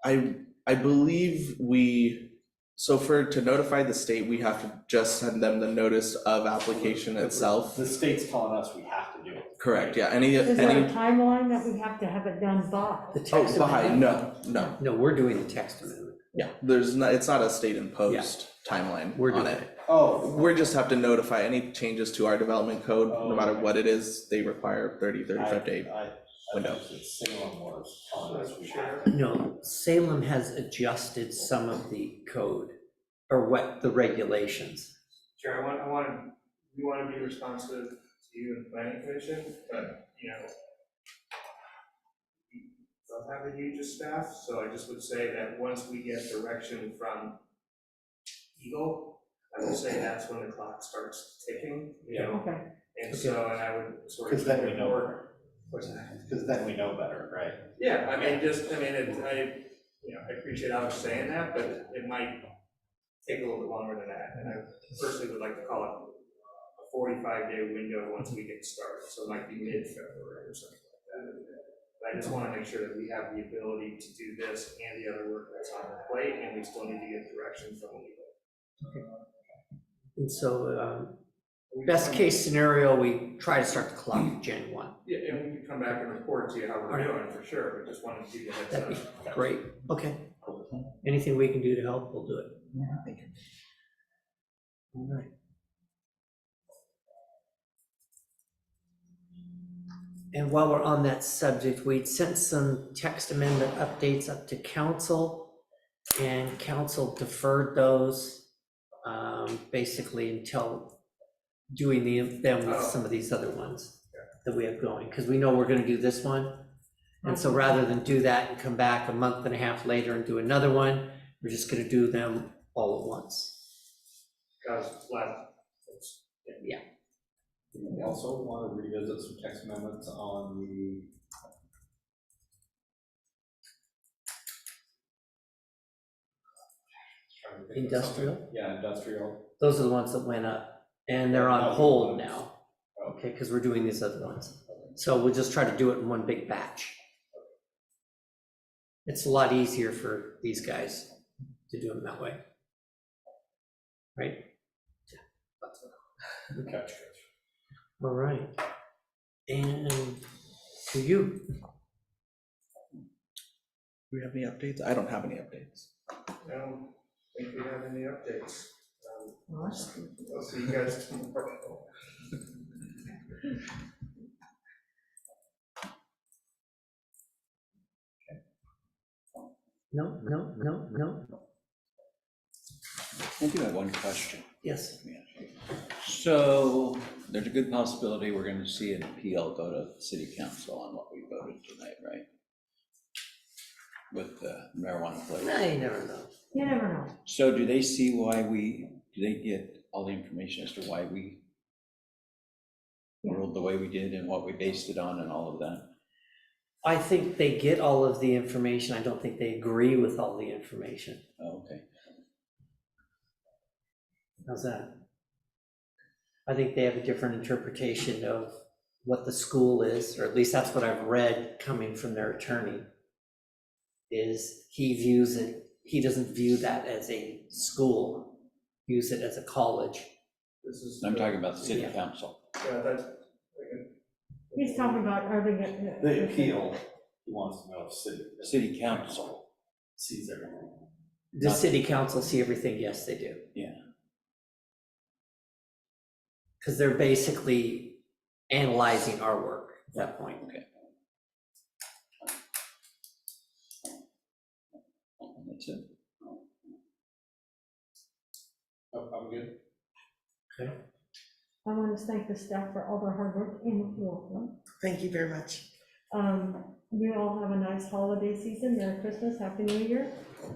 I believe to notify the state, we have to just send them the notice of application itself. The state's telling us we have to do it. Correct, yeah, Is there a timeline that we have to have it done by? The text amendment? No, No, we're doing the text amendment. yeah, it's not a state imposed timeline We're on doing it. it. Oh, We just have to notify any changes to our development code, no matter what it is, they require 35 day window. Salem was telling us we have to. No, Salem has adjusted some of the code, or what, the regulations. Chair, we want to be responsive to you and the planning commission, but, we don't have the hugest staff, so I just would say that once we get direction from Eagle, I would say that's when the clock starts ticking, Okay. And so, and I would sort of. Because then we know more. What's that? Because then we know better, right? Yeah, I appreciate Alex saying that, but it might take a little bit longer than that. And I personally would like to call it a 45-day window once we get started, so it might be mid-February or something like that. But I just want to make sure that we have the ability to do this and the other work that's on the plate, and we still need to get direction from legal. Okay. And so, best case scenario, we try to start the clock Jan 1. Yeah, and we can come back and report to you how we're doing for sure, but just wanted to give you a heads up. That'd be great. Okay. Anything we can do to help, we'll do it. Thank you. All right. And while we're on that subject, we'd sent some text amendment updates up to council, and council deferred those basically until doing them with some of these other ones that we have going, because we know we're going to do this one. And so rather than do that and come back a month and a half later and do another one, we're just going to do them all at once. Yeah. We also want to revisit some text amendments on the Industrial? Yeah, industrial. Those are the ones that went up, and they're on hold now, okay, because we're doing these other ones. So we'll just try to do it in one big batch. It's a lot easier for these guys to do them that way. Right? Okay. All right. And to you. Do we have any updates? I don't have any updates. I don't think we have any updates. I'll see you guys tomorrow. No. I do have one question. Yes. So there's a good possibility we're going to see an appeal go to city council on what we voted tonight, right? With the marijuana flavor. No, you never know. You never know. So do they see do they get all the information as to why we ruled the way we did and what we based it on and all of that? I think they get all of the information. I don't think they agree with all the information. Oh, okay. How's that? I think they have a different interpretation of what the school is, or at least that's what I've read coming from their attorney, is he doesn't view that as a school, views it as a college. This is. I'm talking about the city council. Yeah, that's. He's talking about, are they getting? The appeal, he wants to know if City council, sees everything. The city council see everything? Yes, they do. yeah. Because they're basically analyzing our work at that point. Okay. That's it. Oh, I'm good. Okay. I want to thank the staff for all their hard work and welcome. Thank you very much. You all have a nice holiday season, Merry Christmas, Happy New Year,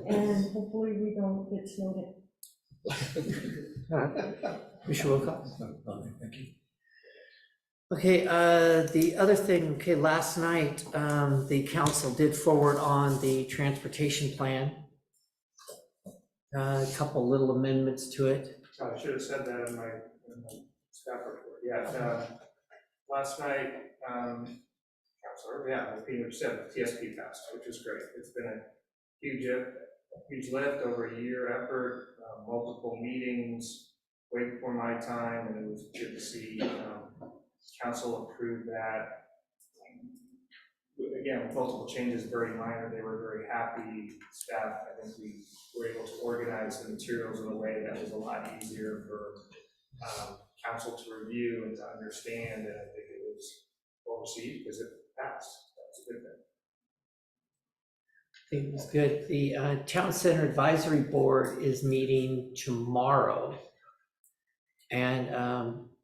and hopefully we don't get snowed in. Commissioner Wilcox? Thank you. Okay, the other thing, okay, last night, the council did forward on the transportation plan. A couple little amendments to it. I should have said that in my staff report, yeah, last night, like Peter said, TSP passed, which is great. It's been a huge lift, over a year effort, multiple meetings, way before my time, and it was good to see, council approve that. Again, with multiple changes, very minor, they were very happy, staff, I think we were able to organize the materials in a way that was a lot easier for council to review and to understand, and I think it was well received because it passed. That's a good thing. It was good. The Town Center Advisory Board is meeting tomorrow. And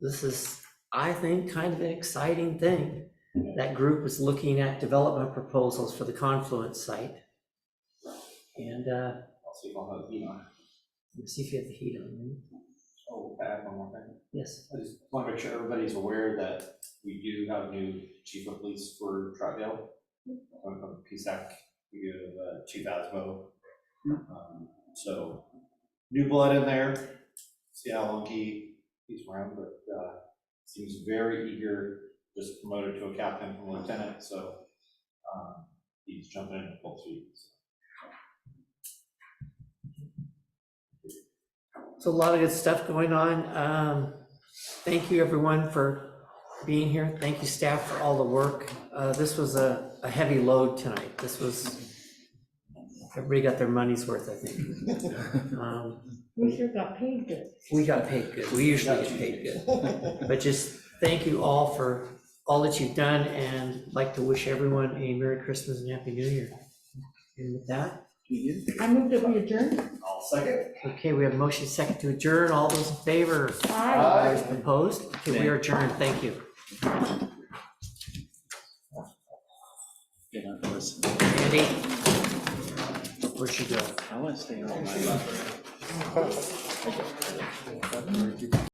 this is, I think, kind of an exciting thing. That group is looking at development proposals for the Confluence site. And I'll see if I'll have the heat on. let's see if you have the heat on. Oh, I have one more thing. Yes. I just want to make sure everybody's aware that we do have a new chief of police for Troutdale. From PSAC, we have Chief Asbo. So new blood in there. See how long he's around, but seems very eager. Just promoted to a captain from lieutenant, so he's jumping into full speed. So a lot of good stuff going on. Thank you, everyone, for being here. Thank you, staff, for all the work. This was a heavy load tonight. Everybody got their money's worth, I think. We sure got paid good. We got paid good. We usually get paid good. But just thank you all for all that you've done, and I'd like to wish everyone a Merry Christmas and Happy New Year. And with that, I moved that we adjourn. I'll second. okay, we have a motion second to adjourn. All those in favor? Aye. Opposed? Okay, we are adjourned. Thank you. You're not gonna listen. Andy, where'd she go? I want to stay on my.